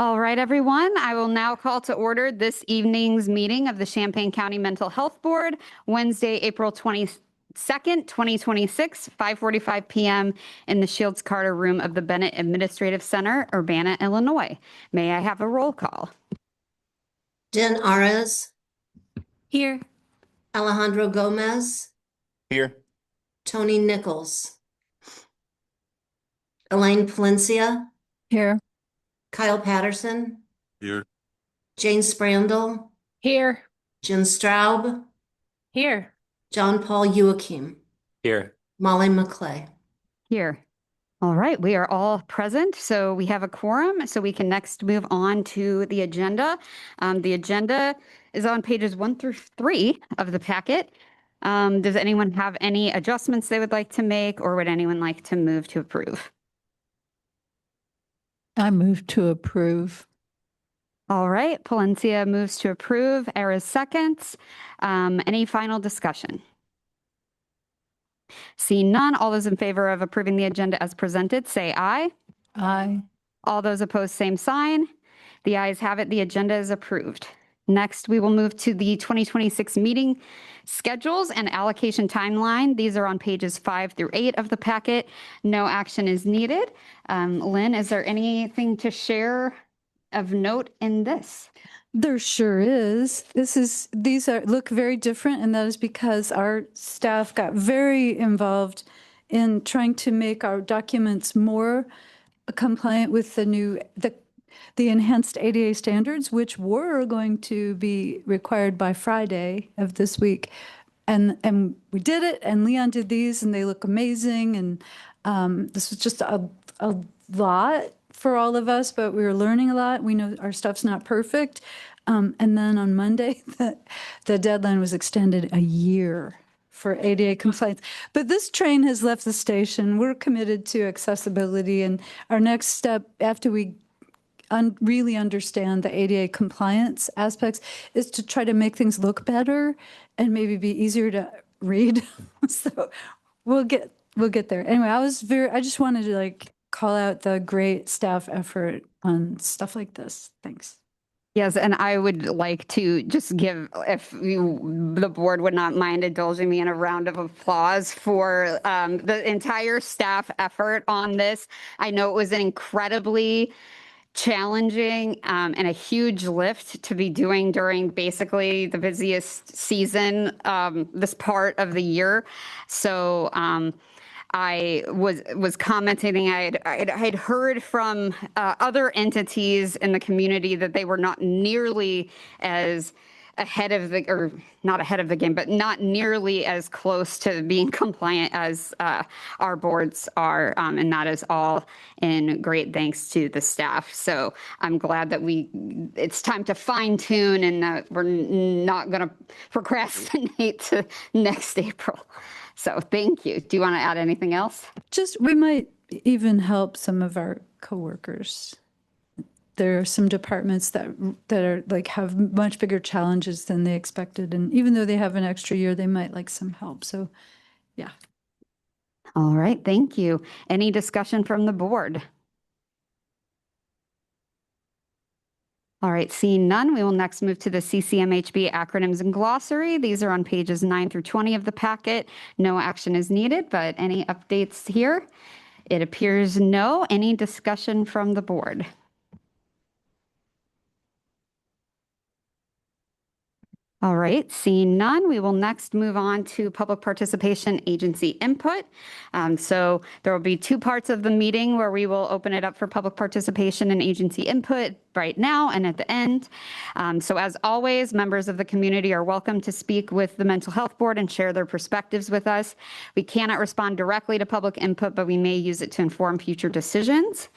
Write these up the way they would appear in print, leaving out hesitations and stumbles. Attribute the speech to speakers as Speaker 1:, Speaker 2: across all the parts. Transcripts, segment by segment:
Speaker 1: All right, everyone. I will now call to order this evening's meeting of the Champaign County Mental Health Board, Wednesday, April 22nd, 2026, 5:45 p.m. in the Shields Carter Room of the Bennett Administrative Center, Urbana, Illinois. May I have a roll call?
Speaker 2: Jen Arez,
Speaker 3: Here.
Speaker 2: Alejandro Gomez,
Speaker 4: Here.
Speaker 2: Tony Nichols, Elaine Palencia,
Speaker 3: Here.
Speaker 2: Kyle Patterson,
Speaker 4: Here.
Speaker 2: Jane Sprandel,
Speaker 3: Here.
Speaker 2: Jen Straub,
Speaker 3: Here.
Speaker 2: John Paul Joachim,
Speaker 4: Here.
Speaker 2: Molly McClay.
Speaker 1: Here. All right, we are all present, so we have a quorum, so we can next move on to the agenda. The agenda is on pages 1 through 3 of the packet. Does anyone have any adjustments they would like to make, or would anyone like to move to approve?
Speaker 3: I move to approve.
Speaker 1: All right, Palencia moves to approve. Eras seconds. Any final discussion? Seeing none, all those in favor of approving the agenda as presented, say aye.
Speaker 3: Aye.
Speaker 1: All those opposed, same sign. The ayes have it. The agenda is approved. Next, we will move to the 2026 meeting schedules and allocation timeline. These are on pages 5 through 8 of the packet. No action is needed. Lynn, is there anything to share of note in this?
Speaker 5: There sure is. These look very different, and that is because our staff got very involved in trying to make our documents more compliant with the enhanced ADA standards, which were going to be required by Friday of this week. And we did it, and Leon did these, and they look amazing. And this was just a lot for all of us, but we were learning a lot. We know our stuff's not perfect. And then on Monday, the deadline was extended a year for ADA compliance. But this train has left the station. We're committed to accessibility, and our next step after we really understand the ADA compliance aspects is to try to make things look better and maybe be easier to read. So we'll get there. Anyway, I just wanted to call out the great staff effort on stuff like this. Thanks.
Speaker 1: Yes, and I would like to just give, if the board would not mind indulging me in a round of applause for the entire staff effort on this. I know it was an incredibly challenging and a huge lift to be doing during basically the busiest season, this part of the year. So I was commenting, I'd heard from other entities in the community that they were not nearly as ahead of the, or not ahead of the game, but not nearly as close to being compliant as our boards are. And that is all in great thanks to the staff. So I'm glad that it's time to fine tune and that we're not going to procrastinate to next April. So thank you. Do you want to add anything else?
Speaker 5: We might even help some of our coworkers. There are some departments that are have much bigger challenges than they expected. And even though they have an extra year, they might like some help. So yeah.
Speaker 1: All right. Thank you. Any discussion from the board? All right, seeing none, we will next move to the CCMHB acronyms and glossary. These are on pages 9 through 20 of the packet. No action is needed, but any updates here? It appears no. Any discussion from the board? All right, seeing none, we will next move on to public participation agency input. So there will be 2 parts of the meeting where we will open it up for public participation and agency input right now and at the end. So as always, members of the community are welcome to speak with the Mental Health Board and share their perspectives with us. We cannot respond directly to public input, but we may use it to inform future decisions.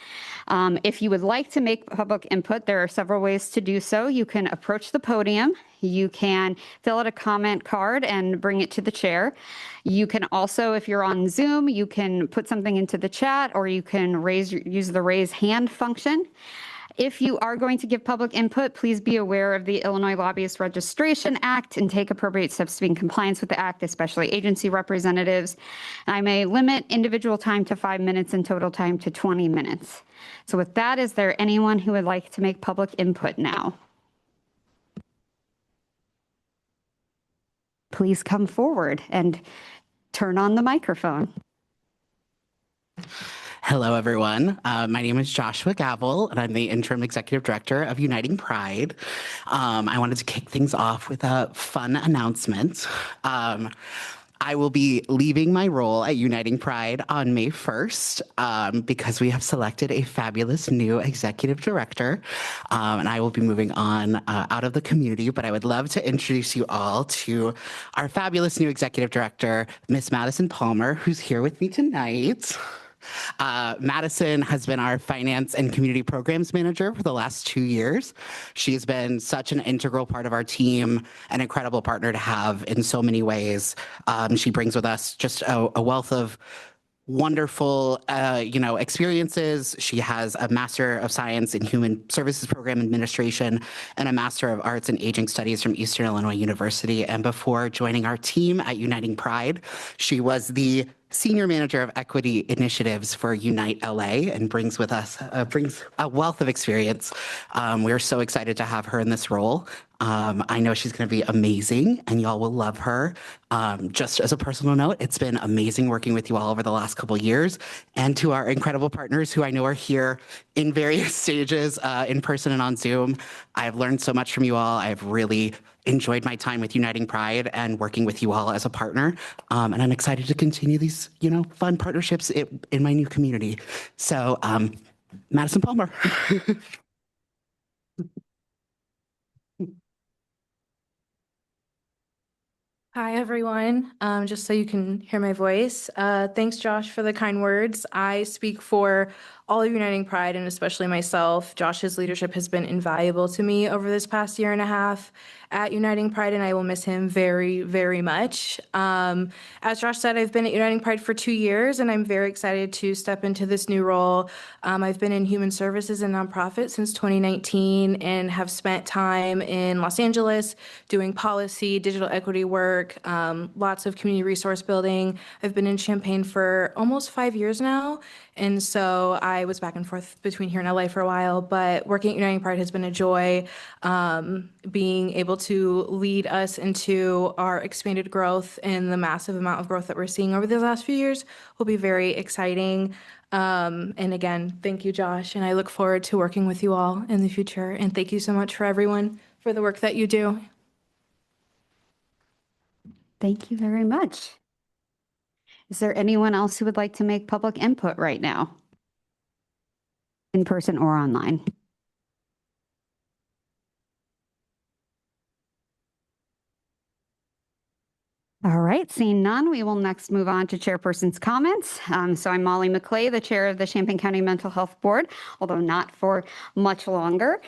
Speaker 1: If you would like to make public input, there are several ways to do so. You can approach the podium. You can fill out a comment card and bring it to the chair. You can also, if you're on Zoom, you can put something into the chat, or you can use the raise hand function. If you are going to give public input, please be aware of the Illinois Lobbyist Registration Act and take appropriate steps to be in compliance with the act, especially agency representatives. I may limit individual time to 5 minutes and total time to 20 minutes. So with that, is there anyone who would like to make public input now? Please come forward and turn on the microphone.
Speaker 4: Hello, everyone. My name is Joshua Gavel, and I'm the Interim Executive Director of Uniting Pride. I wanted to kick things off with a fun announcement. I will be leaving my role at Uniting Pride on May 1st because we have selected a fabulous new executive director, and I will be moving on out of the community, but I would love to introduce you all to our fabulous new executive director, Miss Madison Palmer, who's here with me tonight. Madison has been our finance and community programs manager for the last 2 years. She has been such an integral part of our team, an incredible partner to have in so many ways. She brings with us just a wealth of wonderful, experiences. She has a Master of Science in Human Services Program Administration and a Master of Arts in Aging Studies from Eastern Illinois University. And before joining our team at Uniting Pride, she was the Senior Manager of Equity Initiatives for Unite LA and brings a wealth of experience. We're so excited to have her in this role. I know she's going to be amazing and y'all will love her. Just as a personal note, it's been amazing working with you all over the last couple of years, and to our incredible partners who I know are here in various stages, in person and on Zoom. I've learned so much from you all. I've really enjoyed my time with Uniting Pride and working with you all as a partner. And I'm excited to continue these, fun partnerships in my new community. So, Madison Palmer.
Speaker 6: Hi, everyone. Just so you can hear my voice, thanks, Josh, for the kind words. I speak for all of Uniting Pride and especially myself. Josh's leadership has been invaluable to me over this past year and a half at Uniting Pride, and I will miss him very, very much. As Josh said, I've been at Uniting Pride for 2 years, and I'm very excited to step into this new role. I've been in human services and nonprofit since 2019 and have spent time in Los Angeles doing policy, digital equity work, lots of community resource building. I've been in Champaign for almost 5 years now, and so I was back and forth between here and LA for a while, but working at Uniting Pride has been a joy. Being able to lead us into our expanded growth and the massive amount of growth that we're seeing over the last few years will be very exciting. And again, thank you, Josh, and I look forward to working with you all in the future. And thank you so much for everyone for the work that you do.
Speaker 1: Thank you very much. Is there anyone else who would like to make public input right now? In person or online? All right, seeing none, we will next move on to chairperson's comments. So I'm Molly McClay, the chair of the Champaign County Mental Health Board, although not for much longer.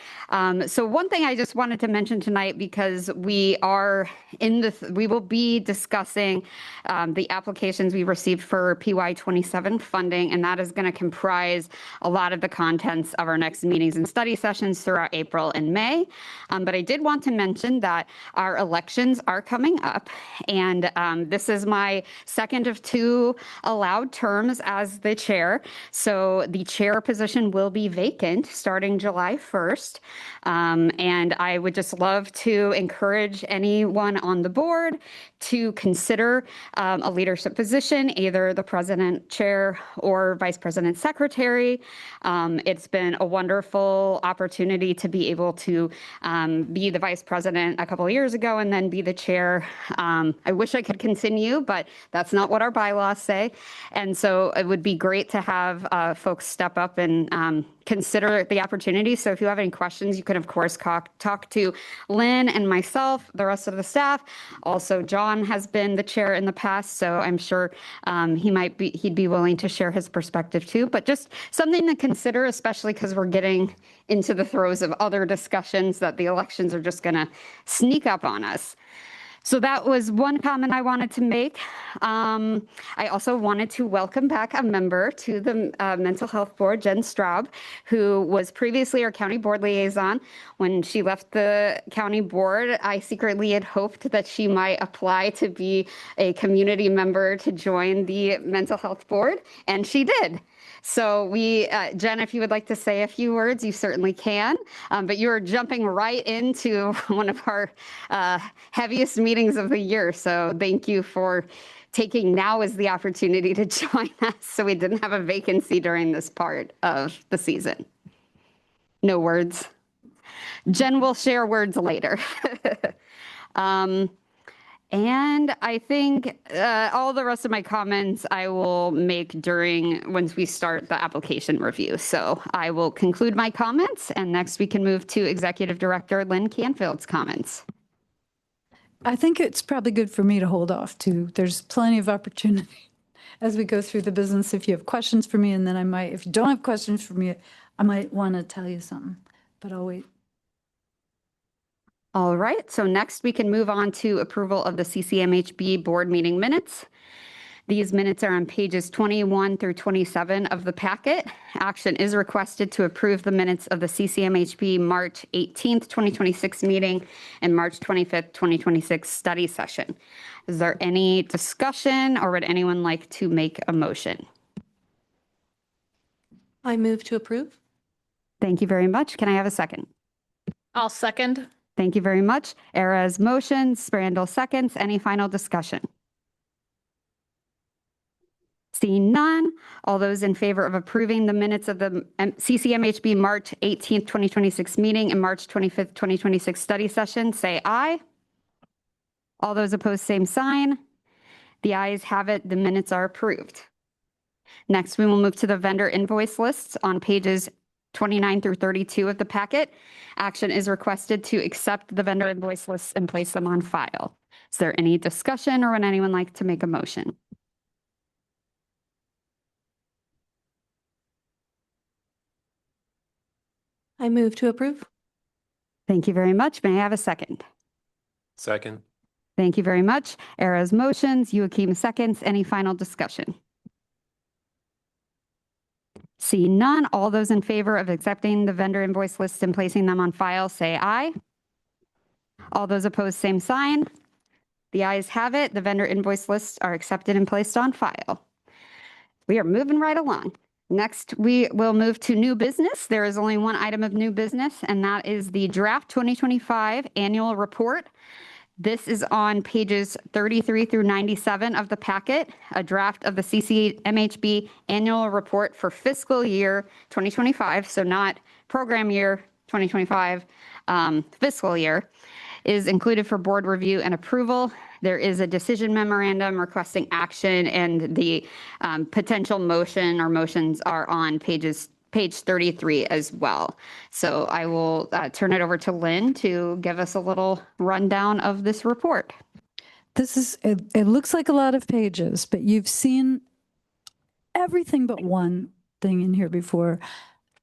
Speaker 1: So one thing I just wanted to mention tonight, because we will be discussing the applications we received for PY27 funding, and that is going to comprise a lot of the contents of our next meetings and study sessions throughout April and May. But I did want to mention that our elections are coming up, and this is my second of 2 allowed terms as the chair. So the chair position will be vacant starting July 1st. And I would just love to encourage anyone on the board to consider a leadership position, either the president, chair, or vice president secretary. It's been a wonderful opportunity to be able to be the vice president a couple of years ago and then be the chair. I wish I could continue, but that's not what our bylaws say. And so it would be great to have folks step up and consider the opportunity. So if you have any questions, you can, of course, talk to Lynn and myself, the rest of the staff. Also, John has been the chair in the past, so I'm sure he'd be willing to share his perspective too. But just something to consider, especially because we're getting into the throes of other discussions that the elections are just going to sneak up on us. So that was one comment I wanted to make. I also wanted to welcome back a member to the Mental Health Board, Jen Straub, who was previously our county board liaison. When she left the county board, I secretly had hoped that she might apply to be a community member to join the Mental Health Board, and she did. So Jen, if you would like to say a few words, you certainly can. But you're jumping right into one of our heaviest meetings of the year. So thank you for taking now as the opportunity to join us so we didn't have a vacancy during this part of the season. No words. Jen will share words later. And I think all the rest of my comments I will make once we start the application review. So I will conclude my comments, and next we can move to Executive Director Lynn Canfield's comments.
Speaker 5: I think it's probably good for me to hold off too. There's plenty of opportunity as we go through the business. If you have questions for me, and then if you don't have questions for me, I might want to tell you something, but I'll wait.
Speaker 1: All right, so next we can move on to approval of the CCMHB board meeting minutes. These minutes are on pages 21 through 27 of the packet. Action is requested to approve the minutes of the CCMHB March 18th, 2026 meeting and March 25th, 2026 study session. Is there any discussion, or would anyone like to make a motion?
Speaker 3: I move to approve.
Speaker 1: Thank you very much. Can I have a second?
Speaker 3: I'll second.
Speaker 1: Thank you very much. Era's motion, Sprandel seconds. Any final discussion? Seeing none, all those in favor of approving the minutes of the CCMHB March 18th, 2026 meeting and March 25th, 2026 study session, say aye. All those opposed, same sign. The ayes have it. The minutes are approved. Next, we will move to the vendor invoice lists on pages 29 through 32 of the packet. Action is requested to accept the vendor invoice lists and place them on file. Is there any discussion, or would anyone like to make a motion?
Speaker 3: I move to approve.
Speaker 1: Thank you very much. May I have a second?
Speaker 7: Second.
Speaker 1: Thank you very much. Era's motions, Joachim seconds. Any final discussion? Seeing none, all those in favor of accepting the vendor invoice lists and placing them on file, say aye. All those opposed, same sign. The ayes have it. The vendor invoice lists are accepted and placed on file. We are moving right along. Next, we will move to new business. There is only one item of new business, and that is the draft 2025 annual report. This is on pages 33 through 97 of the packet, a draft of the CCMHB annual report for fiscal year 2025, so not program year 2025, fiscal year, is included for board review and approval. There is a decision memorandum requesting action, and the potential motion or motions are on page 33 as well. So I will turn it over to Lynn to give us a little rundown of this report.
Speaker 5: It looks like a lot of pages, but you've seen everything but one thing in here before.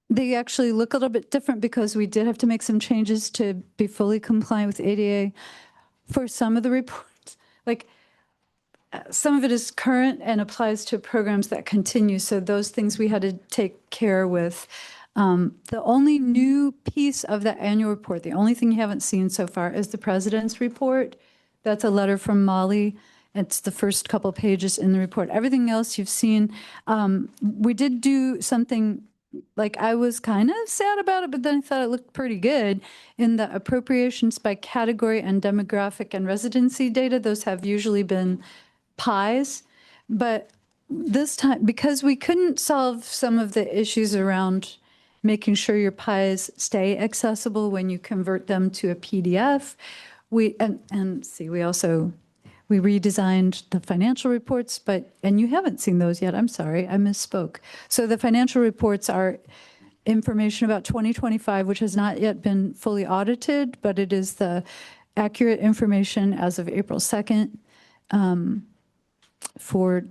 Speaker 5: They actually look a little bit different because we did have to make some changes to be fully compliant with ADA for some of the reports. Like some of it is current and applies to programs that continue. So those things we had to take care with. The only new piece of the annual report, the only thing you haven't seen so far, is the president's report. That's a letter from Molly. It's the first couple pages in the report. Everything else you've seen. We did do something, like I was kind of sad about it, but then I thought it looked pretty good. In the appropriations by category and demographic and residency data, those have usually been pies. But this time, because we couldn't solve some of the issues around making sure your pies stay accessible when you convert them to a PDF, we redesigned the financial reports, and you haven't seen those yet. I'm sorry, I misspoke. So the financial reports are information about 2025, which has not yet been fully audited, but it is the accurate information as of April 2nd for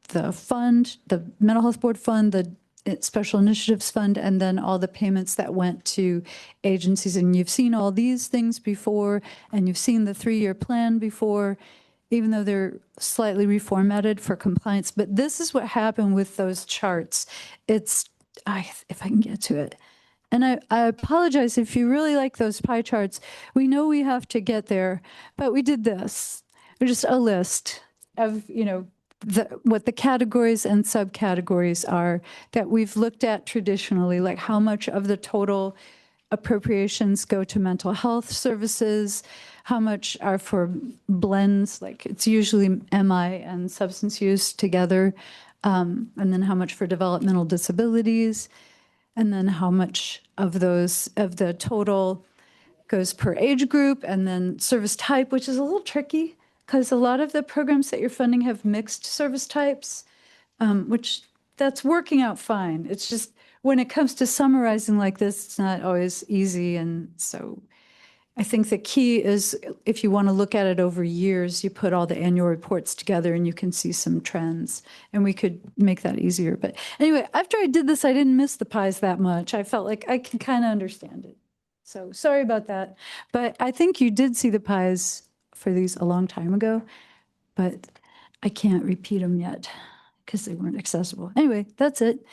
Speaker 5: the fund, the Mental Health Board Fund, the Special Initiatives Fund, and then all the payments that went to agencies. And you've seen all these things before, and you've seen the 3-year plan before, even though they're slightly reformatted for compliance. But this is what happened with those charts. It's, if I can get to it. And I apologize if you really like those pie charts. We know we have to get there, but we did this. Just a list of, what the categories and subcategories are that we've looked at traditionally, like how much of the total appropriations go to mental health services, how much are for blends, like it's usually MI and substance use together, and then how much for developmental disabilities, and then how much of the total goes per age group, and then service type, which is a little tricky because a lot of the programs that you're funding have mixed service types, which that's working out fine. It's just when it comes to summarizing like this, it's not always easy. And so I think the key is if you want to look at it over years, you put all the annual reports together and you can see some trends, and we could make that easier. But anyway, after I did this, I didn't miss the pies that much. I felt like I can kind of understand it. So sorry about that. But I think you did see the pies for these a long time ago, but I can't repeat them yet because they weren't accessible. Anyway, that's it.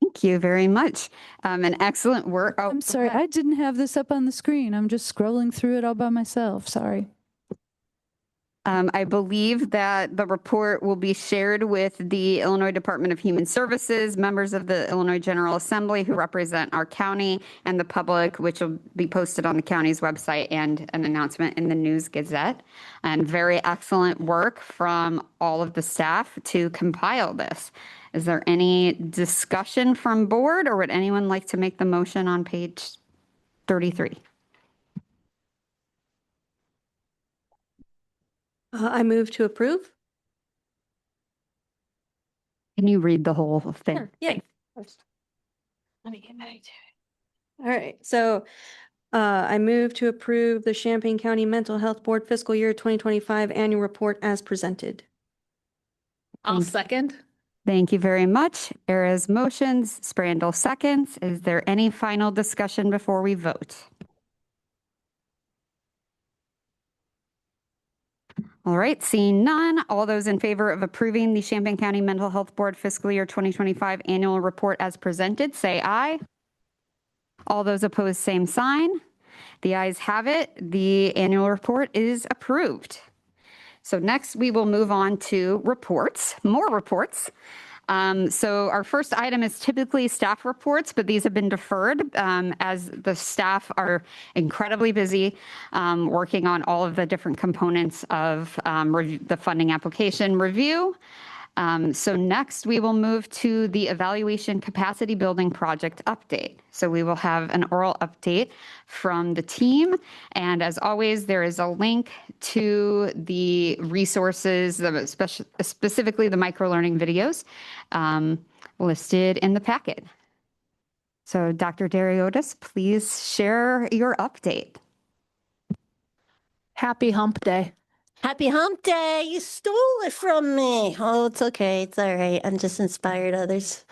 Speaker 1: Thank you very much. An excellent work. Oh,
Speaker 5: I'm sorry, I didn't have this up on the screen. I'm just scrolling through it all by myself. Sorry.
Speaker 1: I believe that the report will be shared with the Illinois Department of Human Services, members of the Illinois General Assembly who represent our county, and the public, which will be posted on the county's website and an announcement in the News Gazette. And very excellent work from all of the staff to compile this. Is there any discussion from board, or would anyone like to make the motion on page 33?
Speaker 3: I move to approve.
Speaker 1: Can you read the whole thing?
Speaker 3: Sure, yeah. Let me get back to it. All right, so I move to approve the Champaign County Mental Health Board Fiscal Year 2025 Annual Report as presented.
Speaker 1: I'll
Speaker 3: second.
Speaker 1: Thank you very much. Era's motions, Sprandel seconds. Is there any final discussion before we vote? All right, seeing none, all those in favor of approving the Champaign County Mental Health Board Fiscal Year 2025 Annual Report as presented, say aye. All those opposed, same sign. The ayes have it. The annual report is approved. So next we will move on to reports, more reports. So our first item is typically staff reports, but these have been deferred as the staff are incredibly busy working on all of the different components of the funding application review. So next we will move to the evaluation capacity building project update. So we will have an oral update from the team. And as always, there is a link to the resources, specifically the microlearning videos listed in the packet. So Dr. Dariotis, please share your update.
Speaker 3: Happy Hump Day.
Speaker 7: Happy Hump Day! You stole it from me. Oh, it's okay. It's all right. I'm just inspired others.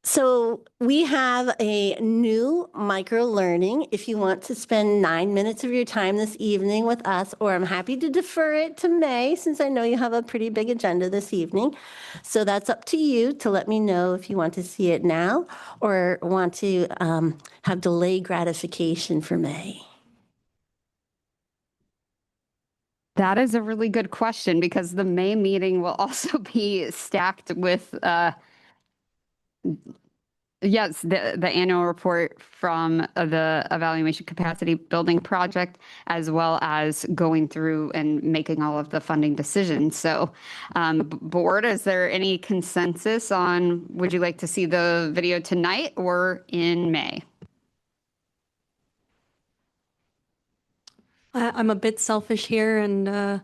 Speaker 7: So we have a new micro learning. If you want to spend 9 minutes of your time this evening with us, or I'm happy to defer it to May, since I know you have a pretty big agenda this evening. So that's up to you to let me know if you want to see it now or want to have delayed gratification for May.
Speaker 1: That is a really good question because the May meeting will also be stacked with, yes, the annual report from the evaluation capacity building project, as well as going through and making all of the funding decisions. So board, is there any consensus on, would you like to see the video tonight or in May?
Speaker 8: I'm a bit selfish here, and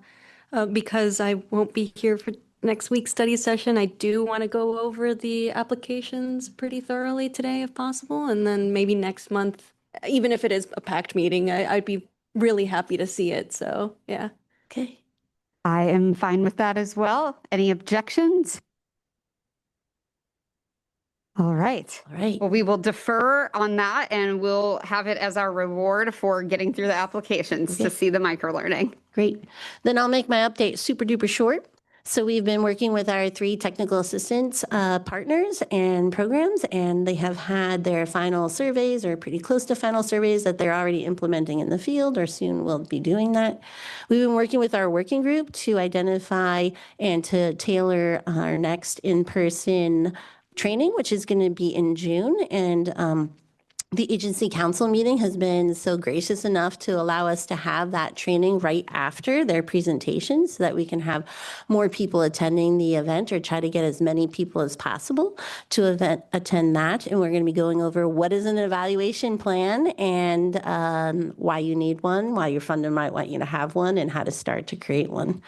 Speaker 8: because I won't be here for next week's study session, I do want to go over the applications pretty thoroughly today if possible, and then maybe next month, even if it is a packed meeting, I'd be really happy to see it. So, yeah.
Speaker 7: Okay.
Speaker 1: I am fine with that as well. Any objections? All right.
Speaker 7: All right.
Speaker 1: Well, we will defer on that and we'll have it as our reward for getting through the applications to
Speaker 7: Okay.
Speaker 1: see the microlearning.
Speaker 7: Great. Then I'll make my update super duper short. So we've been working with our 3 technical assistance partners and programs, and they have had their final surveys or pretty close to final surveys that they're already implementing in the field or soon will be doing that. We've been working with our working group to identify and to tailor our next in-person training, which is going to be in June. And the agency council meeting has been so gracious enough to allow us to have that training right after their presentation so that we can have more people attending the event or try to get as many people as possible to attend that. And we're going to be going over what is an evaluation plan and why you need one, why your funder might want you to have one, and how to start to create one.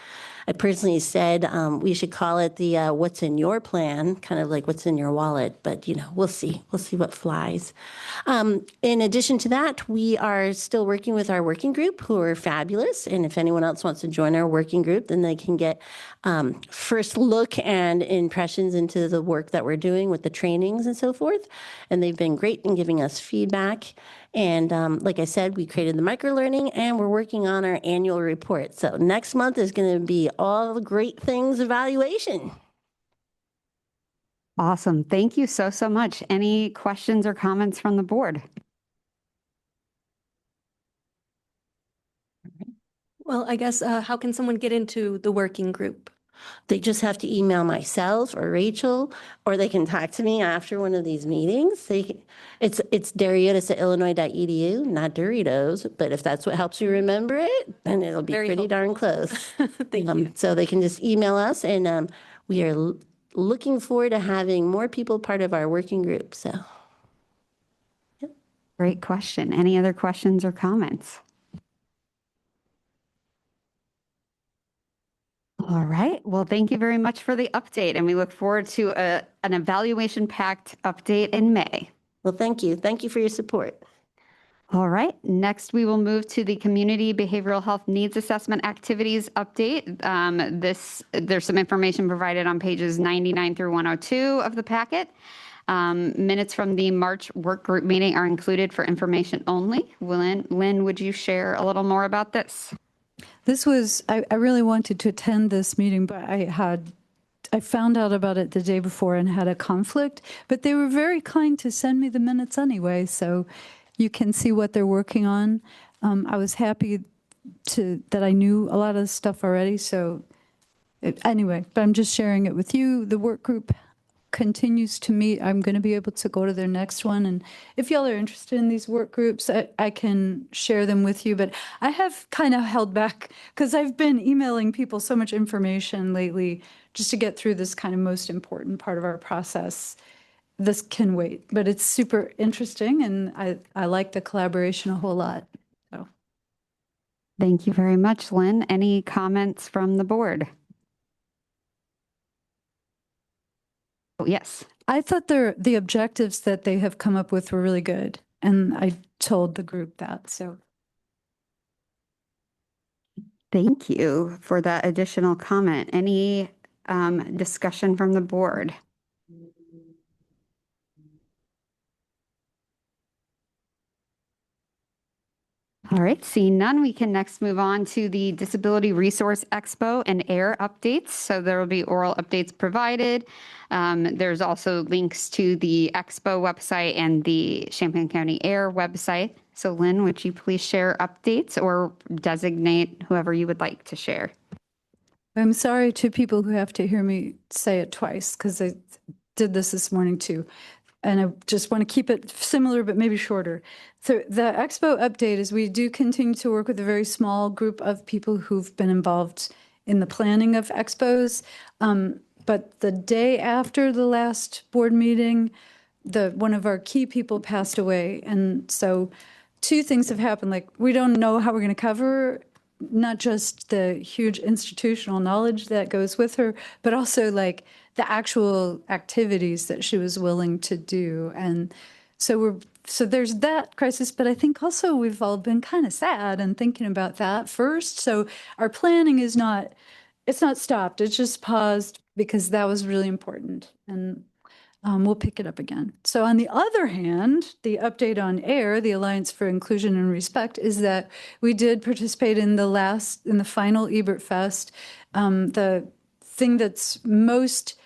Speaker 7: I personally said we should call it the what's in your plan, kind of like what's in your wallet, but we'll see. We'll see what flies. In addition to that, we are still working with our working group who are fabulous. And if anyone else wants to join our working group, then they can get first look and impressions into the work that we're doing with the trainings and so forth. And they've been great in giving us feedback. And like I said, we created the microlearning and we're working on our annual report. So next month is going to be all the great things evaluation.
Speaker 1: Awesome. Thank you so, so much. Any questions or comments from the board?
Speaker 8: Well, I guess, how can someone get into the working group?
Speaker 7: They just have to email myself or Rachel, or they can talk to me after one of these meetings. It's Doriotis@illinois.edu, not Doritos, but if that's what helps you remember it, then it'll be
Speaker 8: Very
Speaker 7: pretty darn close.
Speaker 8: Thank you.
Speaker 7: So they can just email us, and we are looking forward to having more people part of our working group. So,
Speaker 1: Great question. Any other questions or comments? All right. Well, thank you very much for the update, and we look forward to an evaluation-packed update in May.
Speaker 7: well, thank you. Thank you for your support.
Speaker 1: All right. Next, we will move to the Community Behavioral Health Needs Assessment Activities update. There's some information provided on pages 99 through 102 of the packet. Minutes from the March work group meeting are included for information only. Lynn, would you share a little more about this?
Speaker 5: This was, I really wanted to attend this meeting, but I found out about it the day before and had a conflict, but they were very kind to send me the minutes anyway, so you can see what they're working on. I was happy that I knew a lot of stuff already, so anyway, but I'm just sharing it with you. The work group continues to meet. I'm going to be able to go to their next one. And if y'all are interested in these work groups, I can share them with you. But I have kind of held back because I've been emailing people so much information lately just to get through this kind of most important part of our process. This can wait, but it's super interesting. And I like the collaboration a whole lot. So
Speaker 1: Thank you very much, Lynn. Any comments from the board? Oh, yes.
Speaker 5: I thought the objectives that they have come up with were really good. And I told the group that. So
Speaker 1: Thank you for that additional comment. Any discussion from the board? All right, seeing none, we can next move on to the Disability Resource Expo and AIR updates. So there will be oral updates provided. There's also links to the Expo website and the Champaign County AIR website. So Lynn, would you please share updates or designate whoever you would like to share?
Speaker 5: I'm sorry to people who have to hear me say it twice because I did this morning too. And I just want to keep it similar, but maybe shorter. So the Expo update is we do continue to work with a very small group of people who've been involved in the planning of expos. But the day after the last board meeting, one of our key people passed away. And so two things have happened. Like, we don't know how we're going to cover not just the huge institutional knowledge that goes with her, but also like the actual activities that she was willing to do. And so there's that crisis, but I think also we've all been kind of sad and thinking about that first. So our planning is not it's not stopped, it's just paused because that was really important. And we'll pick it up again. So on the other hand, the update on AIR, the Alliance for Inclusion and Respect, is that we did participate in the final Ebert Fest. The thing that's most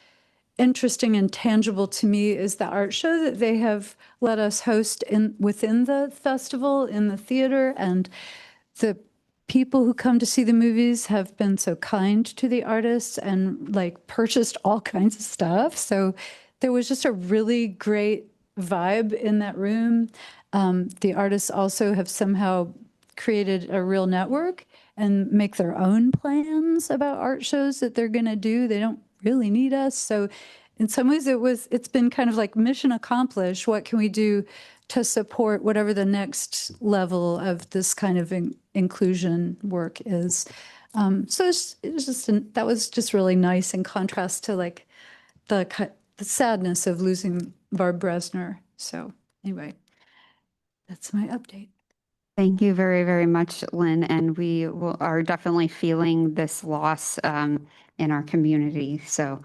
Speaker 5: interesting and tangible to me is the art show that they have let us host within the festival in the theater, and the people who come to see the movies have been so kind to the artists and like purchased all kinds of stuff. So there was just a really great vibe in that room. The artists also have somehow created a real network and make their own plans about art shows that they're going to do. They don't really need us. So in some ways it's been kind of like mission accomplished. What can we do to support whatever the next level of this kind of inclusion work is? So that was just really nice in contrast to like the sadness of losing Barb Bresner. So anyway, that's my update.
Speaker 1: Thank you very, very much, Lynn. And we are definitely feeling this loss in our community. So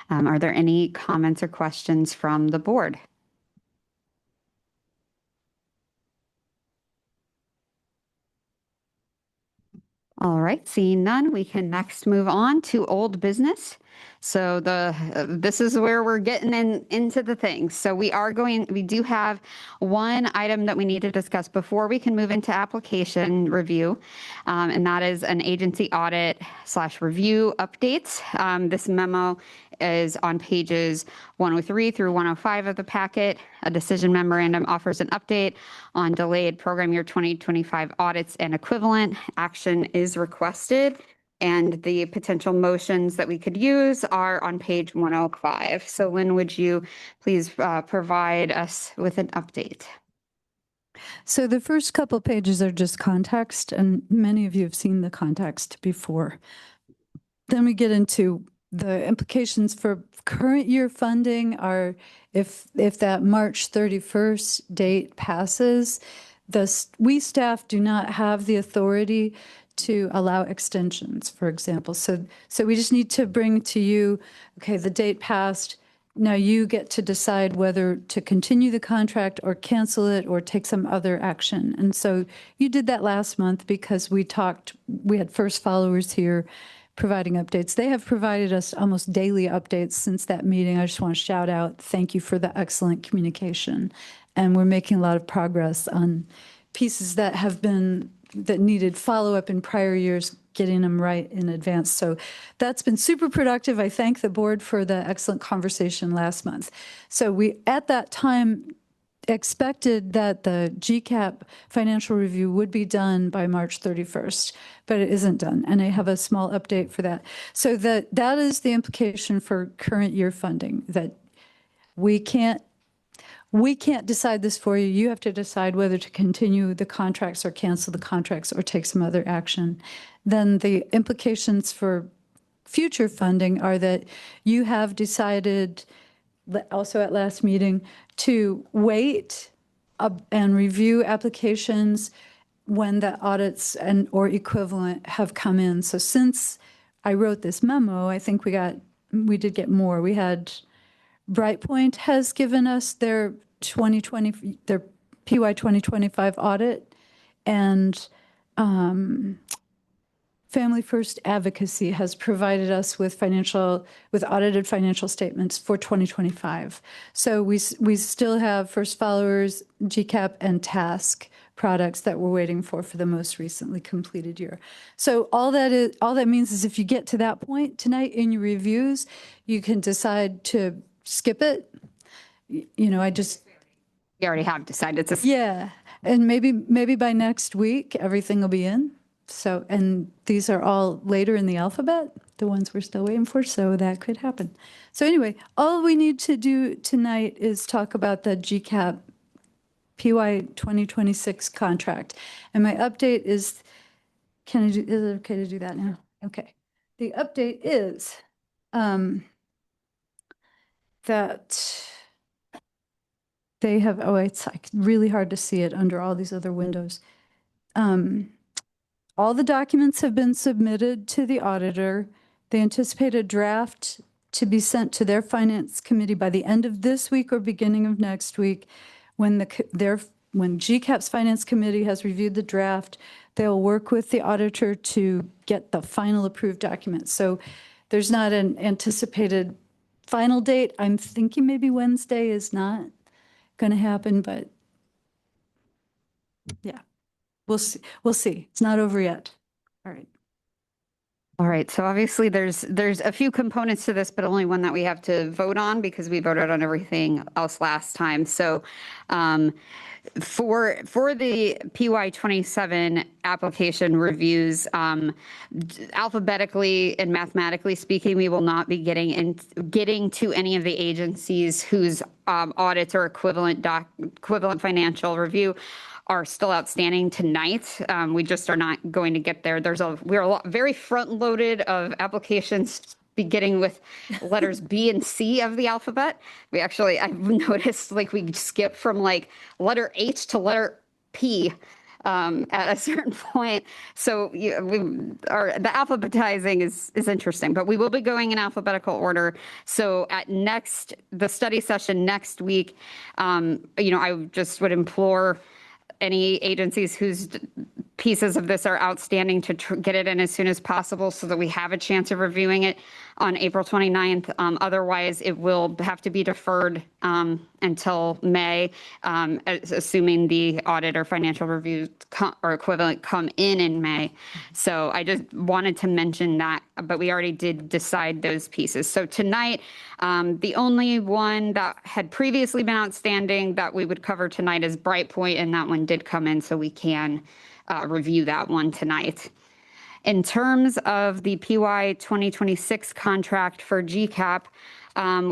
Speaker 1: are there any comments or questions from the board? All right, seeing none, we can next move on to old business. So this is where we're getting into the things. So we do have one item that we need to discuss before we can move into application review, and that is an agency audit / review updates. This memo is on pages 103 through 105 of the packet. A decision memorandum offers an update on delayed program year 2025 audits and equivalent. Action is requested, and the potential motions that we could use are on page 105. So Lynn, would you please provide us with an update?
Speaker 5: So the first couple pages are just context, and many of you have seen the context before. Then we get into the implications for current year funding are if that March 31st date passes, we staff do not have the authority to allow extensions, for example. So we just need to bring to you, okay, the date passed. Now you get to decide whether to continue the contract or cancel it or take some other action. And so you did that last month because we had first followers here providing updates. They have provided us almost daily updates since that meeting. I just want to shout out, thank you for the excellent communication. And we're making a lot of progress on pieces that needed follow-up in prior years, getting them right in advance. So that's been super productive. I thank the board for the excellent conversation last month. So we, at that time, expected that the GCAP financial review would be done by March 31st, but it isn't done. And I have a small update for that. So that is the implication for current year funding, that we can't decide this for you. You have to decide whether to continue the contracts or cancel the contracts or take some other action. Then the implications for future funding are that you have decided, also at last meeting, to wait and review applications when the audits or equivalent have come in. So since I wrote this memo, I think we did get more. We had Brightpoint has given us their PY 2025 audit, and Family First Advocacy has provided us with audited financial statements for 2025. So we still have First Followers, GCAP, and TASK products that we're waiting for the most recently completed year. So all that means is if you get to that point tonight in your reviews, you can decide to skip it. You
Speaker 1: already have decided to.
Speaker 5: Yeah, and maybe by next week everything will be in. So, and these are all later in the alphabet, the ones we're still waiting for, so that could happen. So anyway, all we need to do tonight is talk about the GCAP PY 2026 contract. And my update is it okay to do that now? Okay. The update is that they have, it's like really hard to see it under all these other windows. All the documents have been submitted to the auditor. They anticipate a draft to be sent to their finance committee by the end of this week or beginning of next week. When when GCAP's finance committee has reviewed the draft, they'll work with the auditor to get the final approved document. So there's not an anticipated final date. I'm thinking maybe Wednesday is not going to happen, but yeah, we'll see. We'll see. It's not over yet. All right.
Speaker 1: All right, so obviously there's a few components to this, but only one that we have to vote on because we voted on everything else last time. So for the PY27 application reviews, alphabetically and mathematically speaking, we will not be getting to any of the agencies whose audits or equivalent financial review are still outstanding tonight. We just are not going to get there. We're very front loaded of applications beginning with letters B and C of the alphabet. I've noticed like we skip from like letter H to letter P at a certain point. So the alphabetizing is interesting, but we will be going in alphabetical order. So at the study session next week, I just would implore any agencies whose pieces of this are outstanding to get it in as soon as possible so that we have a chance of reviewing it on April 29th. Otherwise, it will have to be deferred until May, assuming the audit or financial reviews or equivalent come in May. So I just wanted to mention that, but we already did decide those pieces. So tonight, the only one that had previously been outstanding that we would cover tonight is Brightpoint, and that one did come in, so we can review that one tonight. In terms of the PY 2026 contract for GCAP,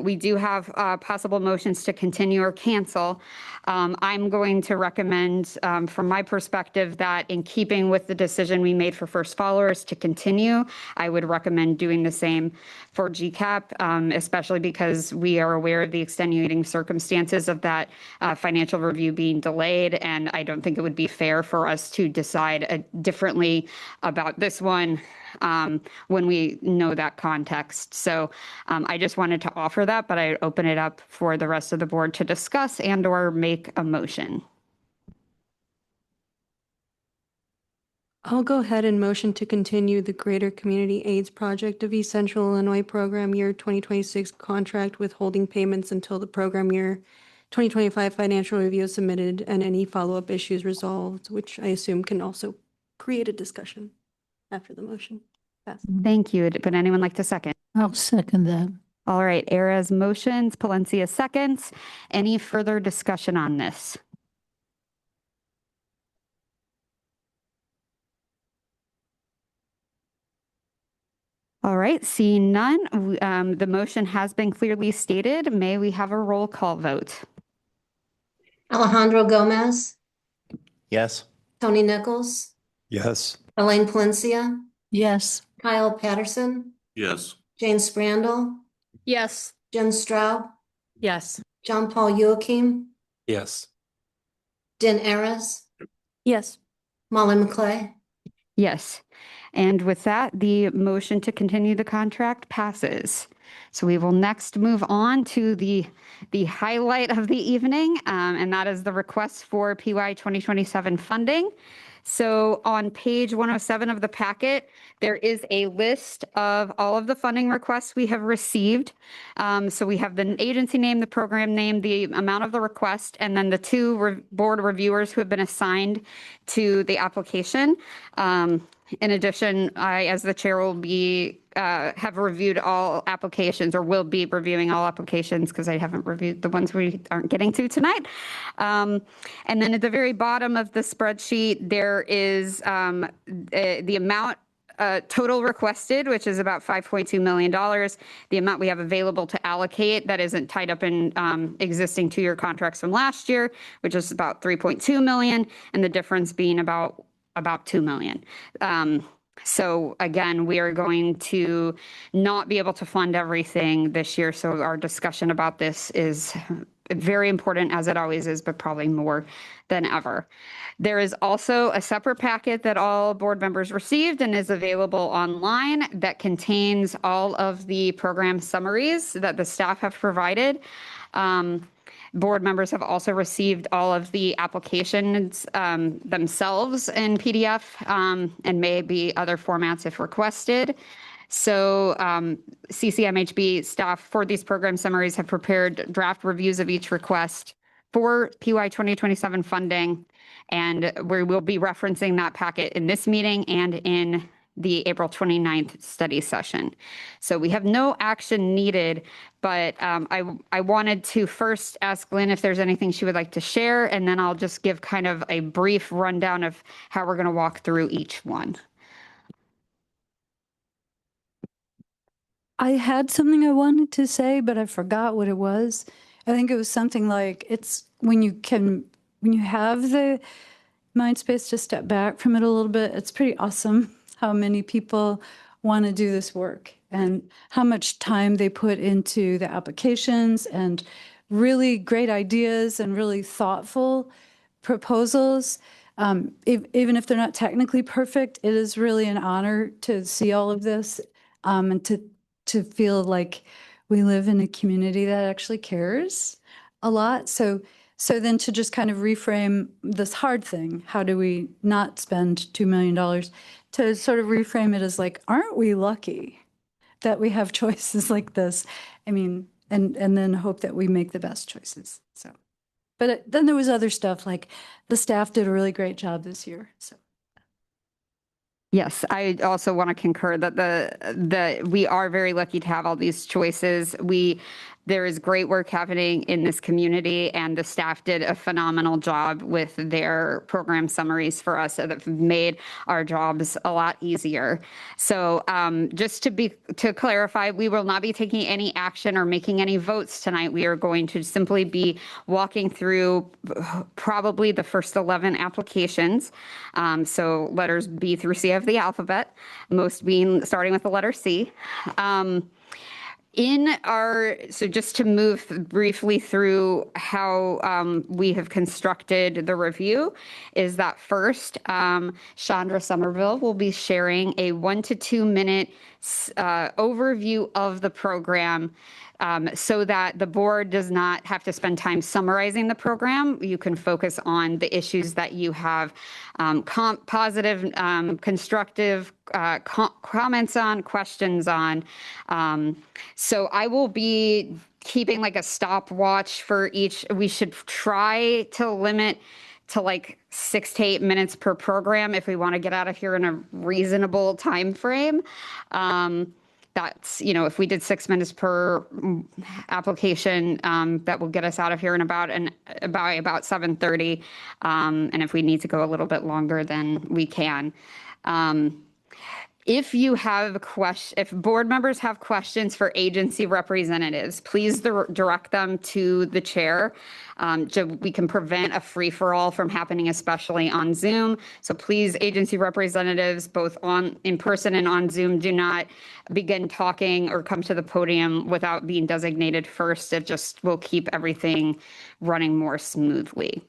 Speaker 1: we do have possible motions to continue or cancel. I'm going to recommend, from my perspective, that in keeping with the decision we made for first followers to continue, I would recommend doing the same for GCAP, especially because we are aware of the extenuating circumstances of that financial review being delayed, and I don't think it would be fair for us to decide differently about this one when we know that context. So I just wanted to offer that, but I open it up for the rest of the board to discuss and or make a motion.
Speaker 8: I'll go ahead and motion to continue the Greater Community AIDS Project of East Central Illinois Program Year 2026 contract with holding payments until the program year 2025 financial review is submitted and any follow-up issues resolved, which I assume can also create a discussion after the motion passes.
Speaker 1: Thank you. Would anyone like to second?
Speaker 5: I'll second that.
Speaker 1: All right, Era's motions, Palencia seconds. Any further discussion on this? All right, seeing none, the motion has been clearly stated. May we have a roll call vote?
Speaker 2: Alejandro Gomez,
Speaker 9: Yes.
Speaker 2: Tony Nichols,
Speaker 9: Yes.
Speaker 2: Elaine Palencia,
Speaker 5: Yes.
Speaker 2: Kyle Patterson,
Speaker 9: Yes.
Speaker 2: Jane Sprandel,
Speaker 6: Yes.
Speaker 2: Jen Straub,
Speaker 6: Yes.
Speaker 2: John Paul Joachim,
Speaker 9: Yes.
Speaker 2: Den Eras,
Speaker 8: Yes.
Speaker 2: Molly McClay.
Speaker 1: Yes. And with that, the motion to continue the contract passes. So we will next move on to the highlight of the evening, and that is the request for PY 2027 funding. So on page 107 of the packet, there is a list of all of the funding requests we have received. So we have the agency name, the program name, the amount of the request, and then the two board reviewers who have been assigned to the application. In addition, I, as the chair, will be have reviewed all applications, or will be reviewing all applications because I haven't reviewed the ones we aren't getting to tonight. And then at the very bottom of the spreadsheet, there is the amount total requested, which is about $5.2 million. The amount we have available to allocate that isn't tied up in existing two-year contracts from last year, which is about $3.2 million, and the difference being about $2 million. So again, we are going to not be able to fund everything this year. So our discussion about this is very important as it always is, but probably more than ever. There is also a separate packet that all board members received and is available online that contains all of the program summaries that the staff have provided. Board members have also received all of the applications themselves in PDF and maybe other formats if requested. So CCMHB staff for these program summaries have prepared draft reviews of each request for PY 2027 funding, and we will be referencing that packet in this meeting and in the April 29th study session. So we have no action needed, but I wanted to first ask Lynn if there's anything she would like to share, and then I'll just give kind of a brief rundown of how we're going to walk through each one.
Speaker 5: I had something I wanted to say, but I forgot what it was. I think it was something like it's when you have the mind space to step back from it a little bit, it's pretty awesome how many people want to do this work and how much time they put into the applications and really great ideas and really thoughtful proposals. Even if they're not technically perfect, it is really an honor to see all of this and to feel like we live in a community that actually cares a lot. So then to just kind of reframe this hard thing, how do we not spend $2 million, to sort of reframe it as like, aren't we lucky that we have choices like this? I mean, and then hope that we make the best choices. So, but then there was other stuff like the staff did a really great job this year. So.
Speaker 1: Yes, I also want to concur that we are very lucky to have all these choices. There is great work happening in this community, and the staff did a phenomenal job with their program summaries for us that have made our jobs a lot easier. So just to clarify, we will not be taking any action or making any votes tonight. We are going to simply be walking through probably the first 11 applications. So letters B through C of the alphabet, most being starting with the letter C. So just to move briefly through how we have constructed the review, is that first, Chandra Somerville will be sharing a 1 to 2 minute overview of the program so that the board does not have to spend time summarizing the program. You can focus on the issues that you have positive, constructive comments on, questions on. So I will be keeping like a stopwatch for each. We should try to limit to like 6 to 8 minutes per program if we want to get out of here in a reasonable time frame. That's, if we did 6 minutes per application, that will get us out of here in about 7:30. And if we need to go a little bit longer, then we can. If board members have questions for agency representatives, please direct them to the chair. We can prevent a free-for-all from happening, especially on Zoom. So please, agency representatives, both in person and on Zoom, do not begin talking or come to the podium without being designated first. It just will keep everything running more smoothly.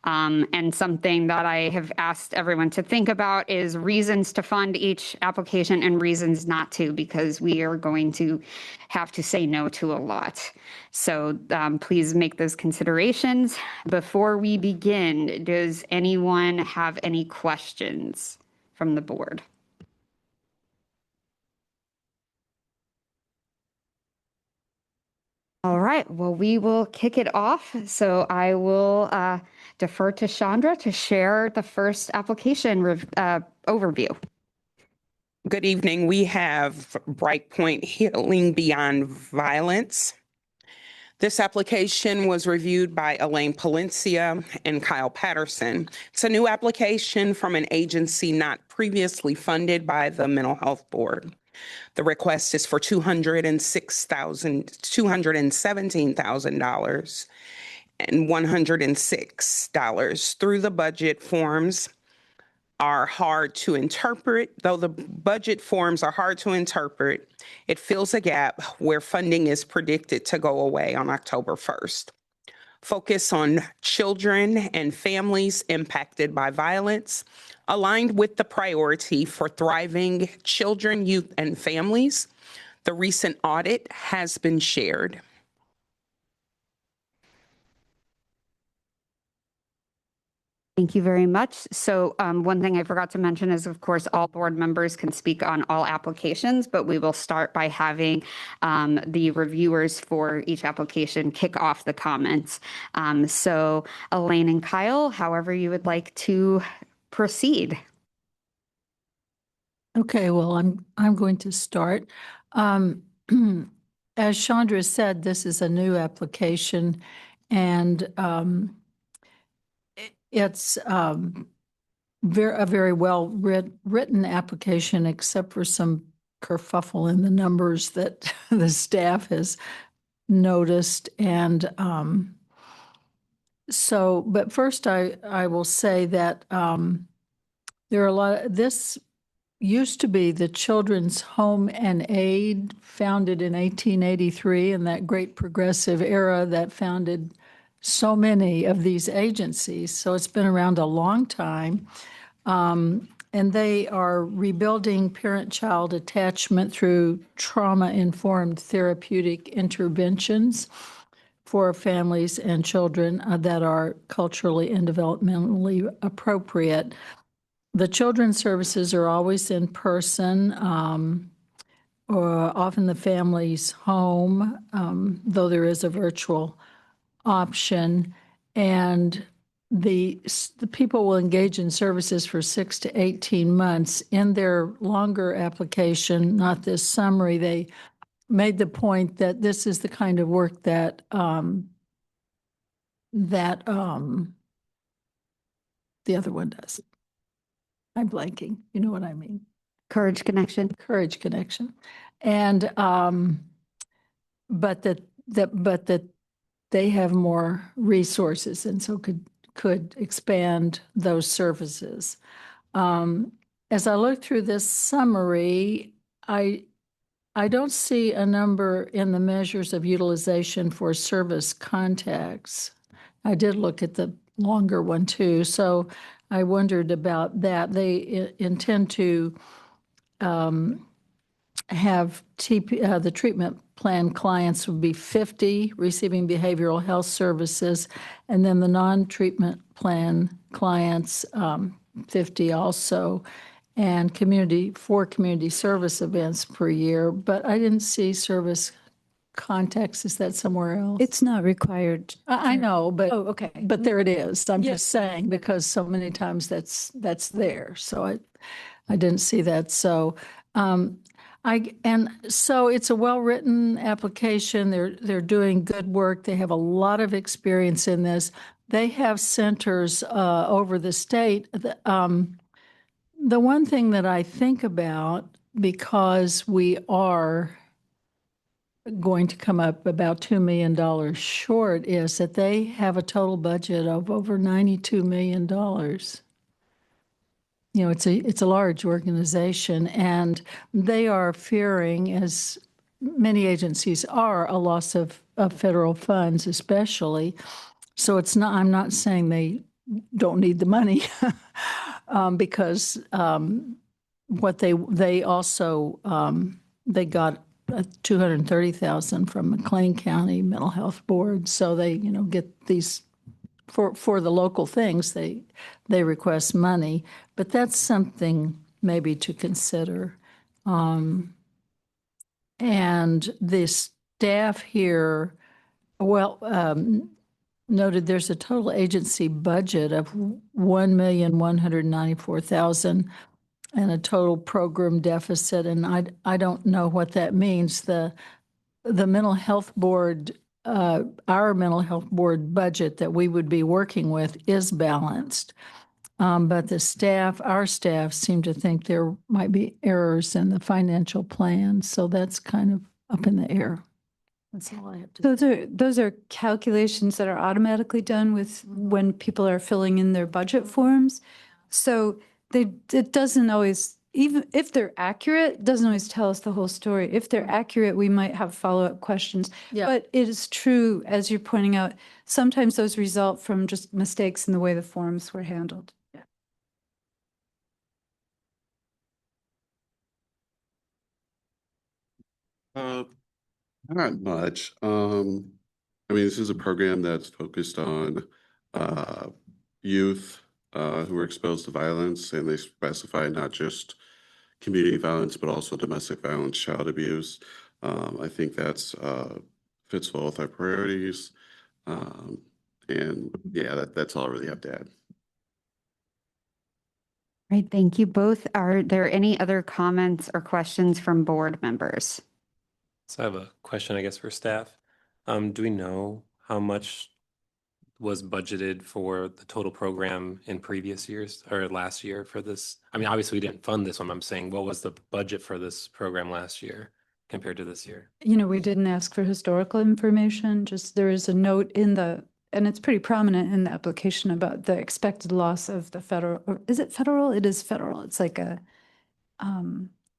Speaker 1: And something that I have asked everyone to think about is reasons to fund each application and reasons not to, because we are going to have to say no to a lot. So please make those considerations. Before we begin, does anyone have any questions from the board? All right, well, we will kick it off. So I will defer to Chandra to share the first application overview.
Speaker 10: Good evening. We have Brightpoint Healing Beyond Violence. This application was reviewed by Elaine Palencia and Kyle Patterson. It's a new application from an agency not previously funded by the Mental Health Board. The request is for $217,000 and $106 through the budget forms are hard to interpret. Though the budget forms are hard to interpret, it fills a gap where funding is predicted to go away on October 1st. focus on children and families impacted by violence, aligned with the priority for thriving children, youth, and families. The recent audit has been shared.
Speaker 1: Thank you very much. So one thing I forgot to mention is, of course, all board members can speak on all applications, but we will start by having the reviewers for each application kick off the comments. So Elaine and Kyle, however you would like to proceed.
Speaker 5: Okay, well, I'm going to start. As Chandra said, this is a new application, and it's a very well written application, except for some kerfuffle in the numbers that the staff has noticed. And but first I will say that there are a lot this used to be the Children's Home and Aid, founded in 1883, in that great progressive era that founded so many of these agencies. So it's been around a long time. And they are rebuilding parent-child attachment through trauma-informed therapeutic interventions for families and children that are culturally and developmentally appropriate. The children's services are always in person, or often the family's home, though there is a virtual option. And the people will engage in services for 6 to 18 months. In their longer application, not this summary, they made the point that this is the kind of work that the other one does. I'm blanking. You know what I mean?
Speaker 1: Courage Connection.
Speaker 5: Courage Connection. And but that they have more resources and so could expand those services. As I look through this summary, I don't see a number in the measures of utilization for service contacts. I did look at the longer one too, so I wondered about that. They intend to have the treatment plan clients would be 50 receiving behavioral health services, and then the non-treatment plan clients 50 also, and community service events per year. But I didn't see service contacts. Is that somewhere else?
Speaker 3: It's not required.
Speaker 5: I know, but
Speaker 3: Oh, okay.
Speaker 5: but there it is. I'm
Speaker 3: Yeah.
Speaker 5: just saying, because so many times that's there. So I didn't see that. So so it's a well-written application. They're doing good work. They have a lot of experience in this. They have centers over the state. The one thing that I think about, because we are going to come up about $2 million short, is that they have a total budget of over $92 million. You know, it's a large organization, and they are fearing, as many agencies are, a loss of federal funds, especially. So it's not. I'm not saying they don't need the money, because what they also they got $230,000 from McLean County Mental Health Board, so they get these. For the local things, they request money, but that's something maybe to consider. And the staff here, noted there's a total agency budget of $1,194,000 and a total program deficit, and I don't know what that means. The mental health board. Our mental health board budget that we would be working with is balanced. But our staff seem to think there might be errors in the financial plan. So that's kind of up in the air. That's all I have to say.
Speaker 3: Those are calculations that are automatically done with when people are filling in their budget forms. So it doesn't always
Speaker 5: even if they're accurate, doesn't always tell us the whole story. If they're accurate, we might have follow-up questions.
Speaker 8: Yeah.
Speaker 5: But it is true, as you're pointing out, sometimes those result from just mistakes in the way the forms were handled. Yeah.
Speaker 11: Not much. I mean, this is a program that's focused on youth who are exposed to violence, and they specify not just community violence, but also domestic violence, child abuse. I think that's fits well with our priorities. And yeah, that's all I really have to add.
Speaker 1: Right, thank you both. Are there any other comments or questions from board members?
Speaker 12: So I have a question, I guess, for staff. Do we know how much was budgeted for the total program in previous years or last year for this? I mean, obviously we didn't fund this one. I'm saying, what was the budget for this program last year compared to this year?
Speaker 5: You know, we didn't ask for historical information, just there is a note in the, and it's pretty prominent in the application about the expected loss of the federal, or is it federal? It is federal. It's like a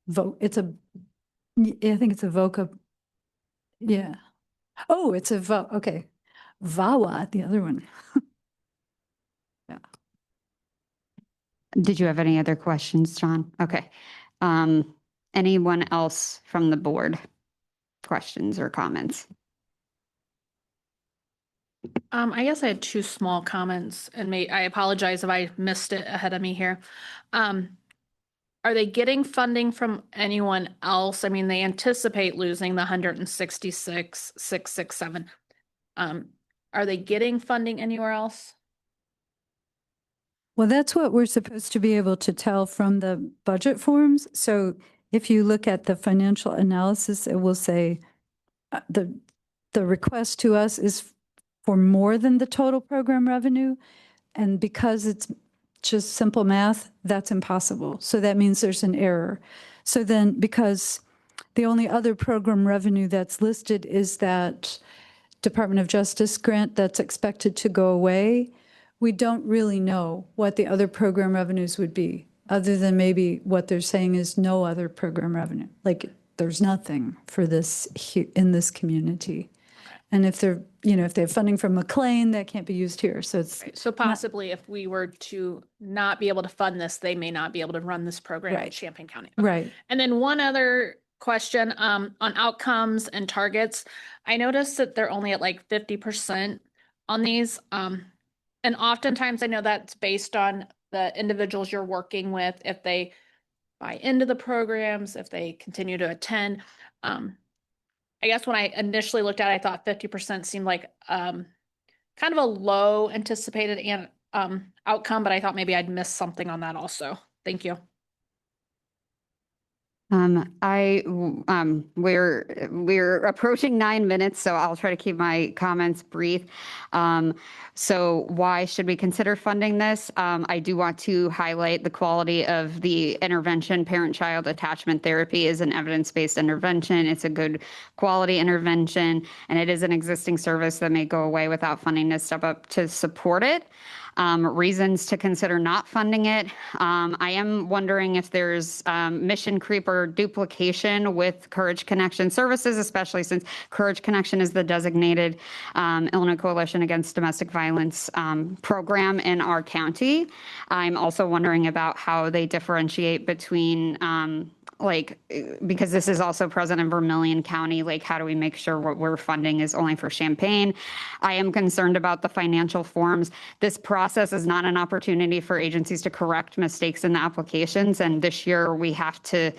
Speaker 5: vote. It's a, I think it's a VOCA. Yeah. Oh, it's a vote. Okay. VAWA, the other one. Yeah.
Speaker 1: Did you have any other questions, John? Okay. Anyone else from the board? Questions or comments?
Speaker 13: I guess I had two small comments, and I apologize if I missed it ahead of me here. Are they getting funding from anyone else? I mean, they anticipate losing the 166,667. Are they getting funding anywhere else?
Speaker 5: Well, that's what we're supposed to be able to tell from the budget forms. So if you look at the financial analysis, it will say the request to us is for more than the total program revenue. And because it's just simple math, that's impossible. So that means there's an error. So then because the only other program revenue that's listed is that Department of Justice grant that's expected to go away, we don't really know what the other program revenues would be, other than maybe what they're saying is no other program revenue. Like there's nothing for this in this community. And if they're, you know, if they have funding from McLean, that can't be used here. So it's
Speaker 13: So possibly if we were to not be able to fund this, they may not be able to run this program in
Speaker 5: Right.
Speaker 13: Champaign County.
Speaker 5: right.
Speaker 13: And then one other question on outcomes and targets. I noticed that they're only at like 50% on these. And oftentimes I know that's based on the individuals you're working with, if they buy into the programs, if they continue to attend. I guess when I initially looked at it, I thought 50% seemed like kind of a low anticipated outcome, but I thought maybe I'd missed something on that also. Thank you.
Speaker 1: We're approaching 9 minutes, so I'll try to keep my comments brief. So why should we consider funding this? I do want to highlight the quality of the intervention. Parent-child attachment therapy is an evidence-based intervention. It's a good quality intervention, and it is an existing service that may go away without funding to step up to support it. Reasons to consider not funding it. I am wondering if there's mission creep or duplication with Courage Connection services, especially since Courage Connection is the designated Illinois Coalition Against Domestic Violence program in our county. I'm also wondering about how they differentiate between because this is also present in Vermilion County, like how do we make sure what we're funding is only for Champaign? I am concerned about the financial forms. This process is not an opportunity for agencies to correct mistakes in the applications. And this year we have to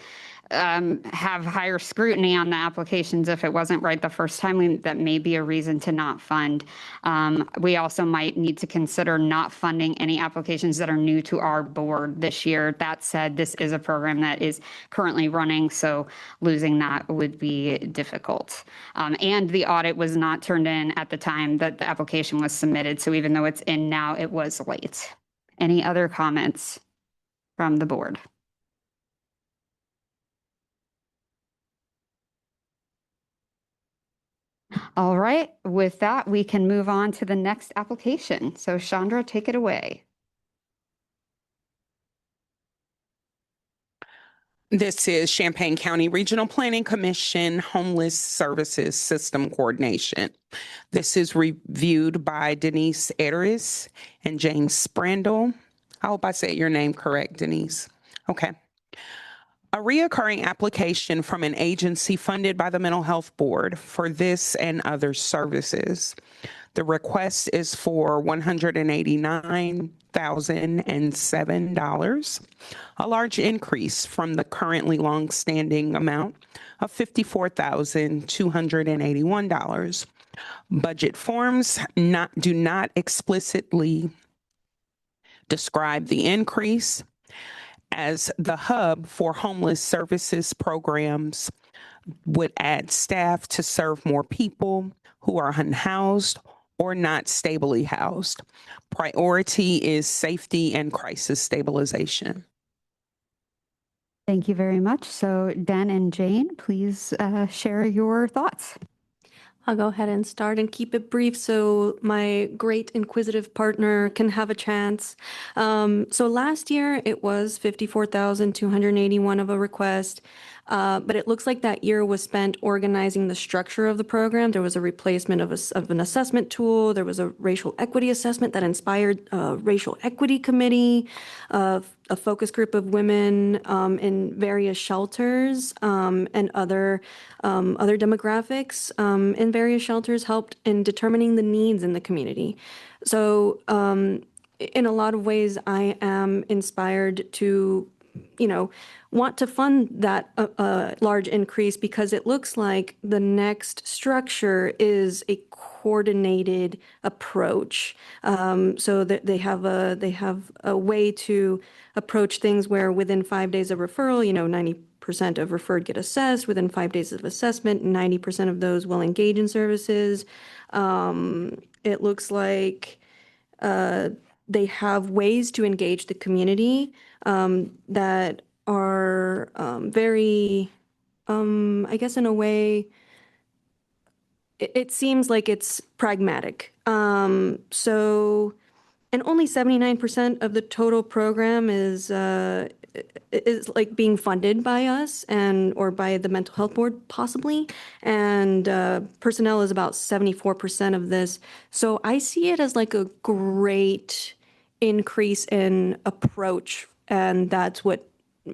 Speaker 1: have higher scrutiny on the applications if it wasn't right the first time. That may be a reason to not fund. We also might need to consider not funding any applications that are new to our board this year. That said, this is a program that is currently running, so losing that would be difficult. And the audit was not turned in at the time that the application was submitted, so even though it's in now, it was late. Any other comments from the board? All right, with that, we can move on to the next application. So Chandra, take it away.
Speaker 10: This is Champaign County Regional Planning Commission Homeless Services System Coordination. This is reviewed by Denise Eris and James Sprandel. I hope I said your name correct, Denise. Okay. A reoccurring application from an agency funded by the Mental Health Board for this and other services. The request is for $189,007, a large increase from the currently longstanding amount of $54,281. Budget forms do not explicitly describe the increase, as the hub for homeless services programs would add staff to serve more people who are unhoused or not stably housed. Priority is safety and crisis stabilization.
Speaker 1: Thank you very much. So Dan and Jane, please share your thoughts.
Speaker 8: I'll go ahead and start and keep it brief so my great inquisitive partner can have a chance. So last year it was 54,281 of a request, but it looks like that year was spent organizing the structure of the program. There was a replacement of an assessment tool. There was a racial equity assessment that inspired a racial equity committee, a focus group of women in various shelters and other demographics in various shelters helped in determining the needs in the community. So in a lot of ways, I am inspired to, want to fund that large increase because it looks like the next structure is a coordinated approach. So that they have a way to approach things where within 5 days of referral, 90% of referred get assessed. Within 5 days of assessment, 90% of those will engage in services. It looks like they have ways to engage the community that are very, I guess in a way, it seems like it's pragmatic. So, and only 79% of the total program is like being funded by us or by the mental health board possibly, and personnel is about 74% of this. So I see it as like a great increase in approach, and that's what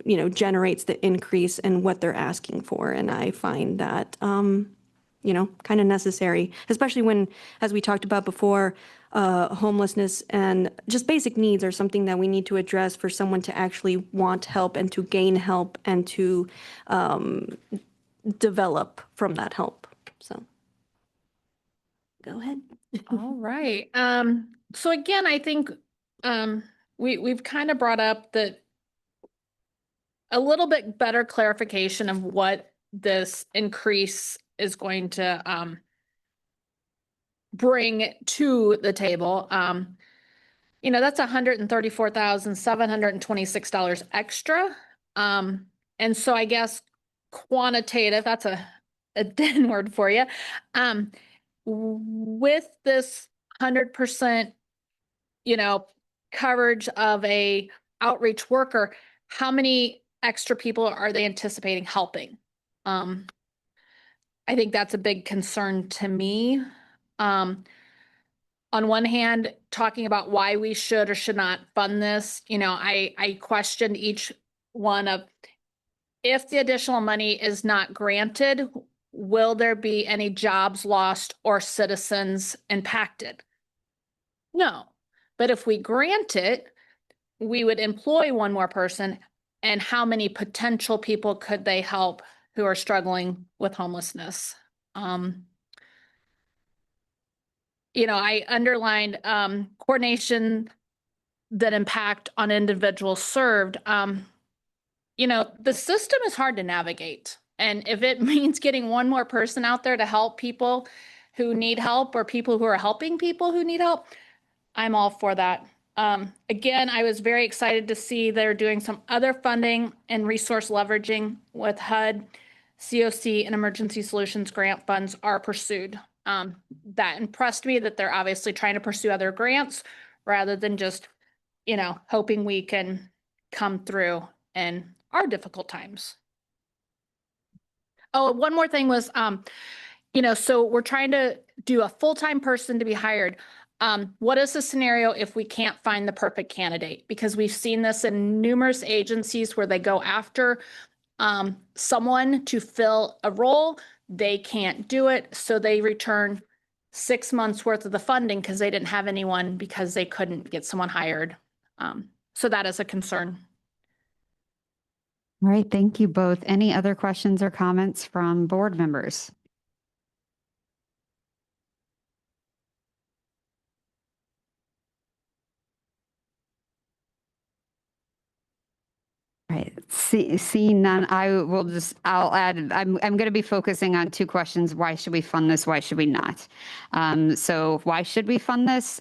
Speaker 8: generates the increase in what they're asking for, and I find that kind of necessary, especially when, as we talked about before, homelessness and just basic needs are something that we need to address for someone to actually want help and to gain help and to develop from that help. So go ahead.
Speaker 13: All right. So again, I think we've kind of brought up that a little bit better clarification of what this increase is going to bring to the table. That's $134,726 extra. And so I guess quantitative, that's a den word for you. With this 100%, coverage of a outreach worker, how many extra people are they anticipating helping? I think that's a big concern to me. On one hand, talking about why we should or should not fund this, I questioned each one of, if the additional money is not granted, will there be any jobs lost or citizens impacted? No. But if we grant it, we would employ one more person, and how many potential people could they help who are struggling with homelessness? I underlined coordination that impact on individuals served. The system is hard to navigate. And if it means getting one more person out there to help people who need help or people who are helping people who need help, I'm all for that. Again, I was very excited to see they're doing some other funding and resource leveraging with HUD, COC, and Emergency Solutions grant funds are pursued. That impressed me that they're obviously trying to pursue other grants rather than just, hoping we can come through and are difficult times. Oh, one more thing was, so we're trying to do a full-time person to be hired. What is the scenario if we can't find the perfect candidate? Because we've seen this in numerous agencies where they go after someone to fill a role, they can't do it, so they return 6 months worth of the funding because they didn't have anyone because they couldn't get someone hired. So that is a concern.
Speaker 1: All right, thank you both. Any other questions or comments from board members? Right. Seeing none, I'll add, I'm going to be focusing on two questions. Why should we fund this? Why should we not? So why should we fund this?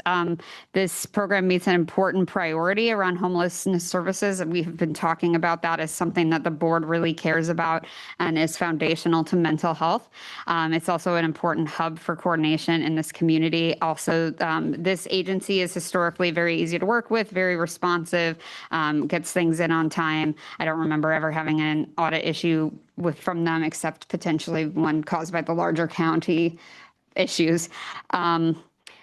Speaker 1: This program meets an important priority around homelessness services. And we've been talking about that as something that the board really cares about and is foundational to mental health. It's also an important hub for coordination in this community. Also, this agency is historically very easy to work with, very responsive, gets things in on time. I don't remember ever having an audit issue from them, except potentially one caused by the larger county issues.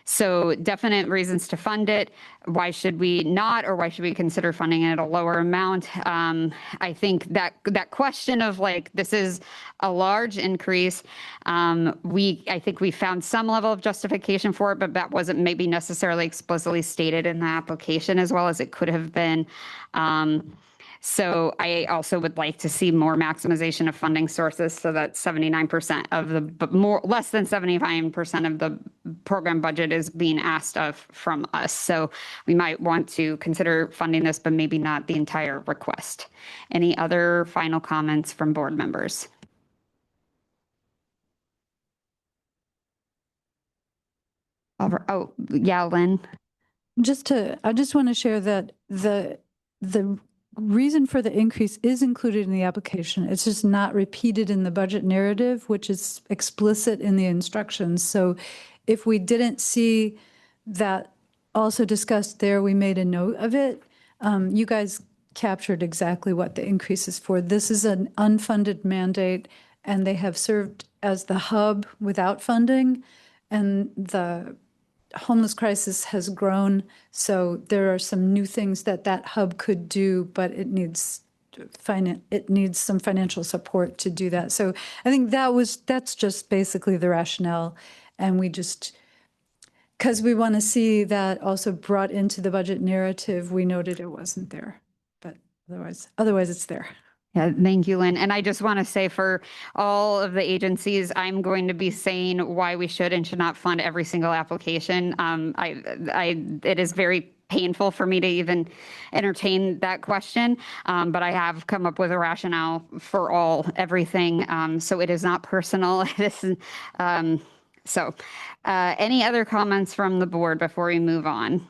Speaker 1: So definite reasons to fund it. Why should we not, or why should we consider funding it at a lower amount? I think that question of like, this is a large increase. I think we found some level of justification for it, but that wasn't maybe necessarily explicitly stated in the application as well as it could have been. So I also would like to see more maximization of funding sources so that 79% of less than 75% of the program budget is being asked of from us. So we might want to consider funding this, but maybe not the entire request. Any other final comments from board members? Oh, yeah, Lynn.
Speaker 5: I just want to share that the reason for the increase is included in the application. It's just not repeated in the budget narrative, which is explicit in the instructions. So if we didn't see that also discussed there, we made a note of it. You guys captured exactly what the increase is for. This is an unfunded mandate, and they have served as the hub without funding, and the homeless crisis has grown, so there are some new things that hub could do, but it needs some financial support to do that. So I think that's just basically the rationale, and because we want to see that also brought into the budget narrative, we noted it wasn't there, but otherwise it's there.
Speaker 1: Yeah, thank you, Lynn. And I just want to say for all of the agencies, I'm going to be saying why we should and should not fund every single application. It is very painful for me to even entertain that question, but I have come up with a rationale for everything. So it is not personal. Any other comments from the board before we move on?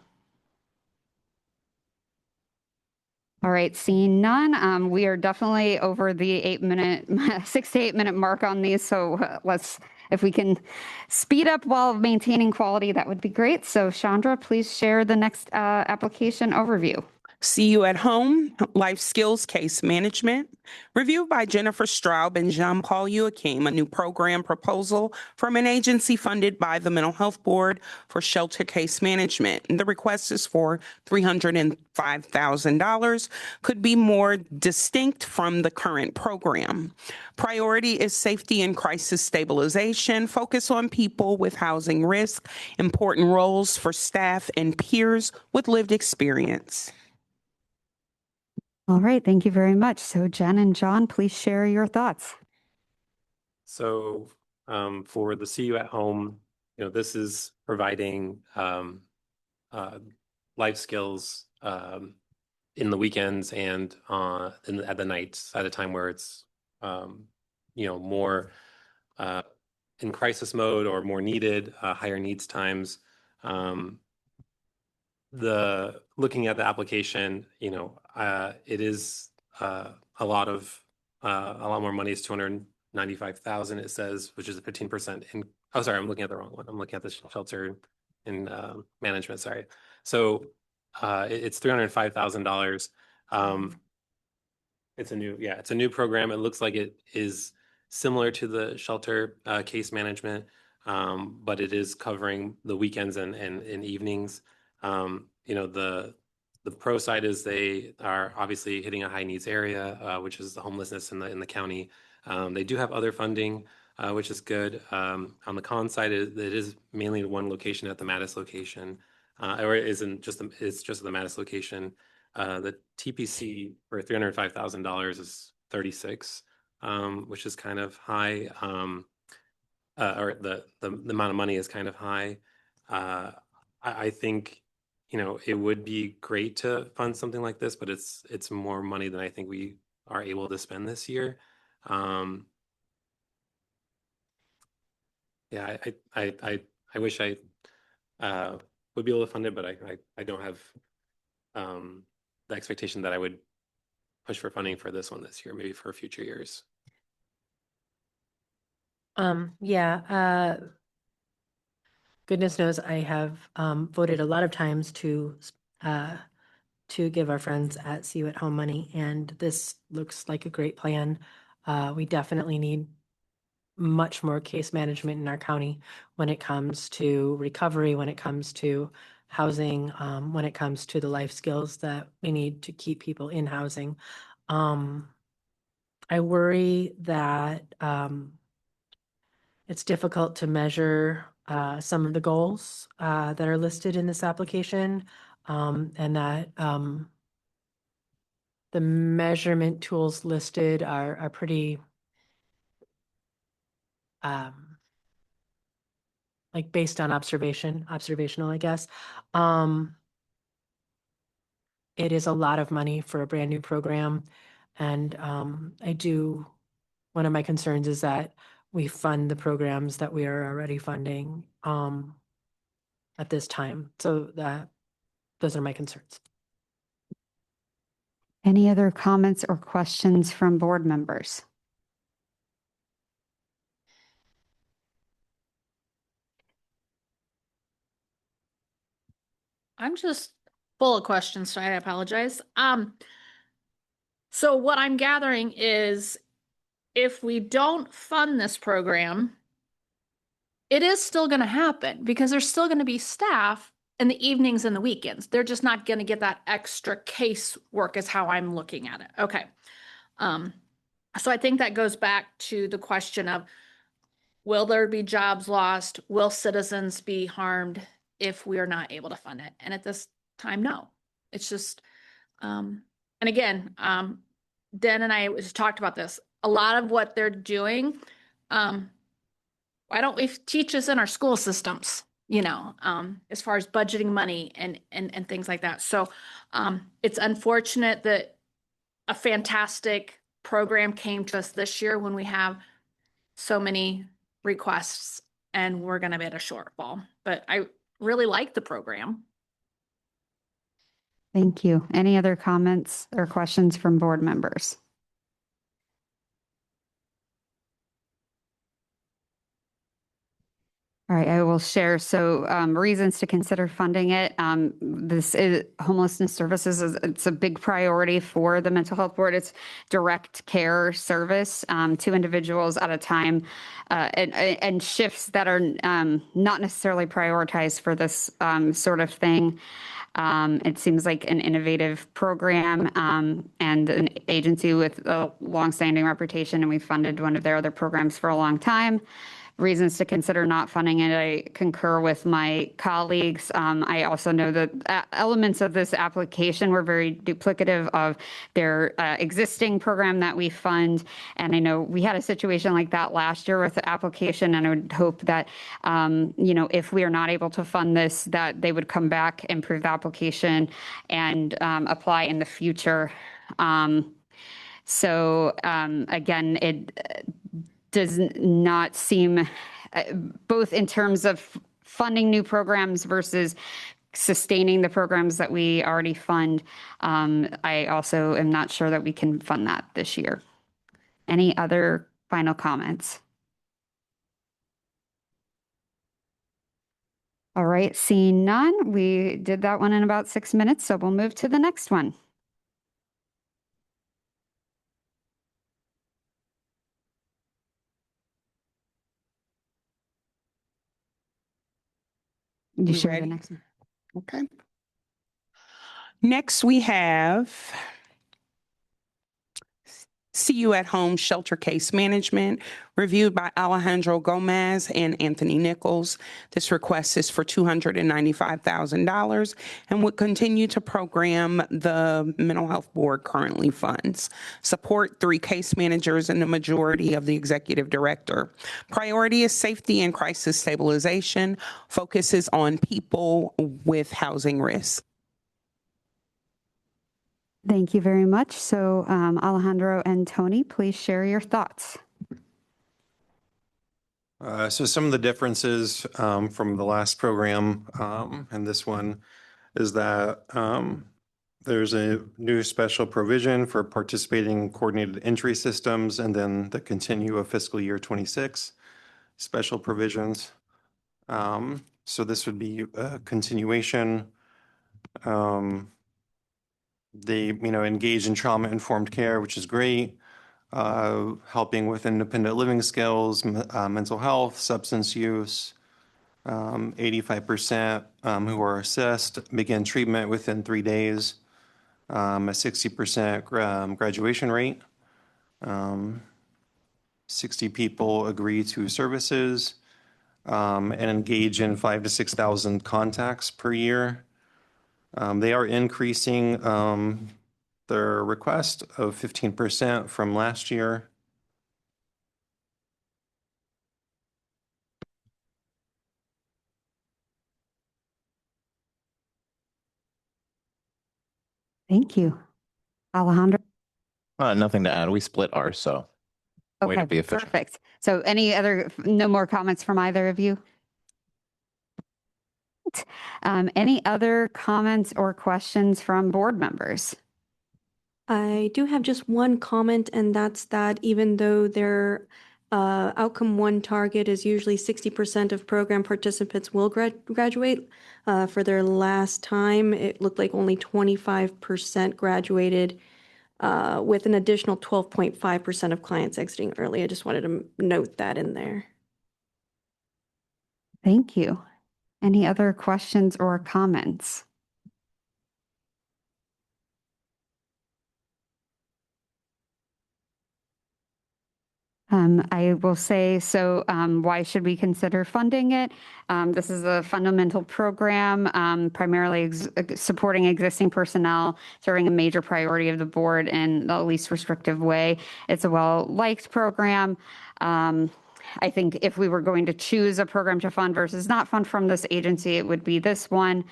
Speaker 1: All right, seeing none, we are definitely over the 6 to 8 minute mark on these. So if we can speed up while maintaining quality, that would be great. So Chandra, please share the next application overview.
Speaker 10: See You at Home, Life Skills Case Management, reviewed by Jennifer Straub and Jean-Paul Joachim, a new program proposal from an agency funded by the Mental Health Board for Shelter Case Management. And the request is for $305,000, could be more distinct from the current program. Priority is safety and crisis stabilization, focus on people with housing risk, important roles for staff and peers with lived experience.
Speaker 1: All right, thank you very much. So Jen and John, please share your thoughts.
Speaker 12: So for the See You at Home, this is providing life skills in the weekends and at the nights at a time where it's more in crisis mode or more needed, higher needs times. Looking at the application, it is a lot more money. Is $295,000. It says, which is a 15%. Oh, sorry, I'm looking at the wrong one. I'm looking at the shelter and management. Sorry. So it's $305,000. It's a new program. It looks like it is similar to the shelter case management, but it is covering the weekends and evenings. The pro side is they are obviously hitting a high needs area, which is the homelessness in the county. They do have other funding, which is good. On the con side, it is mainly one location at the Mattis location, or it isn't just it's just the Mattis location. The TPC for $305,000 is 36, which is kind of high. Or the amount of money is kind of high. I think, it would be great to fund something like this, but it's more money than I think we are able to spend this year. Yeah, I wish I would be able to fund it, but I don't have the expectation that I would push for funding for this one this year, maybe for future years.
Speaker 14: Goodness knows I have voted a lot of times to give our friends at See You at Home money, and this looks like a great plan. We definitely need much more case management in our county when it comes to recovery, when it comes to housing, when it comes to the life skills that we need to keep people in housing. I worry that it's difficult to measure some of the goals that are listed in this application, and that the measurement tools listed are pretty like based on observational, I guess. It is a lot of money for a brand new program. And one of my concerns is that we fund the programs that we are already funding at this time. So those are my concerns.
Speaker 1: Any other comments or questions from board members?
Speaker 13: I'm just full of questions, so I apologize. So what I'm gathering is if we don't fund this program, it is still going to happen because there's still going to be staff in the evenings and the weekends. They're just not going to get that extra case work is how I'm looking at it. Okay. So I think that goes back to the question of, will there be jobs lost? Will citizens be harmed if we are not able to fund it? And at this time, no. It's just, and again, Den and I just talked about this. A lot of what they're doing, why don't we teach this in our school systems, as far as budgeting money and things like that. So it's unfortunate that a fantastic program came to us this year when we have so many requests and we're going to be at a shortfall. But I really like the program.
Speaker 1: Thank you. Any other comments or questions from board members? All right, I will share. So reasons to consider funding it. This is homelessness services. It's a big priority for the mental health board. It's direct care service to individuals at a time and shifts that are not necessarily prioritized for this sort of thing. It seems like an innovative program and an agency with a longstanding reputation, and we funded one of their other programs for a long time. Reasons to consider not funding it. I concur with my colleagues. I also know that elements of this application were very duplicative of their existing program that we fund. And I know we had a situation like that last year with the application, and I would hope that, if we are not able to fund this, that they would come back, improve the application, and apply in the future. So again, it does not seem, both in terms of funding new programs versus sustaining the programs that we already fund. I also am not sure that we can fund that this year. Any other final comments? All right, seeing none, we did that one in about 6 minutes, so we'll move to the next one. You
Speaker 10: We
Speaker 1: share the
Speaker 10: ready?
Speaker 1: next one.
Speaker 10: Okay. Next, we have See You at Home Shelter Case Management, reviewed by Alejandro Gomez and Anthony Nichols. This request is for $295,000 and would continue to program the Mental Health Board currently funds. Support 3 case managers and the majority of the executive director. Priority is safety and crisis stabilization. Focuses on people with housing risk.
Speaker 1: Thank you very much. So Alejandro and Tony, please share your thoughts.
Speaker 15: So some of the differences from the last program and this one is that there's a new special provision for participating coordinated entry systems and then the continue of fiscal year 26 special provisions. So this would be a continuation. They, engage in trauma-informed care, which is great. Helping with independent living skills, mental health, substance use. 85% who are assessed begin treatment within 3 days. A 60% graduation rate. 60 people agree to services and engage in 5,000 to 6,000 contacts per year. They are increasing their request of 15% from last year.
Speaker 1: Thank you. Alejandro?
Speaker 9: Nothing to add. We split ours, so way to
Speaker 1: Okay,
Speaker 9: be efficient.
Speaker 1: perfect. So no more comments from either of you? Any other comments or questions from board members?
Speaker 8: I do have just one comment, and that's that even though their outcome 1 target is usually 60% of program participants will graduate, for their last time, it looked like only 25% graduated, with an additional 12.5% of clients exiting early. I just wanted to note that in there.
Speaker 1: Thank you. Any other questions or comments? I will say, so why should we consider funding it? This is a fundamental program, primarily supporting existing personnel, serving a major priority of the board in the least restrictive way. It's a well-liked program. I think if we were going to choose a program to fund versus not fund from this agency, it would be this one.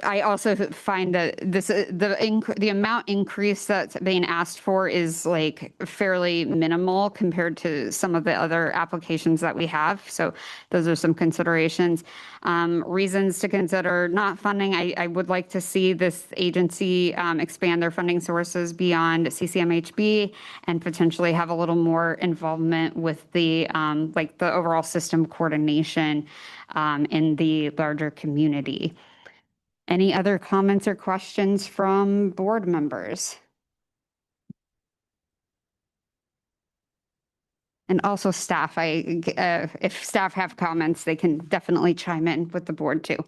Speaker 1: I also find that the amount increase that's being asked for is like fairly minimal compared to some of the other applications that we have. So those are some considerations. Reasons to consider not funding. I would like to see this agency expand their funding sources beyond CCMHB and potentially have a little more involvement with the the overall system coordination in the larger community. Any other comments or questions from board members? And also staff, if staff have comments, they can definitely chime in with the board too.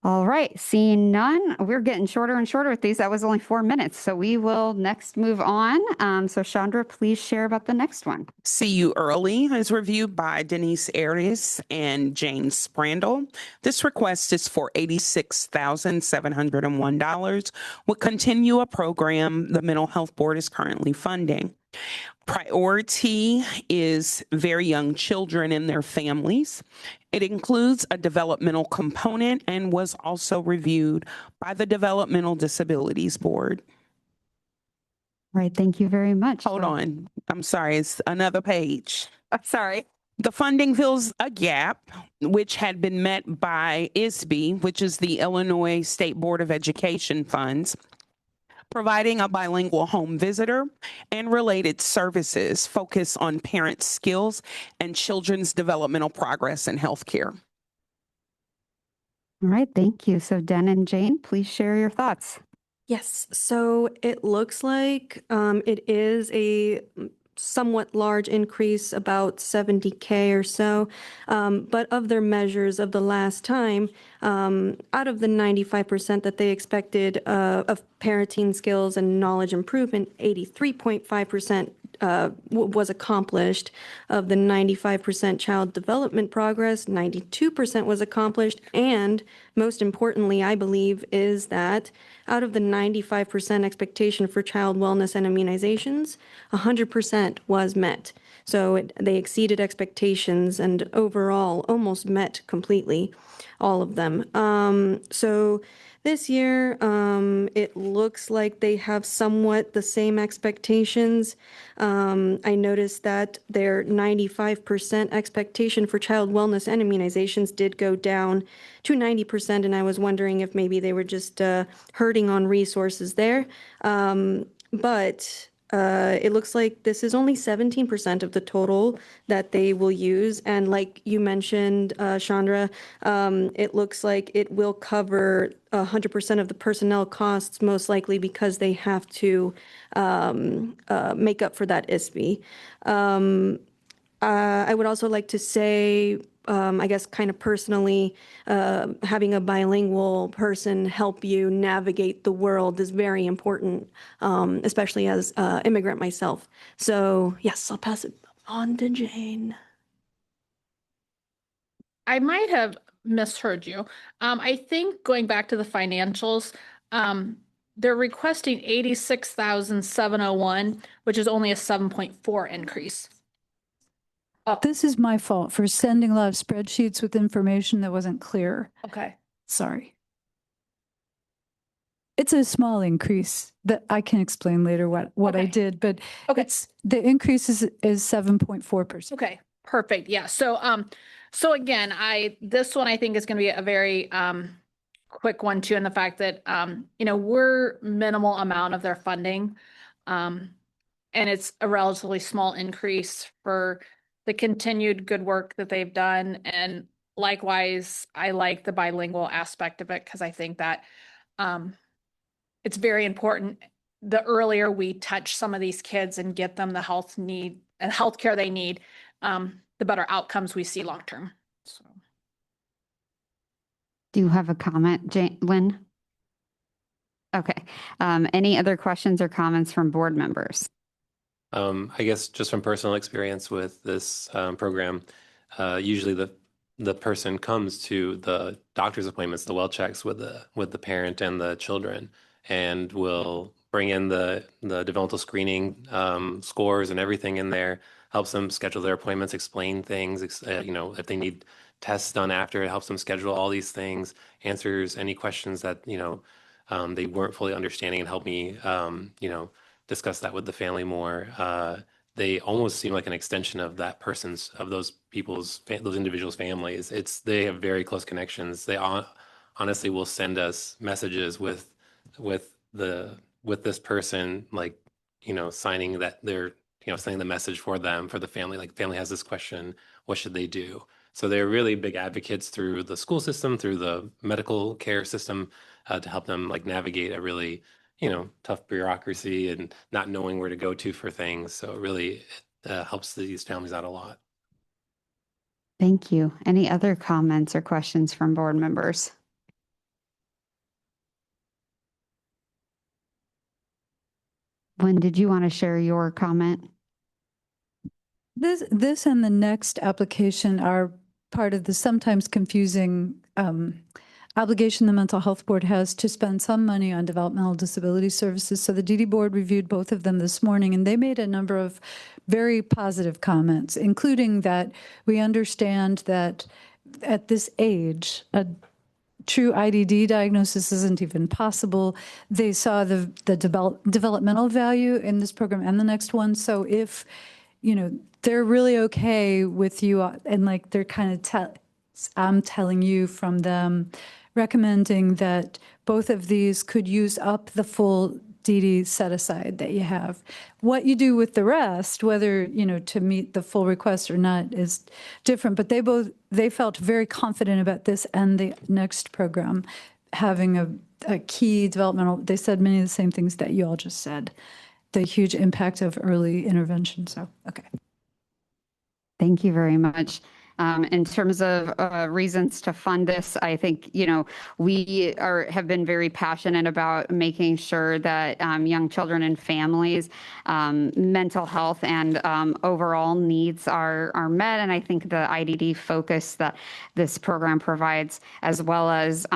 Speaker 1: All right, seeing none, we're getting shorter and shorter with these. That was only 4 minutes, so we will next move on. So Chandra, please share about the next one.
Speaker 10: See You Early is reviewed by Denise Aries and Jane Sprandel. This request is for $86,701. Will continue a program the Mental Health Board is currently funding. Priority is very young children and their families. It includes a developmental component and was also reviewed by the Developmental Disabilities Board.
Speaker 1: All right, thank you very much.
Speaker 10: Hold on. I'm sorry, it's another page.
Speaker 1: Sorry.
Speaker 10: The funding fills a gap which had been met by ISB, which is the Illinois State Board of Education funds, providing a bilingual home visitor and related services focus on parent skills and children's developmental progress in healthcare.
Speaker 1: All right, thank you. So Den and Jane, please share your thoughts.
Speaker 8: Yes, so it looks like it is a somewhat large increase, about 70K or so. But of their measures of the last time, out of the 95% that they expected of parenting skills and knowledge improvement, 83.5% was accomplished. Of the 95% child development progress, 92% was accomplished. And most importantly, I believe, is that out of the 95% expectation for child wellness and immunizations, 100% was met. So they exceeded expectations and overall almost met completely, all of them. So this year, it looks like they have somewhat the same expectations. I noticed that their 95% expectation for child wellness and immunizations did go down to 90%, and I was wondering if maybe they were just hurting on resources there. But it looks like this is only 17% of the total that they will use. And like you mentioned, Chandra, it looks like it will cover 100% of the personnel costs, most likely because they have to make up for that ISB. I would also like to say, I guess kind of personally, having a bilingual person help you navigate the world is very important, especially as immigrant myself. So yes, I'll pass it on to Jane.
Speaker 13: I might have misheard you. I think going back to the financials, they're requesting 86,701, which is only a 7.4 increase.
Speaker 5: This is my fault for sending a lot of spreadsheets with information that wasn't clear.
Speaker 13: Okay.
Speaker 5: Sorry. It's a small increase that I can explain later what I did, but it's the increase is 7.4%.
Speaker 13: Okay, perfect. Yeah. So again, this one I think is going to be a very quick one too, in the fact that we're minimal amount of their funding, and it's a relatively small increase for the continued good work that they've done. And likewise, I like the bilingual aspect of it because I think that it's very important. The earlier we touch some of these kids and get them the health care they need, the better outcomes we see long term. So,
Speaker 1: Do you have a comment, Lynn? Okay. Any other questions or comments from board members?
Speaker 12: I guess just from personal experience with this program, usually the person comes to the doctor's appointments, the well checks with the parent and the children, and will bring in the developmental screening scores and everything in there, helps them schedule their appointments, explain things, if they need tests done after, it helps them schedule all these things, answers any questions that, they weren't fully understanding, and help me, discuss that with the family more. They almost seem like an extension of those individuals' families. They have very close connections. They honestly will send us messages with this person, like, signing that they're, sending the message for them, for the family, like, family has this question, what should they do? So they're really big advocates through the school system, through the medical care system, to help them like navigate a really, tough bureaucracy and not knowing where to go to for things. So it really helps these families out a lot.
Speaker 1: Thank you. Any other comments or questions from board members? Lynn, did you want to share your comment?
Speaker 5: This and the next application are part of the sometimes confusing obligation the Mental Health Board has to spend some money on developmental disability services. So the DD Board reviewed both of them this morning, and they made a number of very positive comments, including that we understand that at this age, a true IDD diagnosis isn't even possible. They saw the developmental value in this program and the next one. So if, they're really okay with you, and like they're kind of I'm telling you from them, recommending that both of these could use up the full DD set aside that you have. What you do with the rest, whether, to meet the full request or not, is different. But they felt very confident about this and the next program having a key developmental, they said many of the same things that you all just said. the huge impact of early intervention. So, okay.
Speaker 1: Thank you very much. In terms of reasons to fund this, I think, we have been very passionate about making sure that young children and families' mental health and overall needs are met. And I think the IDD focus that this program provides, as well as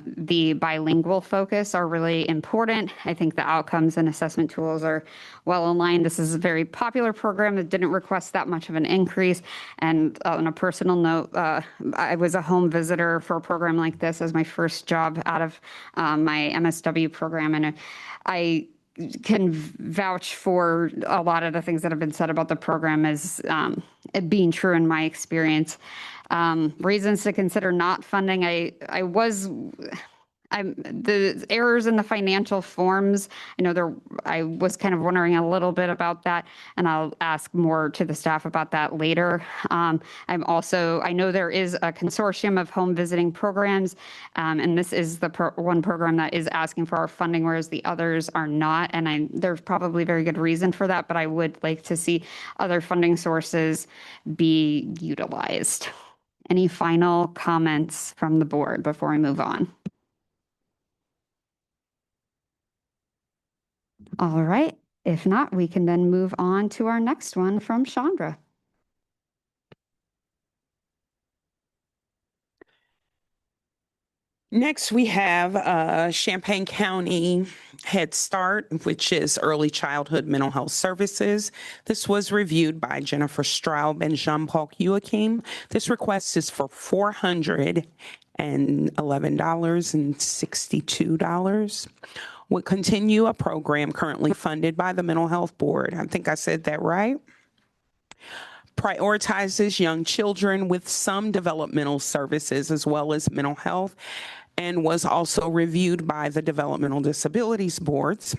Speaker 1: the bilingual focus, are really important. I think the outcomes and assessment tools are well aligned. This is a very popular program that didn't request that much of an increase. And on a personal note, I was a home visitor for a program like this as my first job out of my MSW program. And I can vouch for a lot of the things that have been said about the program as it being true in my experience. Reasons to consider not funding. The errors in the financial forms. I was kind of wondering a little bit about that, and I'll ask more to the staff about that later. I know there is a consortium of home visiting programs, and this is the one program that is asking for our funding, whereas the others are not. And there's probably very good reason for that, but I would like to see other funding sources be utilized. Any final comments from the board before we move on? All right. If not, we can then move on to our next one from Chandra.
Speaker 10: Next, we have Champaign County Head Start, which is Early Childhood Mental Health Services. This was reviewed by Jennifer Straub and Jean-Paul Joachim. This request is for $411.62. Would continue a program currently funded by the Mental Health Board. I think I said that right. Prioritizes young children with some developmental services as well as mental health, and was also reviewed by the Developmental Disabilities Boards.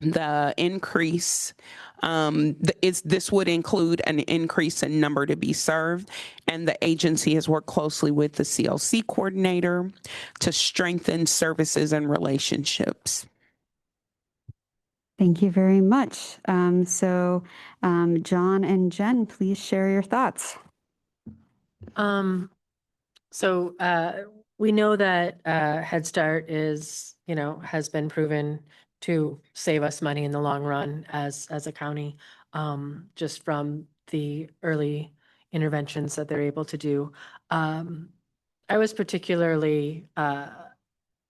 Speaker 10: The increase, this would include an increase in number to be served, and the agency has worked closely with the CLC coordinator to strengthen services and relationships.
Speaker 1: Thank you very much. John and Jen, please share your thoughts.
Speaker 14: We know that Head Start has been proven to save us money in the long run as a county, just from the early interventions that they're able to do. I was particularly kind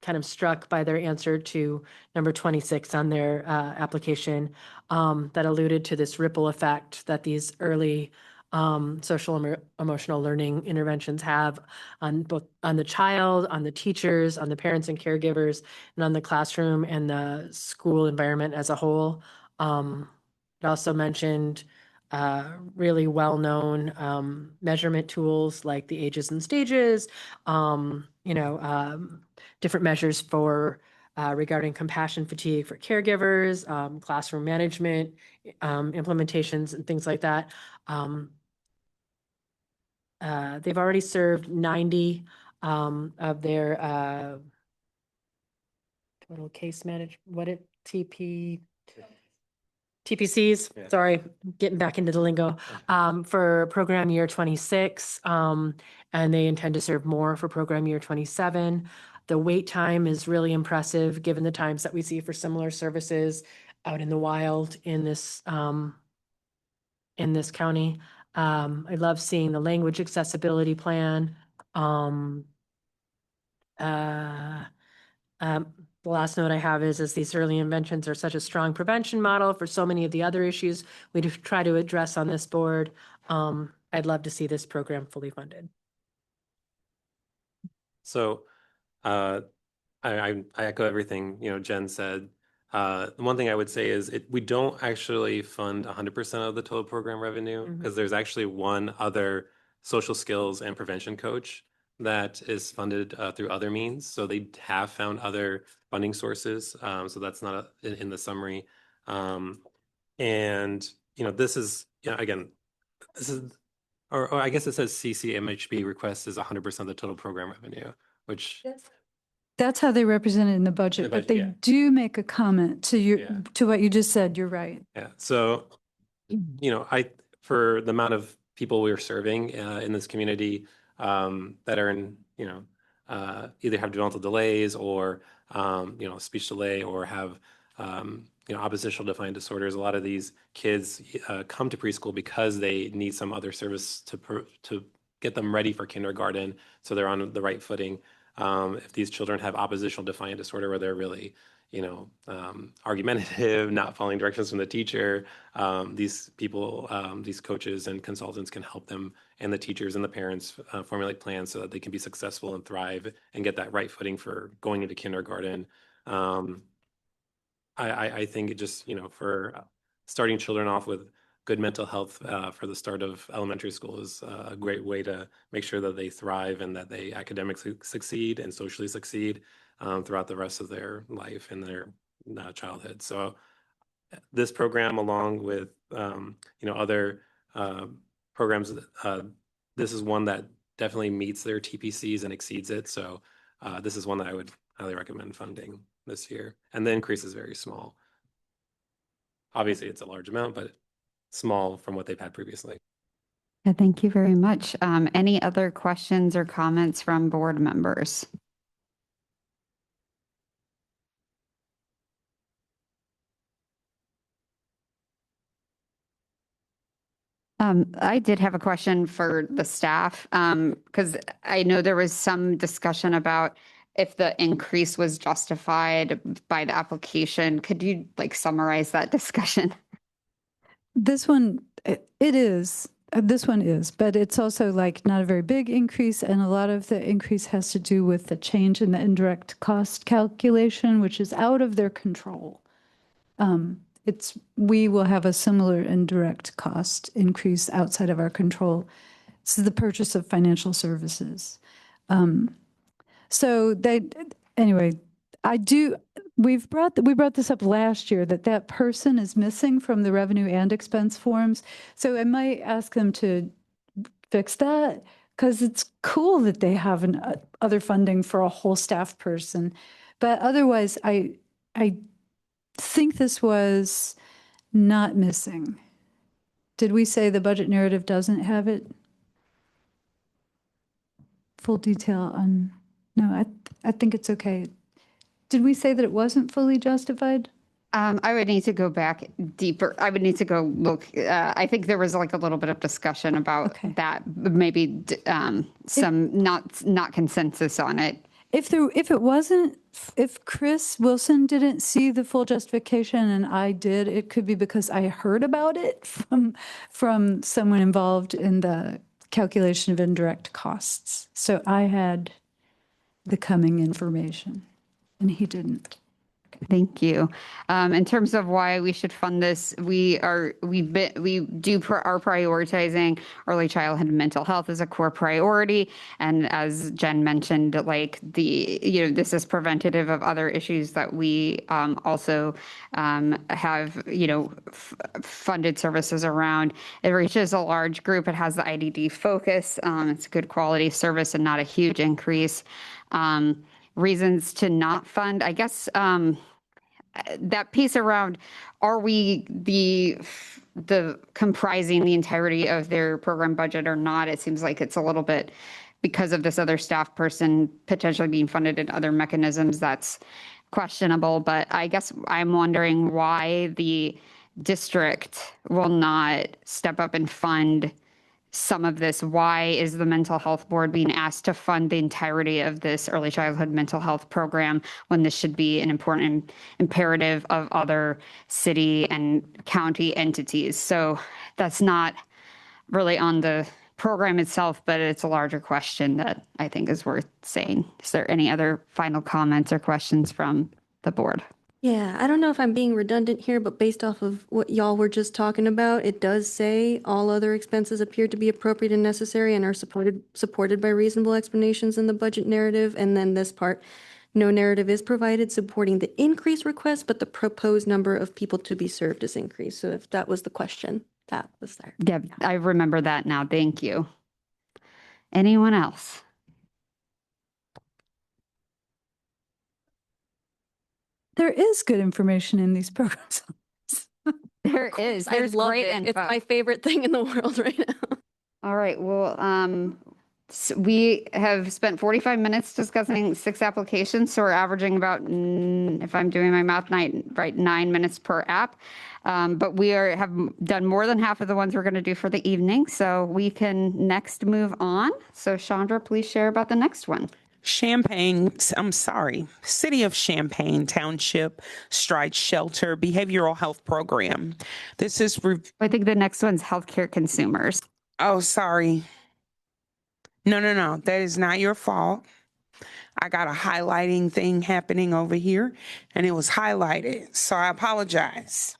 Speaker 14: of struck by their answer to number 26 on their application that alluded to this ripple effect that these early social emotional learning interventions have on both on the child, on the teachers, on the parents and caregivers, and on the classroom and the school environment as a whole. It also mentioned really well-known measurement tools like the ages and stages, different measures for regarding compassion fatigue for caregivers, classroom management, implementations and things like that. They've already served 90 of their total case TPCs, yeah. Sorry, getting back into the lingo, for program year 26, and they intend to serve more for program year 27. The wait time is really impressive given the times that we see for similar services out in the wild in this county. I love seeing the language accessibility plan. The last note I have is these early interventions are such a strong prevention model for so many of the other issues we try to address on this board. I'd love to see this program fully funded.
Speaker 12: So I echo everything Jen said. The one thing I would say is we don't actually fund 100% of the total program revenue because there's actually one other social skills and prevention coach that is funded through other means. So they have found other funding sources. So that's not in the summary. And this is again, this is or I guess it says CCMHB request is 100% of the total program revenue, which
Speaker 5: That's how they represent it in the budget, but they
Speaker 12: yeah.
Speaker 5: do make a comment to you,
Speaker 12: Yeah.
Speaker 5: to what you just said. You're right.
Speaker 12: Yeah, so, for the amount of people we're serving in this community that are in, either have developmental delays or, speech delay or have, oppositional defiant disorders, a lot of these kids come to preschool because they need some other service to get them ready for kindergarten so they're on the right footing. If these children have oppositional defiant disorder where they're really, argumentative, not following directions from the teacher, these people, these coaches and consultants can help them and the teachers and the parents formulate plans so that they can be successful and thrive and get that right footing for going into kindergarten. I think it just, for starting children off with good mental health for the start of elementary school is a great way to make sure that they thrive and that they academically succeed and socially succeed throughout the rest of their life and their childhood. So this program, along with other programs, this is one that definitely meets their TPCs and exceeds it. So this is one that I would highly recommend funding this year. And the increase is very small. Obviously, it's a large amount, but small from what they've had previously.
Speaker 1: Yeah, thank you very much. Any other questions or comments from board members? I did have a question for the staff, because I know there was some discussion about if the increase was justified by the application. Could you summarize that discussion?
Speaker 5: This one, it is. This one is, but it's also not a very big increase, and a lot of the increase has to do with the change in the indirect cost calculation, which is out of their control. We will have a similar indirect cost increase outside of our control. This is the purchase of financial services. Anyway, we brought this up last year that person is missing from the revenue and expense forms. So I might ask them to fix that, because it's cool that they have other funding for a whole staff person. But otherwise, I think this was not missing. Did we say the budget narrative doesn't have it? Full detail on, no, I think it's okay. Did we say that it wasn't fully justified?
Speaker 1: I would need to go back deeper. I would need to go look. I think there was a little bit of discussion about that, maybe some not consensus on it.
Speaker 5: If Chris Wilson didn't see the full justification and I did, it could be because I heard about it from someone involved in the calculation of indirect costs. So I had the coming information and he didn't.
Speaker 1: Thank you. In terms of why we should fund this, we are prioritizing early childhood mental health as a core priority. And as Jen mentioned, this is preventative of other issues that we also have, funded services around. It reaches a large group. It has the IDD focus. It's a good quality service and not a huge increase. Reasons to not fund, I guess, that piece around, are we the comprising the entirety of their program budget or not? It seems like it's a little bit, because of this other staff person potentially being funded in other mechanisms, that's questionable. But I guess I'm wondering why the district will not step up and fund some of this. Why is the mental health board being asked to fund the entirety of this early childhood mental health program when this should be an important imperative of other city and county entities? So that's not really on the program itself, but it's a larger question that I think is worth saying. Is there any other final comments or questions from the board?
Speaker 8: Yeah, I don't know if I'm being redundant here, but based off of what y'all were just talking about, it does say all other expenses appear to be appropriate and necessary and are supported by reasonable explanations in the budget narrative. And then this part, no narrative is provided supporting the increase request, but the proposed number of people to be served is increased. So if that was the question, that was there.
Speaker 1: Yeah, I remember that now. Thank you. Anyone else?
Speaker 5: There is good information in these programs.
Speaker 1: There is.
Speaker 8: I
Speaker 1: There's
Speaker 8: love
Speaker 1: great
Speaker 8: it. It's
Speaker 1: info.
Speaker 8: my favorite thing in the world right now.
Speaker 1: All right, well, we have spent 45 minutes discussing 6 applications, so we're averaging about, if I'm doing my math right, 9 minutes per app. But we have done more than half of the ones we're going to do for the evening, so we can next move on. So Chandra, please share about the next one.
Speaker 10: City of Champaign Township Stride Shelter Behavioral Health Program. This is,
Speaker 1: I think the next one's healthcare consumers.
Speaker 10: oh, sorry. No, that is not your fault. I got a highlighting thing happening over here and it was highlighted, so I apologize.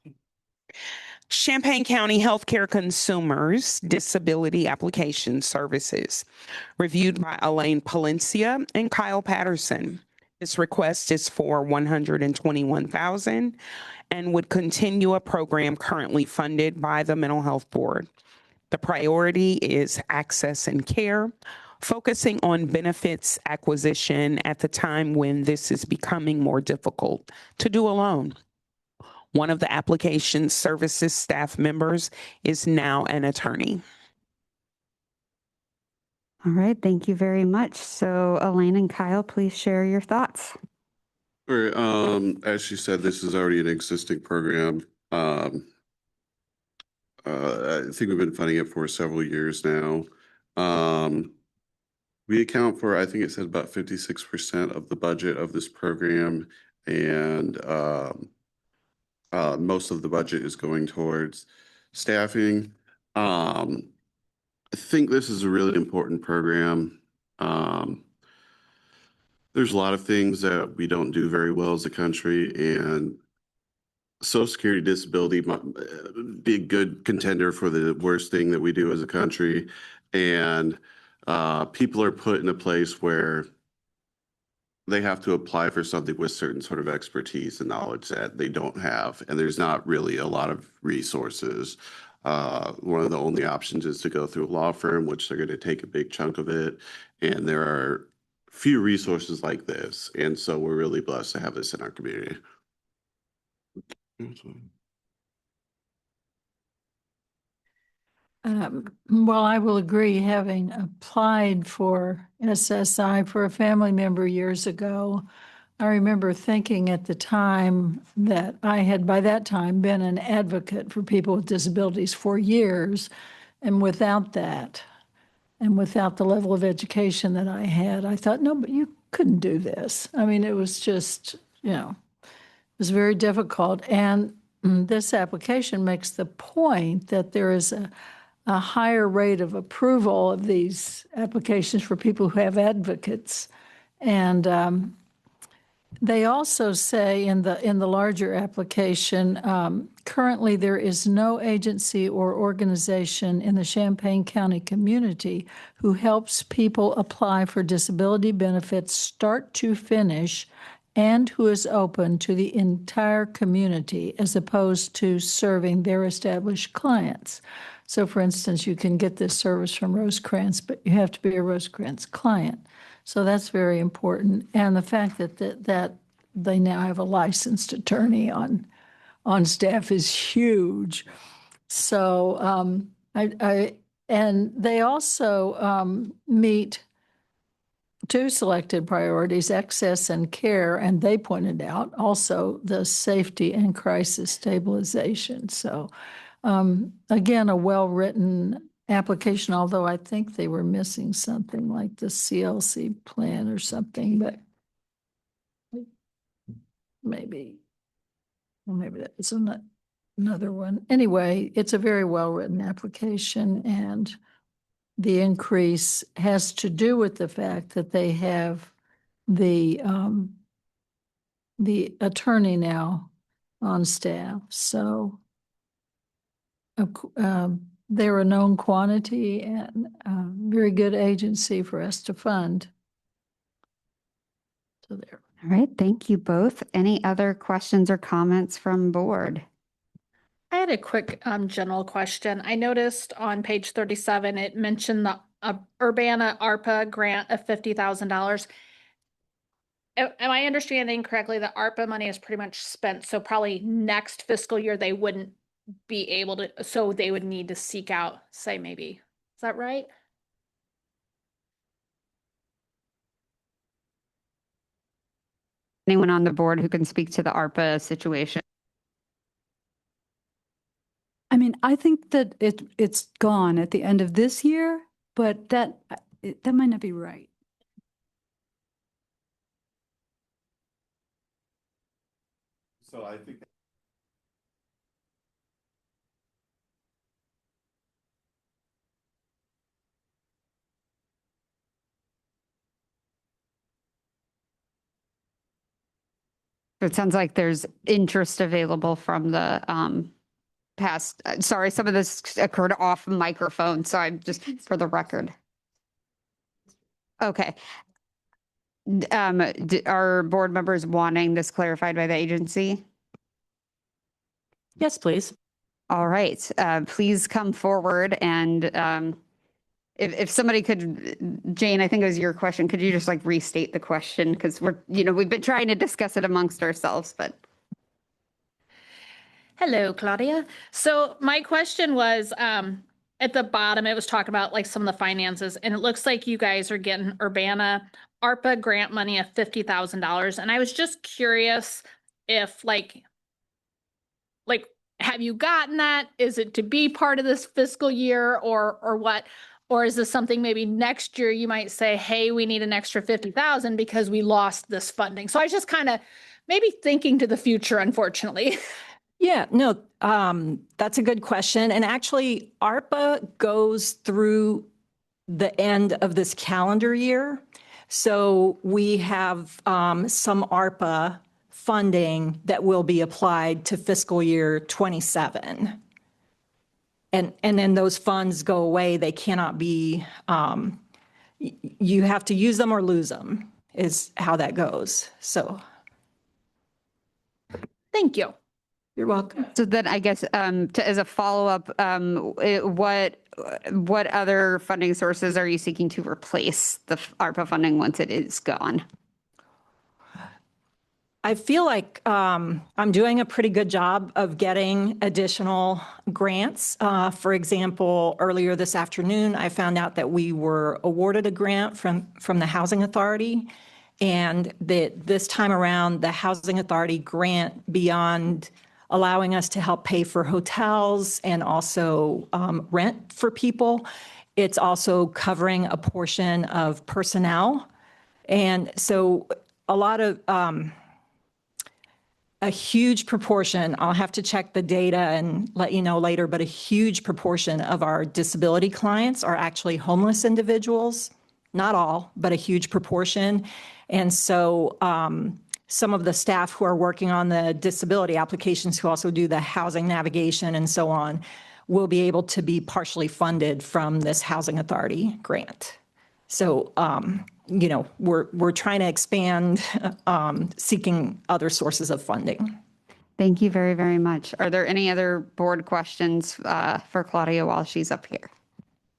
Speaker 10: Champaign County Healthcare Consumers Disability Application Services, reviewed by Elaine Palencia and Kyle Patterson. This request is for $121,000 and would continue a program currently funded by the Mental Health Board. The priority is access and care, focusing on benefits acquisition at the time when this is becoming more difficult to do alone. One of the application services staff members is now an attorney.
Speaker 1: All right, thank you very much. So Elaine and Kyle, please share your thoughts.
Speaker 11: All right, as she said, this is already an existing program. I think we've been funding it for several years now. We account for, I think it said about 56% of the budget of this program, and most of the budget is going towards staffing. I think this is a really important program. There's a lot of things that we don't do very well as a country, and Social Security disability might be a good contender for the worst thing that we do as a country. And people are put in a place where they have to apply for something with certain sort of expertise and knowledge that they don't have. And there's not really a lot of resources. One of the only options is to go through a law firm, which they're going to take a big chunk of it. And there are few resources like this. And so we're really blessed to have this in our community.
Speaker 16: Well, I will agree, having applied for SSI for a family member years ago, I remember thinking at the time that I had by that time been an advocate for people with disabilities for years. And without that, and without the level of education that I had, I thought, no, but you couldn't do this. I mean, it was just, it was very difficult. And this application makes the point that there is a higher rate of approval of these applications for people who have advocates. And they also say in the larger application, currently there is no agency or organization in the Champaign County community who helps people apply for disability benefits start to finish and who is open to the entire community as opposed to serving their established clients. So for instance, you can get this service from Rosecrans, but you have to be a Rosecrans client. So that's very important. And the fact that they now have a licensed attorney on staff is huge. So and they also meet 2 selected priorities, access and care, and they pointed out also the safety and crisis stabilization. So again, a well-written application, although I think they were missing something like the CLC plan or something, but maybe that was another one. Anyway, it's a very well-written application, and the increase has to do with the fact that they have the attorney now on staff. So they're a known quantity and a very good agency for us to fund. So there.
Speaker 1: All right, thank you both. Any other questions or comments from board?
Speaker 13: I had a quick general question. I noticed on page 37, it mentioned the Urbana ARPA grant of $50,000. am I understanding correctly that ARPA money is pretty much spent? So probably next fiscal year, they wouldn't be able to, so they would need to seek out, say maybe, is that right?
Speaker 1: Anyone on the board who can speak to the ARPA situation?
Speaker 5: I mean, I think that it's gone at the end of this year, but that might not be right.
Speaker 11: So I think.
Speaker 1: It sounds like there's interest available from the past. Sorry, some of this occurred off microphone, so I'm just for the record. Okay. Are board members wanting this clarified by the agency?
Speaker 14: Yes, please.
Speaker 1: All right, please come forward and if somebody could, Jane, I think it was your question. Could you just like restate the question? Because we've been trying to discuss it amongst ourselves, but.
Speaker 13: Hello, Claudia. So my question was, at the bottom, it was talking about like some of the finances, and it looks like you guys are getting Urbana ARPA grant money of $50,000. And I was just curious if like, have you gotten that? Is it to be part of this fiscal year or what? Or is this something maybe next year you might say, hey, we need an extra 50,000 because we lost this funding? So I was just kind of maybe thinking to the future, unfortunately.
Speaker 17: Yeah, no, that's a good question. And actually, ARPA goes through the end of this calendar year. So we have some ARPA funding that will be applied to fiscal year 27. And then those funds go away. They cannot be, you have to use them or lose them is how that goes. So.
Speaker 13: Thank you.
Speaker 17: You're welcome.
Speaker 1: So then I guess as a follow-up, what other funding sources are you seeking to replace the ARPA funding once it is gone?
Speaker 17: I feel like I'm doing a pretty good job of getting additional grants. For example, earlier this afternoon, I found out that we were awarded a grant from the Housing Authority, and that this time around, the Housing Authority grant, beyond allowing us to help pay for hotels and also rent for people, it's also covering a portion of personnel. And so a lot of a huge proportion, I'll have to check the data and let you know later, but a huge proportion of our disability clients are actually homeless individuals. Not all, but a huge proportion. And so some of the staff who are working on the disability applications, who also do the housing navigation and so on, will be able to be partially funded from this Housing Authority grant. So, we're trying to expand, seeking other sources of funding.
Speaker 1: Thank you very, very much. Are there any other board questions for Claudia while she's up here?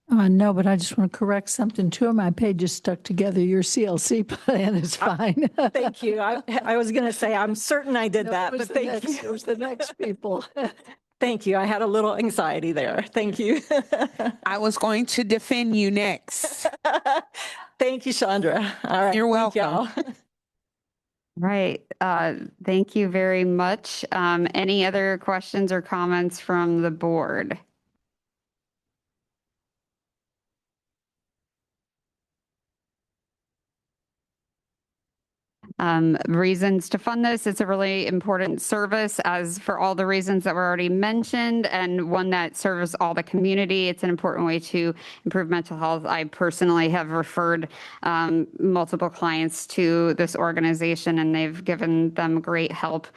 Speaker 16: No, but I just want to correct something. 2 of my pages stuck together. Your CLC plan is fine.
Speaker 17: Thank you. I was going to say, I'm certain I did that, but thank you.
Speaker 16: It was the next people.
Speaker 17: Thank you. I had a little anxiety there. Thank you.
Speaker 10: I was going to defend you next.
Speaker 17: Thank you, Chandra. All right.
Speaker 10: You're welcome.
Speaker 1: Right. Thank you very much. Any other questions or comments from the board? Reasons to fund this. It's a really important service, as for all the reasons that were already mentioned, and one that serves all the community. It's an important way to improve mental health. I personally have referred multiple clients to this organization, and they've given them great help.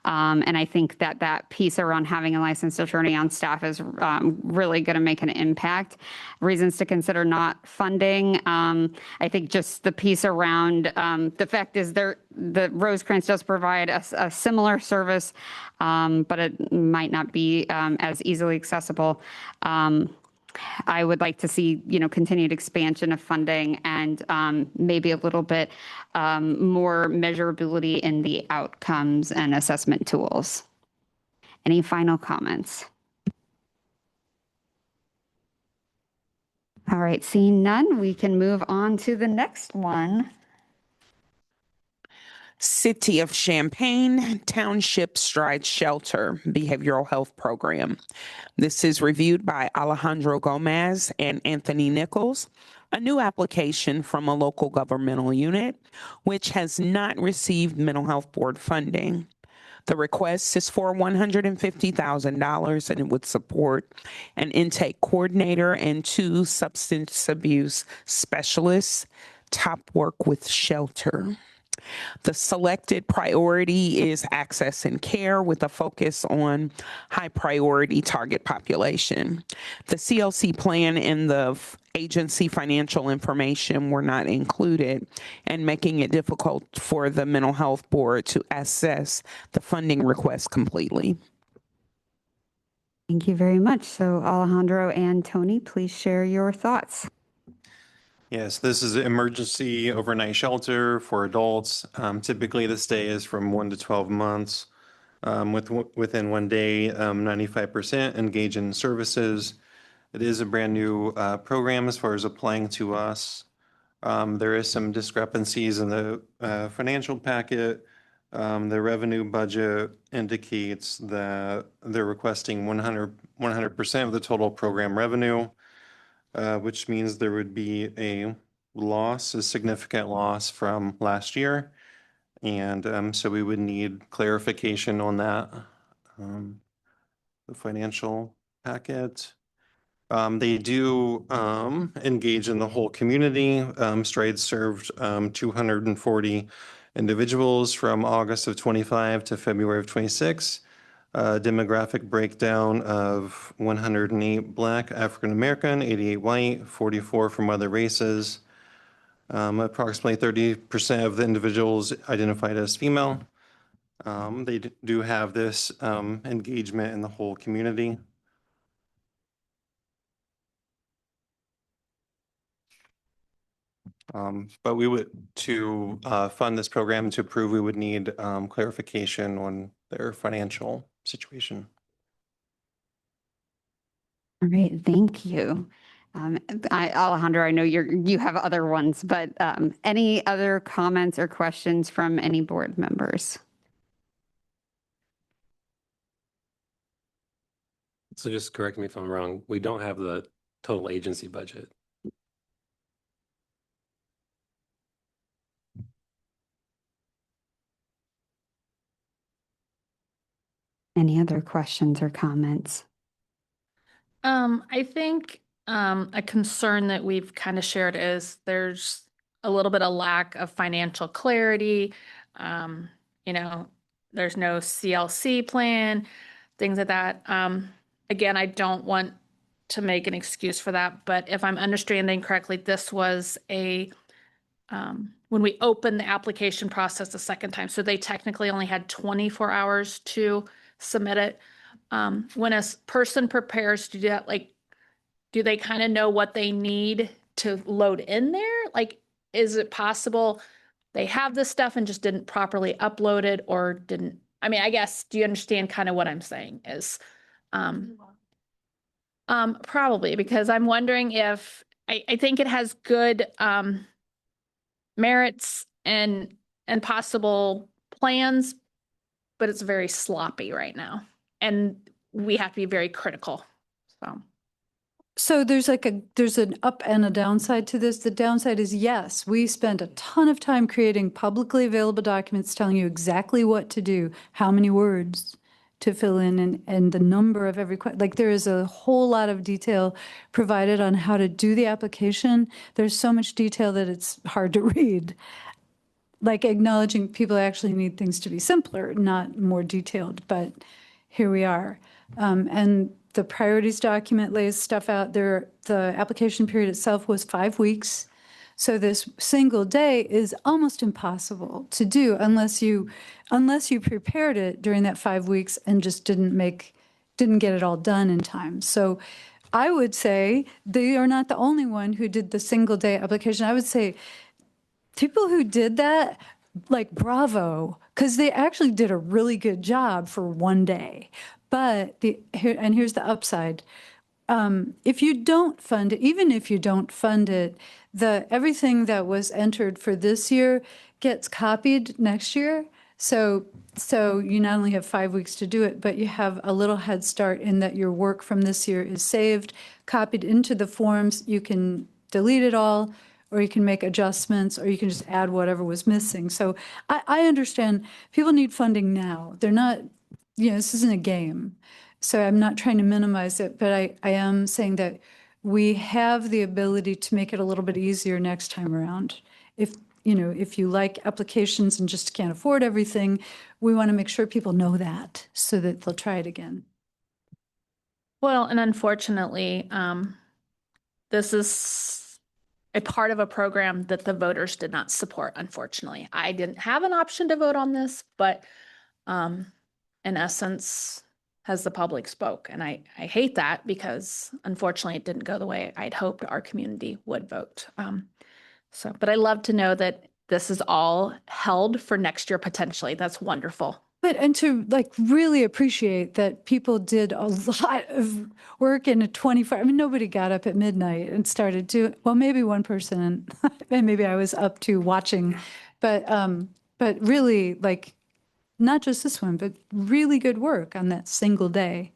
Speaker 1: And I think that piece around having a licensed attorney on staff is really going to make an impact. Reasons to consider not funding. I think just the piece around the fact is the Rosecrans does provide a similar service, but it might not be as easily accessible. I would like to see, continued expansion of funding and maybe a little bit more measurability in the outcomes and assessment tools. Any final comments? All right, seeing none, we can move on to the next one.
Speaker 10: City of Champaign Township Stride Shelter Behavioral Health Program. This is reviewed by Alejandro Gomez and Anthony Nichols, a new application from a local governmental unit which has not received mental health board funding. The request is for $150,000 and it would support an intake coordinator and 2 substance abuse specialists. Top work with shelter. The selected priority is access and care with a focus on high priority target population. The CLC plan and the agency financial information were not included, and making it difficult for the mental health board to assess the funding request completely.
Speaker 1: Thank you very much. So Alejandro and Tony, please share your thoughts.
Speaker 15: Yes, this is an emergency overnight shelter for adults. Typically, the stay is from 1 to 12 months. Within 1 day, 95% engage in services. It is a brand new program as far as applying to us. There is some discrepancies in the financial packet. The revenue budget indicates that they're requesting 100% of the total program revenue. Which means there would be a significant loss from last year. And so we would need clarification on that, the financial packet. They do engage in the whole community. Stride served 240 individuals from August of 25 to February of 26. Demographic breakdown of 108 Black, African American, 88 white, 44 from other races. Approximately 30% of the individuals identified as female. They do have this engagement in the whole community. But we would, to fund this program, to approve, we would need clarification on their financial situation.
Speaker 1: All right, thank you. Alejandro, I know you have other ones, but any other comments or questions from any board members?
Speaker 12: So just correct me if I'm wrong. We don't have the total agency budget.
Speaker 1: Any other questions or comments?
Speaker 13: I think a concern that we've kind of shared is there's a little bit of lack of financial clarity. There's no CLC plan, things like that. Again, I don't want to make an excuse for that, but if I'm understanding correctly, this was when we opened the application process the second time, so they technically only had 24 hours to submit it. When a person prepares to do that, do they kind of know what they need to load in there? Is it possible they have this stuff and just didn't properly upload it or didn't? I mean, I guess, do you understand kind of what I'm saying is, probably, because I'm wondering if, I think it has good merits and possible plans, but it's very sloppy right now. And we have to be very critical.
Speaker 5: So there's an up and a downside to this. The downside is, yes, we spent a ton of time creating publicly available documents telling you exactly what to do, how many words to fill in, and the number of every question. There is a whole lot of detail provided on how to do the application. There's so much detail that it's hard to read. Acknowledging people actually need things to be simpler, not more detailed, but here we are. And the priorities document lays stuff out there. The application period itself was 5 weeks. So this single day is almost impossible to do unless you prepared it during that 5 weeks and just didn't get it all done in time. So I would say they are not the only one who did the single day application. I would say people who did that, like, bravo, because they actually did a really good job for one day. But here's the upside. If you don't fund it, even if you don't fund it, everything that was entered for this year gets copied next year. So you not only have 5 weeks to do it, but you have a little head start in that your work from this year is saved, copied into the forms. You can delete it all, or you can make adjustments, or you can just add whatever was missing. So I understand people need funding now. They're not, this isn't a game. So I'm not trying to minimize it, but I am saying that we have the ability to make it a little bit easier next time around. If you like applications and just can't afford everything, we want to make sure people know that so that they'll try it again.
Speaker 13: Well, and unfortunately, this is a part of a program that the voters did not support, unfortunately. I didn't have an option to vote on this, but in essence, has the public spoke. And I hate that because unfortunately it didn't go the way I'd hoped our community would vote. But I love to know that this is all held for next year potentially. That's wonderful.
Speaker 5: And to really appreciate that people did a lot of work in a 24, nobody got up at midnight and started doing, well, maybe one person and maybe I was up to watching, but really not just this one, but really good work on that single day.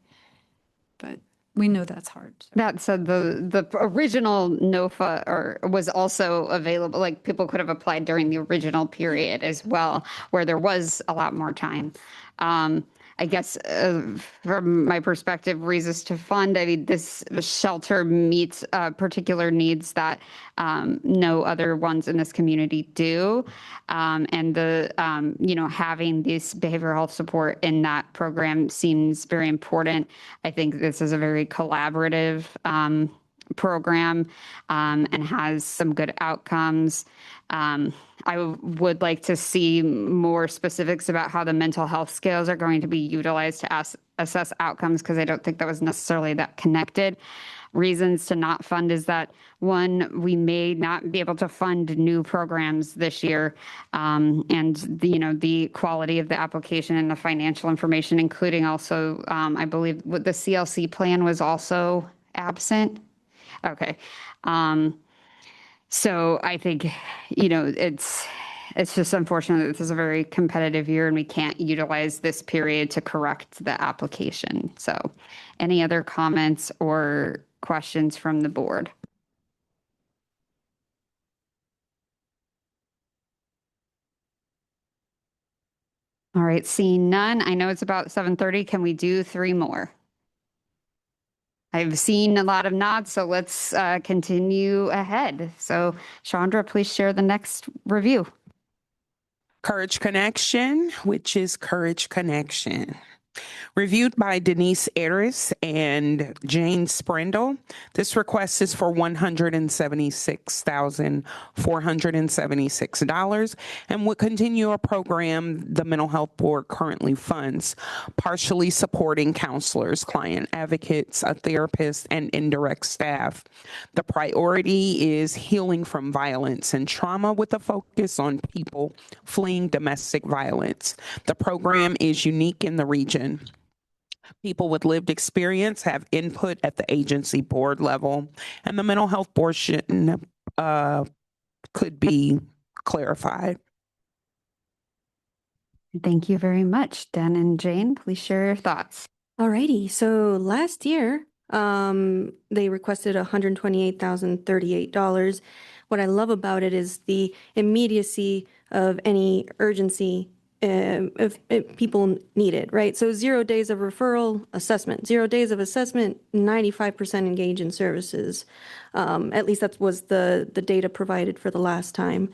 Speaker 5: But we know that's hard.
Speaker 1: That said, the original NOFA was also available. Like, people could have applied during the original period as well, where there was a lot more time. I guess from my perspective, reasons to fund, this shelter meets particular needs that no other ones in this community do. And having this behavioral health support in that program seems very important. I think this is a very collaborative program and has some good outcomes. I would like to see more specifics about how the mental health scales are going to be utilized to assess outcomes, because I don't think that was necessarily that connected. Reasons to not fund is that, one, we may not be able to fund new programs this year, and the quality of the application and the financial information, including also, I believe the CLC plan was also absent. Okay. So I think, it's just unfortunate that this is a very competitive year and we can't utilize this period to correct the application. So any other comments or questions from the board? All right, seeing none. I know it's about 7:30. Can we do 3 more? I've seen a lot of nods, so let's continue ahead. So Chandra, please share the next review.
Speaker 10: Courage Connection, which is Courage Connection. Reviewed by Denise Aris and Jane Sprindle. This request is for $176,476 and would continue a program the Mental Health Board currently funds, partially supporting counselors, client advocates, a therapist, and indirect staff. The priority is healing from violence and trauma with a focus on people fleeing domestic violence. The program is unique in the region. People with lived experience have input at the agency board level, and the mental health portion could be clarified.
Speaker 1: Thank you very much. Dan and Jane, please share your thoughts.
Speaker 8: Alrighty, so last year, they requested $128,038. What I love about it is the immediacy of any urgency if people need it, right? So 0 days of referral, assessment, 0 days of assessment, 95% engaged in services. At least that was the data provided for the last time.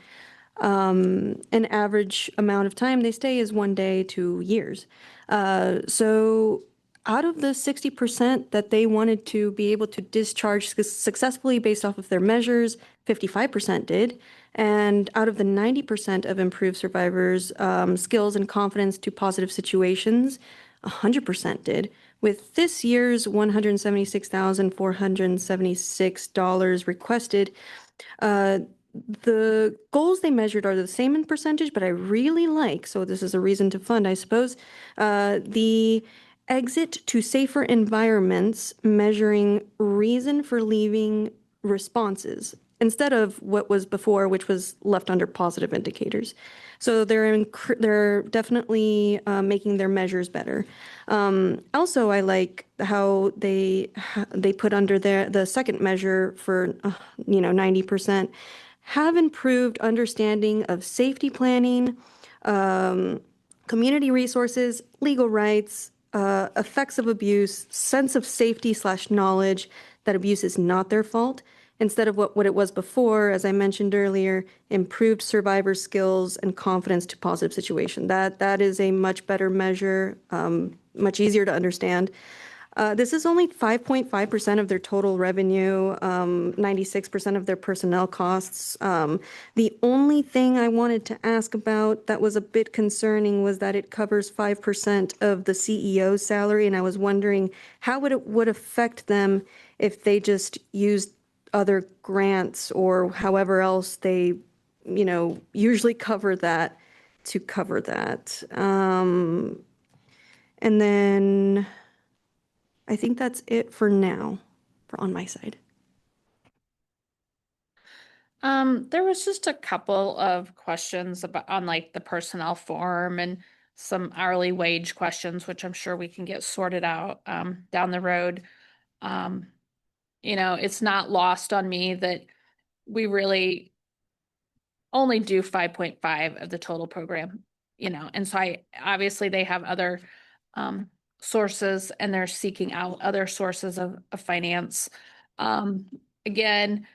Speaker 8: An average amount of time they stay is 1 day to years. So out of the 60% that they wanted to be able to discharge successfully based off of their measures, 55% did. And out of the 90% of improved survivors' skills and confidence to positive situations, 100% did.
Speaker 3: With this year's $176,476 requested, the goals they measured are the same in percentage, but I really like, so this is a reason to fund, I suppose, the exit to safer environments measuring reason for leaving responses instead of what was before, which was left under positive indicators. So they're definitely making their measures better. Also, I like how they put under the second measure for 90%, have improved understanding of safety planning, community resources, legal rights, effects of abuse, sense of safety/knowledge that abuse is not their fault, instead of what it was before, as I mentioned earlier, improved survivor skills and confidence to positive situation. That is a much better measure, much easier to understand. This is only 5.5% of their total revenue, 96% of their personnel costs. The only thing I wanted to ask about that was a bit concerning was that it covers 5% of the CEO's salary, and I was wondering how it would affect them if they just used other grants or however else they, usually cover that to cover that. And then I think that's it for now on my side.
Speaker 13: There was just a couple of questions about on like the personnel form and some hourly wage questions, which I'm sure we can get sorted out down the road. It's not lost on me that we really only do 5.5 of the total program, and so obviously they have other sources and they're seeking out other sources of finance. Again,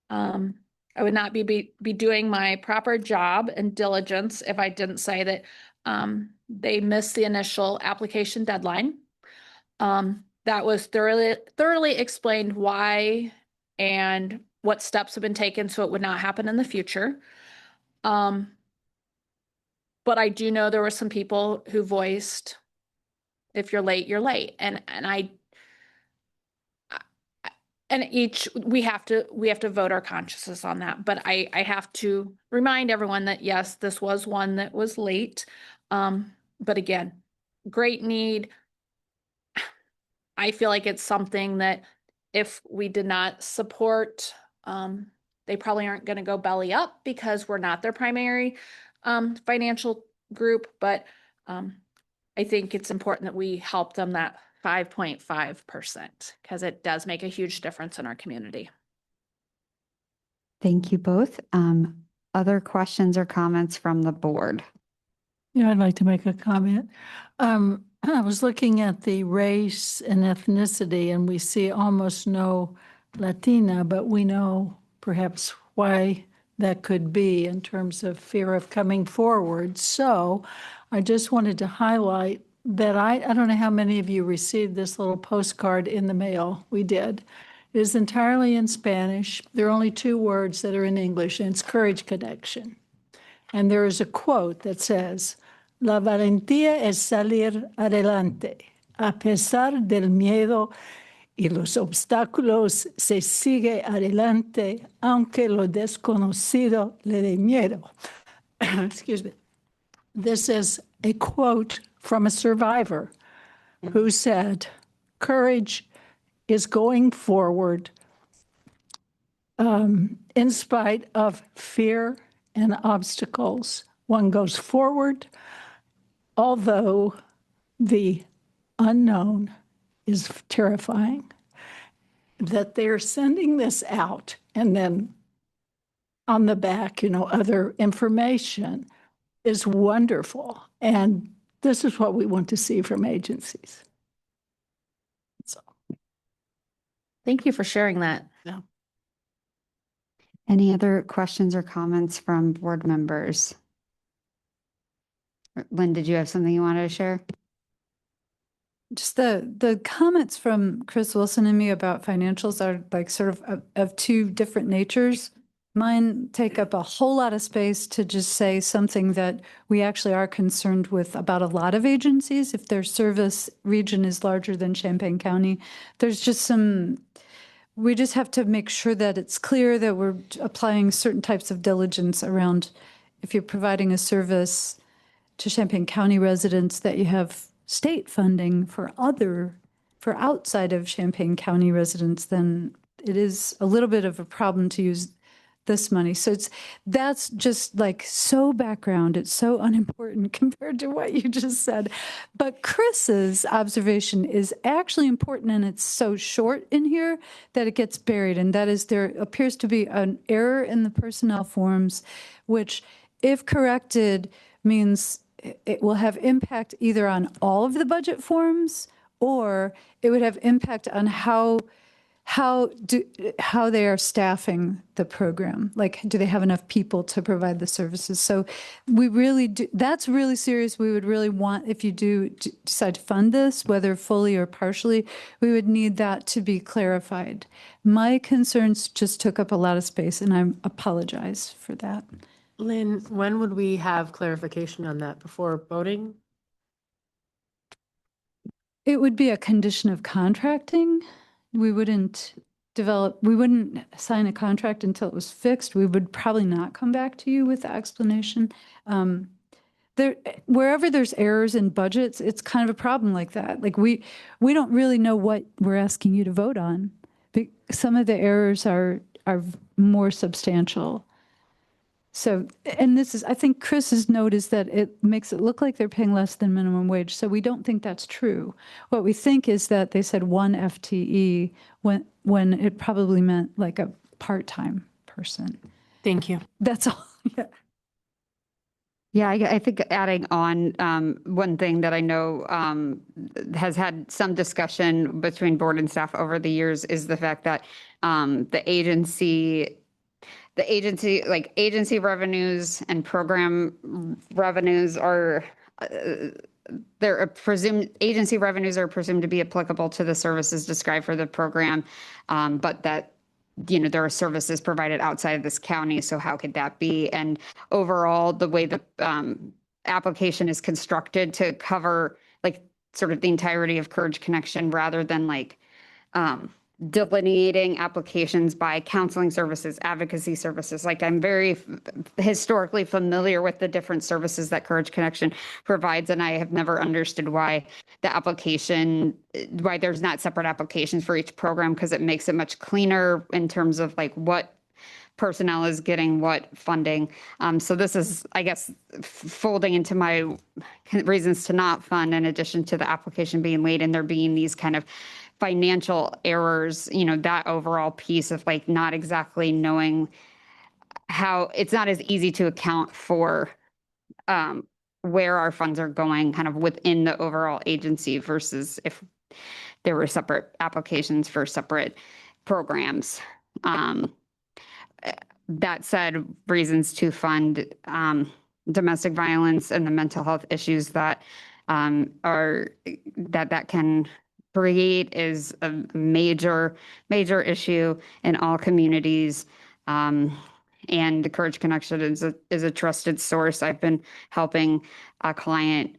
Speaker 13: I would not be doing my proper job and diligence if I didn't say that they missed the initial application deadline. That was thoroughly explained why and what steps have been taken so it would not happen in the future. But I do know there were some people who voiced, if you're late, you're late. And we have to vote our consciences on that. But I have to remind everyone that yes, this was one that was late. But again, great need. I feel like it's something that if we did not support, they probably aren't going to go belly up because we're not their primary financial group. But I think it's important that we help them that 5.5% because it does make a huge difference in our community.
Speaker 1: Thank you both. Other questions or comments from the board?
Speaker 16: Yeah, I'd like to make a comment. I was looking at the race and ethnicity, and we see almost no Latina, but we know perhaps why that could be in terms of fear of coming forward. So I just wanted to highlight that I don't know how many of you received this little postcard in the mail. We did. It is entirely in Spanish. There are only 2 words that are in English, and it's Courage Connection. And there is a quote that says, "La valentía es salir adelante, a pesar del miedo y los obstáculos se sigue adelante, aunque lo desconocido le dé miedo." Excuse me. This is a quote from a survivor who said, "Courage is going forward in spite of fear and obstacles. One goes forward, although the unknown is terrifying." That they're sending this out, and then on the back, other information is wonderful. And this is what we want to see from agencies. So,
Speaker 13: thank you for sharing that.
Speaker 16: Yeah.
Speaker 1: Any other questions or comments from board members? Lynn, did you have something you wanted to share?
Speaker 5: Just the comments from Chris Wilson and me about financials are like sort of 2 different natures. Mine take up a whole lot of space to just say something that we actually are concerned with about a lot of agencies. If their service region is larger than Champaign County, there's just we just have to make sure that it's clear that we're applying certain types of diligence around if you're providing a service to Champaign County residents, that you have state funding for outside of Champaign County residents, then it is a little bit of a problem to use this money. So that's just like so background. It's so unimportant compared to what you just said. But Chris's observation is actually important, and it's so short in here that it gets buried. And that is, there appears to be an error in the personnel forms, which, if corrected, means it will have impact either on all of the budget forms, or it would have impact on how they are staffing the program. Like, do they have enough people to provide the services? So we really do, that's really serious. We would really want, if you do decide to fund this, whether fully or partially, we would need that to be clarified. My concerns just took up a lot of space, and I apologize for that.
Speaker 14: Lynn, when would we have clarification on that? Before voting?
Speaker 5: It would be a condition of contracting. We wouldn't sign a contract until it was fixed. We would probably not come back to you with the explanation. Wherever there's errors in budgets, it's kind of a problem like that. Like we don't really know what we're asking you to vote on. Some of the errors are more substantial. So, and this is, I think Chris's note is that it makes it look like they're paying less than minimum wage. So we don't think that's true. What we think is that they said 1 FTE when it probably meant like a part-time person.
Speaker 14: Thank you.
Speaker 5: That's all. Yeah.
Speaker 1: Yeah, I think adding on one thing that I know has had some discussion between board and staff over the years is the fact that the agency revenues and program revenues are agency revenues are presumed to be applicable to the services described for the program, but that there are services provided outside of this county. So how could that be? And overall, the way the application is constructed to cover like sort of the entirety of Courage Connection rather than like delineating applications by counseling services, advocacy services. Like I'm very historically familiar with the different services that Courage Connection provides, and I have never understood why there's not separate applications for each program, because it makes it much cleaner in terms of like what personnel is getting what funding. So this is, I guess, folding into my reasons to not fund, in addition to the application being late and there being these kind of financial errors, that overall piece of like not exactly knowing how it's not as easy to account for where our funds are going kind of within the overall agency versus if there were separate applications for separate programs. That said, reasons to fund domestic violence and the mental health issues that that can create is a major issue in all communities. And the Courage Connection is a trusted source. I've been helping a client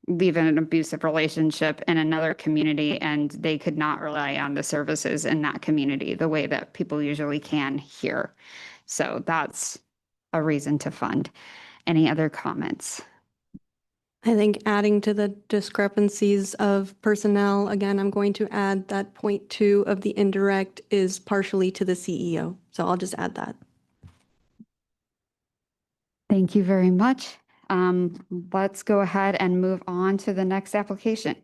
Speaker 1: leave an abusive relationship in another community, and they could not rely on the services in that community the way that people usually can here. So that's a reason to fund. Any other comments?
Speaker 8: I think adding to the discrepancies of personnel, again, I'm going to add that 0.2 of the indirect is partially to the CEO. So I'll just add that.
Speaker 1: Thank you very much. Let's go ahead and move on to the next application.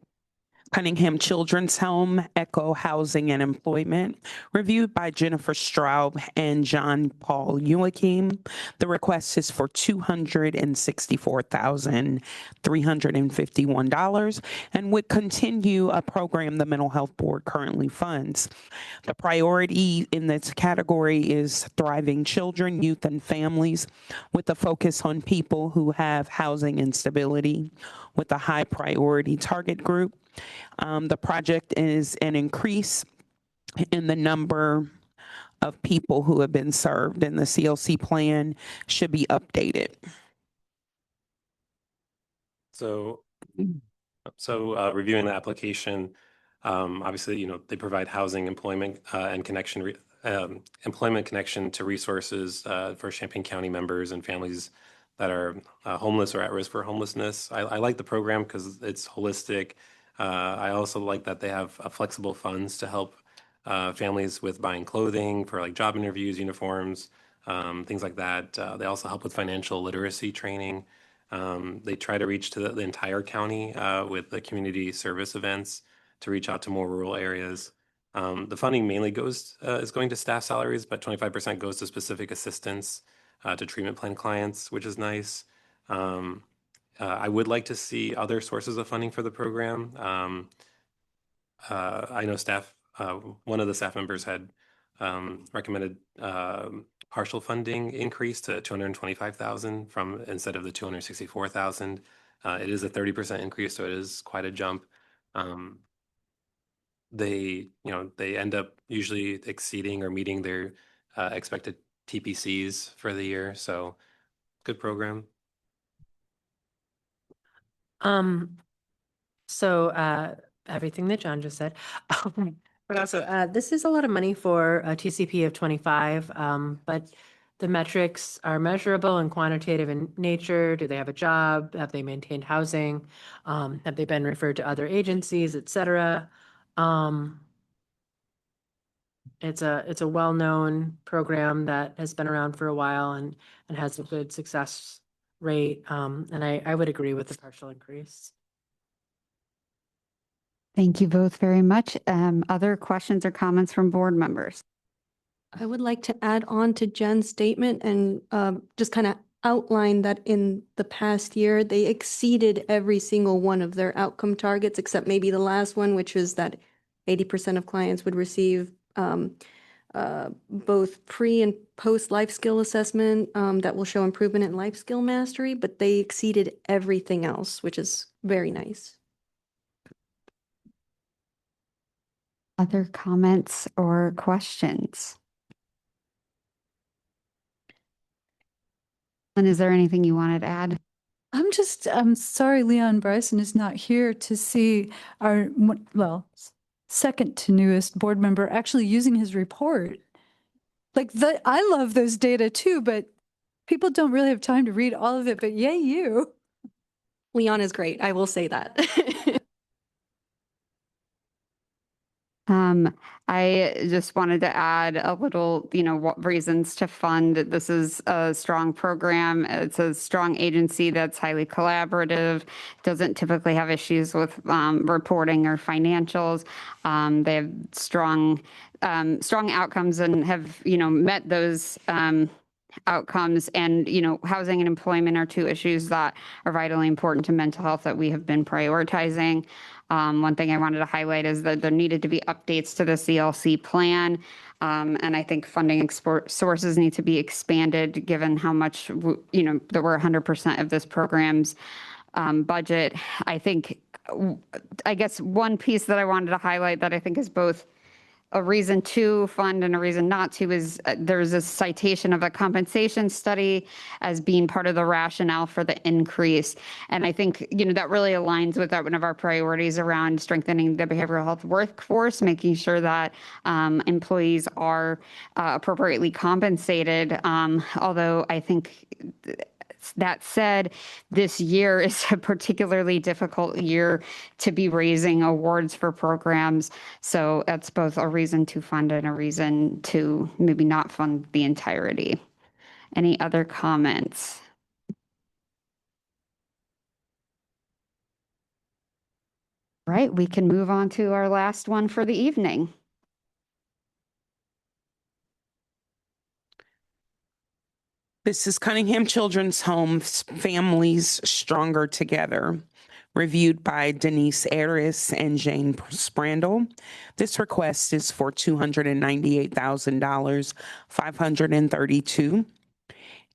Speaker 10: Cunningham Children's Home, Echo Housing and Employment, reviewed by Jennifer Straub and John Paul Joachim. The request is for $264,351 and would continue a program the Mental Health Board currently funds. The priority in this category is thriving children, youth, and families, with a focus on people who have housing instability, with a high priority target group. The project is an increase in the number of people who have been served, and the CLC plan should be updated.
Speaker 12: So, reviewing the application, obviously, they provide housing, employment, and employment connection to resources for Champaign County members and families that are homeless or at risk for homelessness. I like the program because it's holistic. I also like that they have flexible funds to help families with buying clothing for like job interviews, uniforms, things like that. They also help with financial literacy training. They try to reach to the entire county with the community service events to reach out to more rural areas. The funding mainly is going to staff salaries, but 25% goes to specific assistance to treatment plan clients, which is nice. I would like to see other sources of funding for the program. I know one of the staff members had recommended partial funding increase to 225,000 from instead of the 264,000. It is a 30% increase, so it is quite a jump. They end up usually exceeding or meeting their expected TPCs for the year. So good program.
Speaker 14: Everything that John just said. But also, this is a lot of money for a TCP of 25, but the metrics are measurable and quantitative in nature. Do they have a job? Have they maintained housing? Have they been referred to other agencies, et cetera? It's a well-known program that has been around for a while and has a good success rate. And I would agree with the partial increase.
Speaker 1: Thank you both very much. Other questions or comments from board members?
Speaker 8: I would like to add on to Jen's statement and just kind of outline that in the past year, they exceeded every single one of their outcome targets, except maybe the last one, which is that 80% of clients would receive both pre and post life skill assessment that will show improvement in life skill mastery, but they exceeded everything else, which is very nice.
Speaker 1: Other comments or questions? And is there anything you wanted to add?
Speaker 5: I'm sorry Leon Bryson is not here to see our, second to newest board member actually using his report. I love those data too, but people don't really have time to read all of it, but yay you.
Speaker 8: Leon is great. I will say that.
Speaker 1: I just wanted to add a little, what reasons to fund. This is a strong program. It's a strong agency that's highly collaborative, doesn't typically have issues with reporting or financials. They have strong outcomes and have, met those outcomes, and housing and employment are two issues that are vitally important to mental health that we have been prioritizing. One thing I wanted to highlight is that there needed to be updates to the CLC plan. And I think funding sources need to be expanded given how much, that we're 100% of this program's budget. I guess one piece that I wanted to highlight that I think is both a reason to fund and a reason not to is there's a citation of a compensation study as being part of the rationale for the increase. And I think, that really aligns with one of our priorities around strengthening the behavioral health workforce, making sure that employees are appropriately compensated. Although I think that said, this year is a particularly difficult year to be raising awards for programs. So that's both a reason to fund and a reason to maybe not fund the entirety. Any other comments? Right, we can move on to our last one for the evening.
Speaker 10: This is Cunningham Children's Home's Families Stronger Together, reviewed by Denise Aris and Jane Sprandel. This request is for $298,532.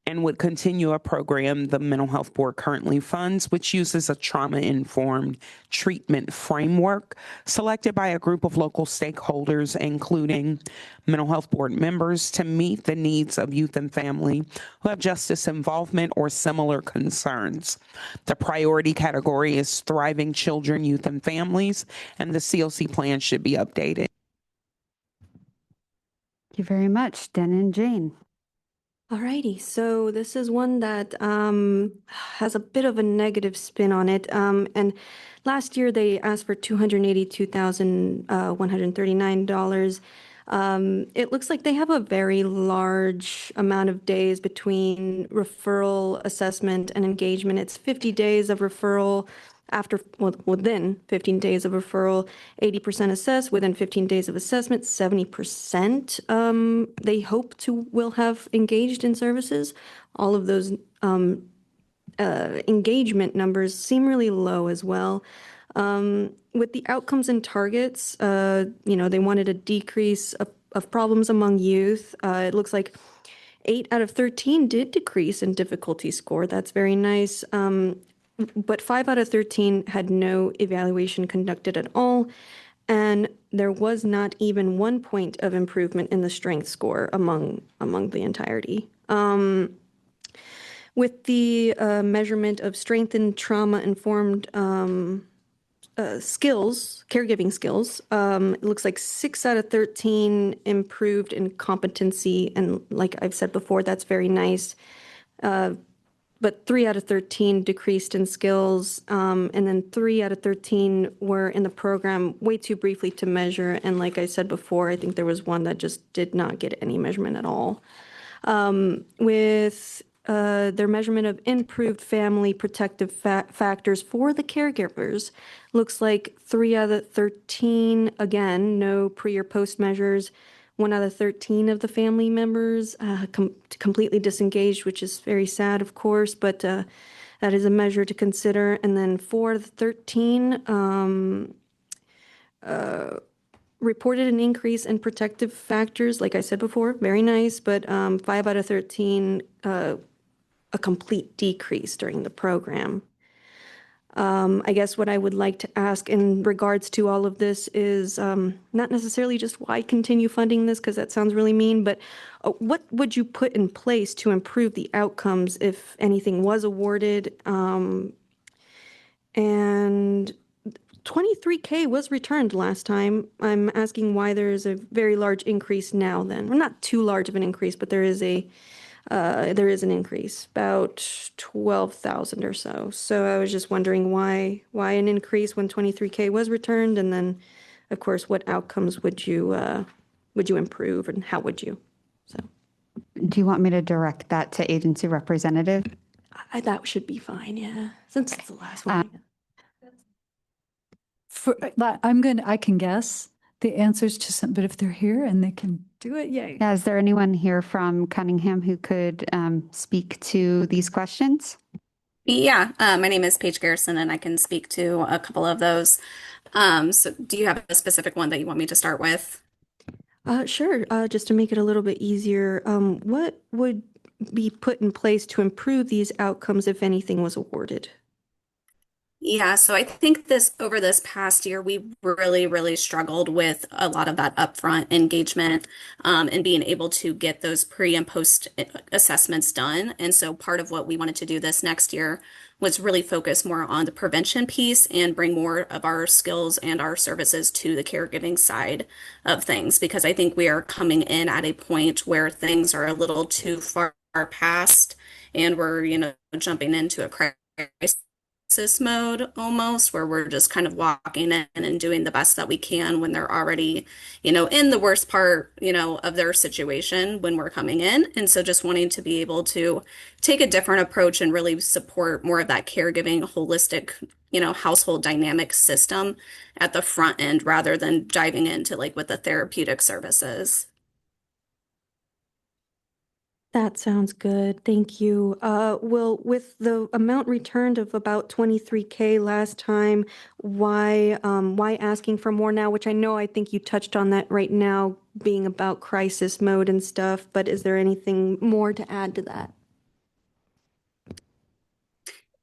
Speaker 10: and would continue a program the Mental Health Board currently funds, which uses a trauma-informed treatment framework selected by a group of local stakeholders, including Mental Health Board members, to meet the needs of youth and family who have justice involvement or similar concerns. The priority category is thriving children, youth, and families, and the CLC plan should be updated.
Speaker 1: Thank you very much, Den and Jane.
Speaker 3: Alrighty, so this is one that has a bit of a negative spin on it. And last year they asked for $282,139. It looks like they have a very large amount of days between referral, assessment, and engagement. It's 50 days of referral. Within 15 days of referral, 80% assess. Within 15 days of assessment, 70% they hope to will have engaged in services. All of those engagement numbers seem really low as well. With the outcomes and targets, they wanted a decrease of problems among youth. It looks like 8 out of 13 did decrease in difficulty score. That's very nice. But 5 out of 13 had no evaluation conducted at all, and there was not even 1 point of improvement in the strength score among the entirety. With the measurement of strengthened trauma-informed skills, caregiving skills, it looks like 6 out of 13 improved in competency, and like I've said before, that's very nice. But 3 out of 13 decreased in skills, and then 3 out of 13 were in the program way too briefly to measure. And like I said before, I think there was one that just did not get any measurement at all. With their measurement of improved family protective factors for the caregivers, looks like 3 out of 13, again, no pre or post measures. 1 out of 13 of the family members completely disengaged, which is very sad, of course, but that is a measure to consider. And then 4 of the 13 reported an increase in protective factors, like I said before, very nice, but 5 out of 13 a complete decrease during the program. I guess what I would like to ask in regards to all of this is not necessarily just why continue funding this, because that sounds really mean, but what would you put in place to improve the outcomes if anything was awarded? And 23K was returned last time. I'm asking why there's a very large increase now then. Well, not too large of an increase, but there is an increase, about 12,000 or so. So I was just wondering why an increase when 23K was returned, and then, of course, what outcomes would you improve, and how would you? So,
Speaker 1: do you want me to direct that to agency representative?
Speaker 3: That should be fine, yeah, since it's the last one.
Speaker 5: I can guess the answers to some, but if they're here and they can do it, yay.
Speaker 1: Yeah, is there anyone here from Cunningham who could speak to these questions?
Speaker 18: Yeah, my name is Paige Garrison, and I can speak to a couple of those. So do you have a specific one that you want me to start with?
Speaker 3: Sure, just to make it a little bit easier, what would be put in place to improve these outcomes if anything was awarded?
Speaker 18: Yeah, so I think over this past year, we really struggled with a lot of that upfront engagement and being able to get those pre and post assessments done. And so part of what we wanted to do this next year was really focus more on the prevention piece and bring more of our skills and our services to the caregiving side of things, because I think we are coming in at a point where things are a little too far past, and we're, jumping into a crisis mode almost, where we're just kind of walking in and doing the best that we can when they're already, in the worst part, of their situation when we're coming in. And so just wanting to be able to take a different approach and really support more of that caregiving, holistic, household dynamic system at the front end, rather than diving into with the therapeutic services.
Speaker 3: That sounds good. Thank you. Well, with the amount returned of about 23K last time, why asking for more now? Which I think you touched on that right now, being about crisis mode and stuff, but is there anything more to add to that?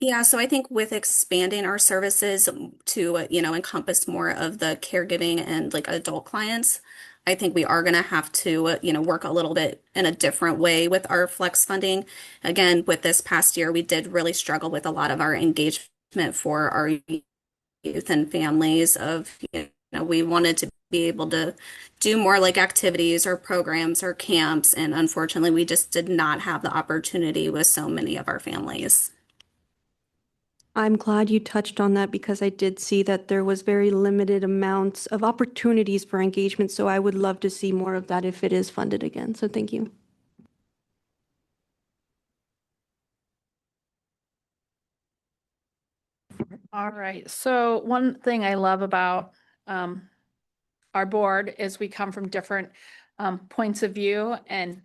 Speaker 18: Yeah, so I think with expanding our services to, encompass more of the caregiving and like adult clients, I think we are going to have to, work a little bit in a different way with our flex funding. Again, with this past year, we did really struggle with a lot of our engagement for our youth and families of, we wanted to be able to do more like activities or programs or camps. And unfortunately, we just did not have the opportunity with so many of our families.
Speaker 8: I'm glad you touched on that because I did see that there was very limited amounts of opportunities for engagement. So I would love to see more of that if it is funded again. So thank you.
Speaker 13: All right. So one thing I love about our board is we come from different points of view and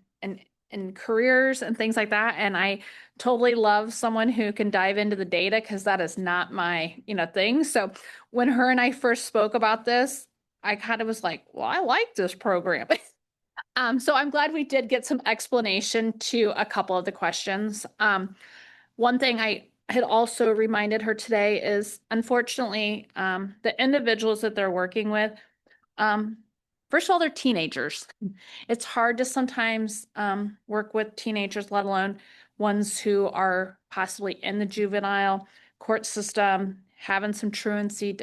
Speaker 13: careers and things like that. And I totally love someone who can dive into the data because that is not my, thing. So when her and I first spoke about this, I kind of was like, well, I like this program. So I'm glad we did get some explanation to a couple of the questions. One thing I had also reminded her today is, unfortunately, the individuals that they're working with, first of all, they're teenagers. It's hard to sometimes work with teenagers, let alone ones who are possibly in the juvenile court system, having some truancy,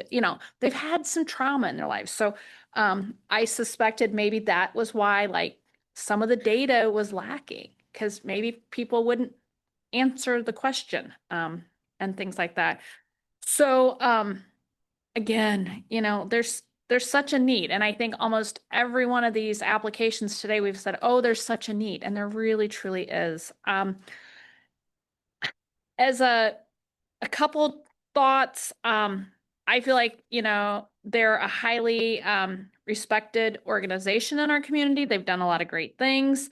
Speaker 13: they've had some trauma in their life. So I suspected maybe that was why like some of the data was lacking because maybe people wouldn't answer the question and things like that. So again, there's such a need. And I think almost every one of these applications today, we've said, oh, there's such a need. And there really, truly is. As a couple thoughts, I feel like, they're a highly respected organization in our community. They've done a lot of great things.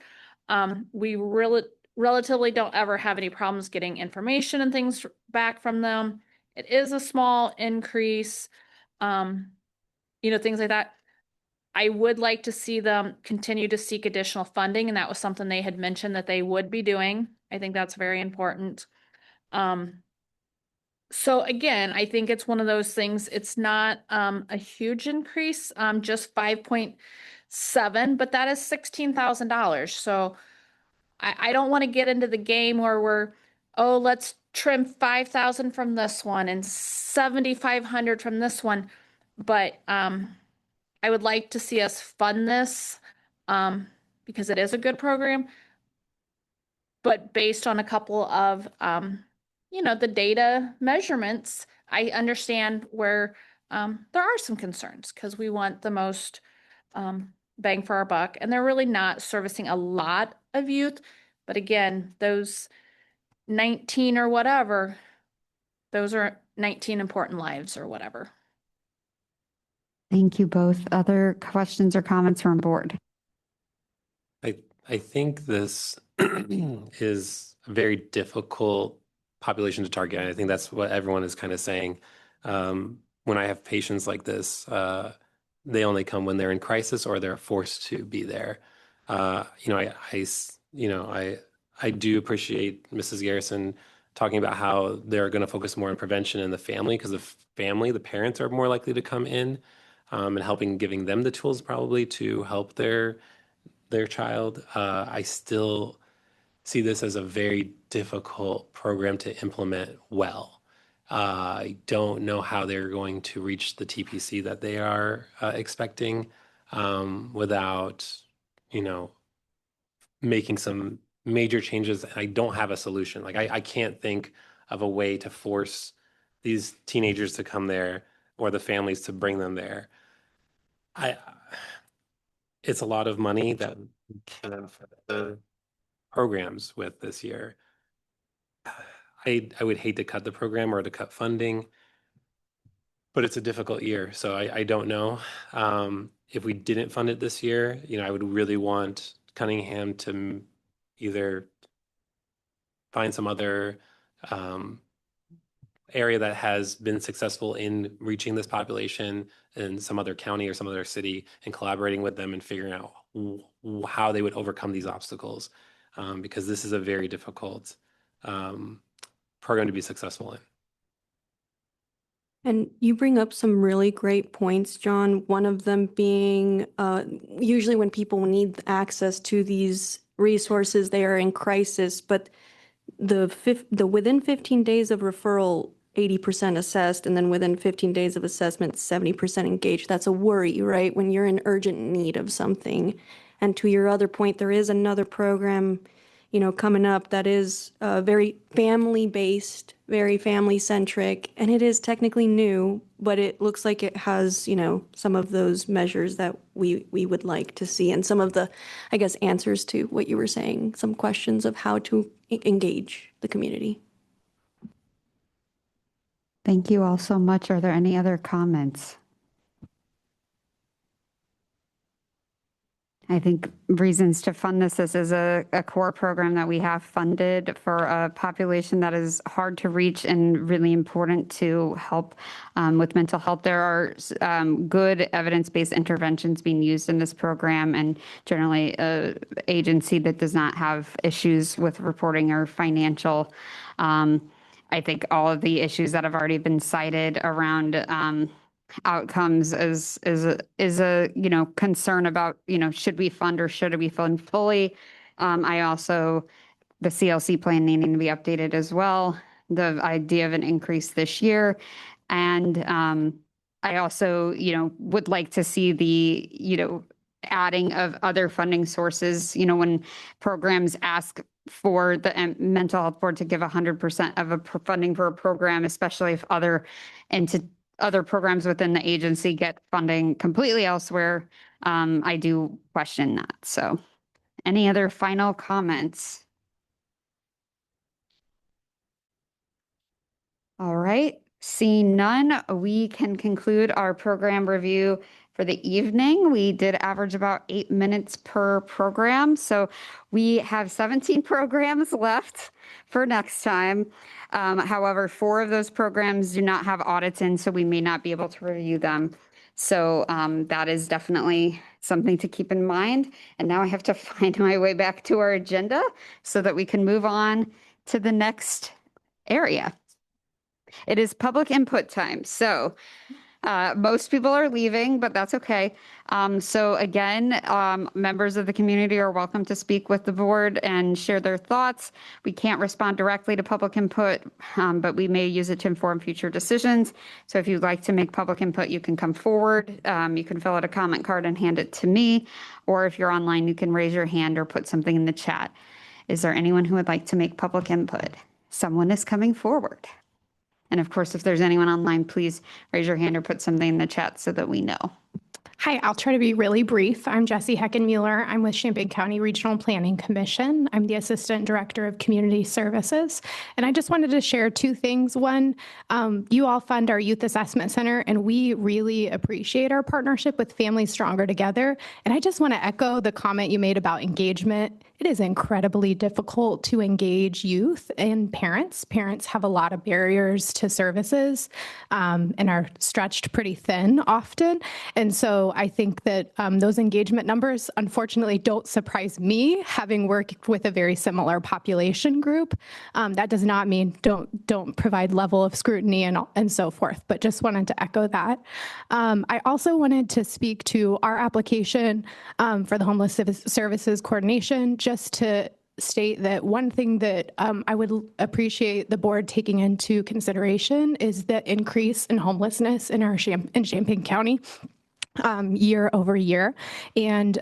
Speaker 13: We really relatively don't ever have any problems getting information and things back from them. It is a small increase, things like that. I would like to see them continue to seek additional funding, and that was something they had mentioned that they would be doing. I think that's very important. So again, I think it's one of those things, it's not a huge increase, just 5.7, but that is $16,000. So I don't want to get into the game where we're, oh, let's trim 5,000 from this one and 7,500 from this one. But I would like to see us fund this because it is a good program, but based on a couple of, the data measurements, I understand where there are some concerns because we want the most bang for our buck, and they're really not servicing a lot of youth. But again, those 19 or whatever, those are 19 important lives or whatever.
Speaker 1: Thank you both. Other questions or comments from board?
Speaker 12: I think this is a very difficult population to target. And I think that's what everyone is kind of saying. When I have patients like this, they only come when they're in crisis or they're forced to be there. I do appreciate Mrs. Garrison talking about how they're going to focus more on prevention in the family because the parents are more likely to come in and helping giving them the tools probably to help their child. I still see this as a very difficult program to implement well. I don't know how they're going to reach the TPC that they are expecting without, making some major changes. I don't have a solution. Like I can't think of a way to force these teenagers to come there or the families to bring them there. It's a lot of money that we can afford the programs with this year. I would hate to cut the program or to cut funding, but it's a difficult year. So I don't know. If we didn't fund it this year, I would really want Cunningham to either find some other area that has been successful in reaching this population in some other county or some other city and collaborating with them and figuring out how they would overcome these obstacles, because this is a very difficult program to be successful in.
Speaker 8: And you bring up some really great points, John. One of them being usually when people need access to these resources, they are in crisis, but the within 15 days of referral, 80% assessed, and then within 15 days of assessment, 70% engaged. That's a worry, right? When you're in urgent need of something. And to your other point, there is another program, coming up that is very family-based, very family-centric, and it is technically new, but it looks like it has, some of those measures that we would like to see, and some of the, I guess, answers to what you were saying, some questions of how to engage the community.
Speaker 1: Thank you all so much. Are there any other comments? I think reasons to fund this is a core program that we have funded for a population that is hard to reach and really important to help with mental health. There are good evidence-based interventions being used in this program, and generally an agency that does not have issues with reporting or financial. I think all of the issues that have already been cited around outcomes is a concern about should we fund or should we fund fully. I also the CLC plan needing to be updated as well. The idea of an increase this year, and I also would like to see the adding of other funding sources. When programs ask for the mental health board to give 100% of a funding for a program, especially if other programs within the agency get funding completely elsewhere, I do question that. So any other final comments? All right, seeing none, we can conclude our program review for the evening. We did average about 8 minutes per program. So we have 17 programs left for next time. However, 4 of those programs do not have audits in, so we may not be able to review them. So that is definitely something to keep in mind. And now I have to find my way back to our agenda so that we can move on to the next area. It is public input time. So most people are leaving, but that's okay. So again, members of the community are welcome to speak with the board and share their thoughts. We can't respond directly to public input, but we may use it to inform future decisions. So if you'd like to make public input, you can come forward. You can fill out a comment card and hand it to me. Or if you're online, you can raise your hand or put something in the chat. Is there anyone who would like to make public input? Someone is coming forward. And of course, if there's anyone online, please raise your hand or put something in the chat so that we know.
Speaker 19: Hi, I'll try to be really brief. I'm Jessie Heckenmueller. I'm with Champaign County Regional Planning Commission. I'm the Assistant Director of Community Services. And I just wanted to share 2 things. One, you all fund our Youth Assessment Center, and we really appreciate our partnership with Families Stronger Together. And I just want to echo the comment you made about engagement. It is incredibly difficult to engage youth and parents. Parents have a lot of barriers to services and are stretched pretty thin often. And so I think that those engagement numbers, unfortunately, don't surprise me, having worked with a very similar population group. That does not mean don't provide level of scrutiny and so forth, but just wanted to echo that. I also wanted to speak to our application for the Homeless Services Coordination, just to state that one thing that I would appreciate the board taking into consideration is the increase in homelessness in Champaign County year over year. And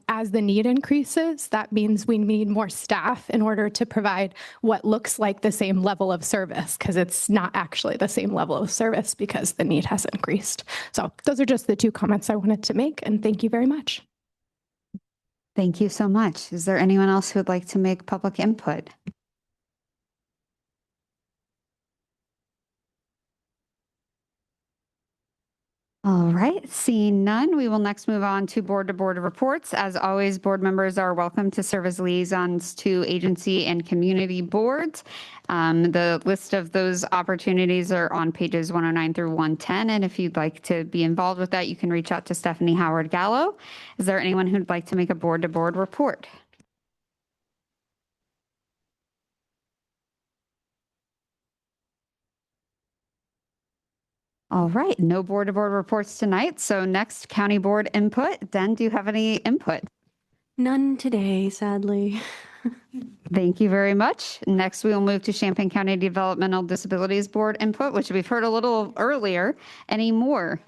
Speaker 19: as the need increases, that means we need more staff in order to provide what looks like the same level of service, because it's not actually the same level of service because the need has increased. So those are just the 2 comments I wanted to make, and thank you very much.
Speaker 1: Thank you so much. Is there anyone else who would like to make public input? All right, seeing none, we will next move on to board-to-board reports. As always, board members are welcome to serve as liaisons to agency and community boards. The list of those opportunities are on pages 109 through 110, and if you'd like to be involved with that, you can reach out to Stephanie Howard Gallo. Is there anyone who'd like to make a board-to-board report? All right, no board-to-board reports tonight. So next, county board input. Den, do you have any input?
Speaker 8: None today, sadly.
Speaker 1: Thank you very much. Next, we will move to Champaign County Developmental Disabilities Board input, which we've heard a little earlier. Any more?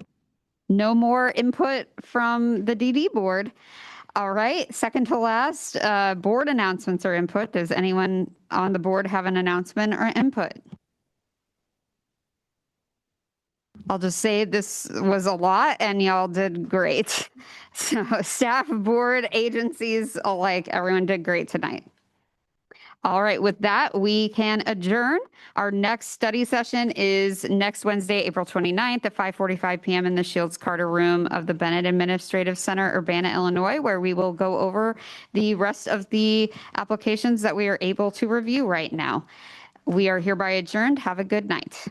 Speaker 1: No more input from the DD board. All right, second to last, board announcements or input. Does anyone on the board have an announcement or input? I'll just say this was a lot and y'all did great. So staff, board, agencies alike, everyone did great tonight. All right, with that, we can adjourn. Our next study session is next Wednesday, April 29th at 5:45 p.m. in the Shields Carter Room of the Bennett Administrative Center, Urbana, Illinois, where we will go over the rest of the applications that we are able to review right now. We are hereby adjourned. Have a good night.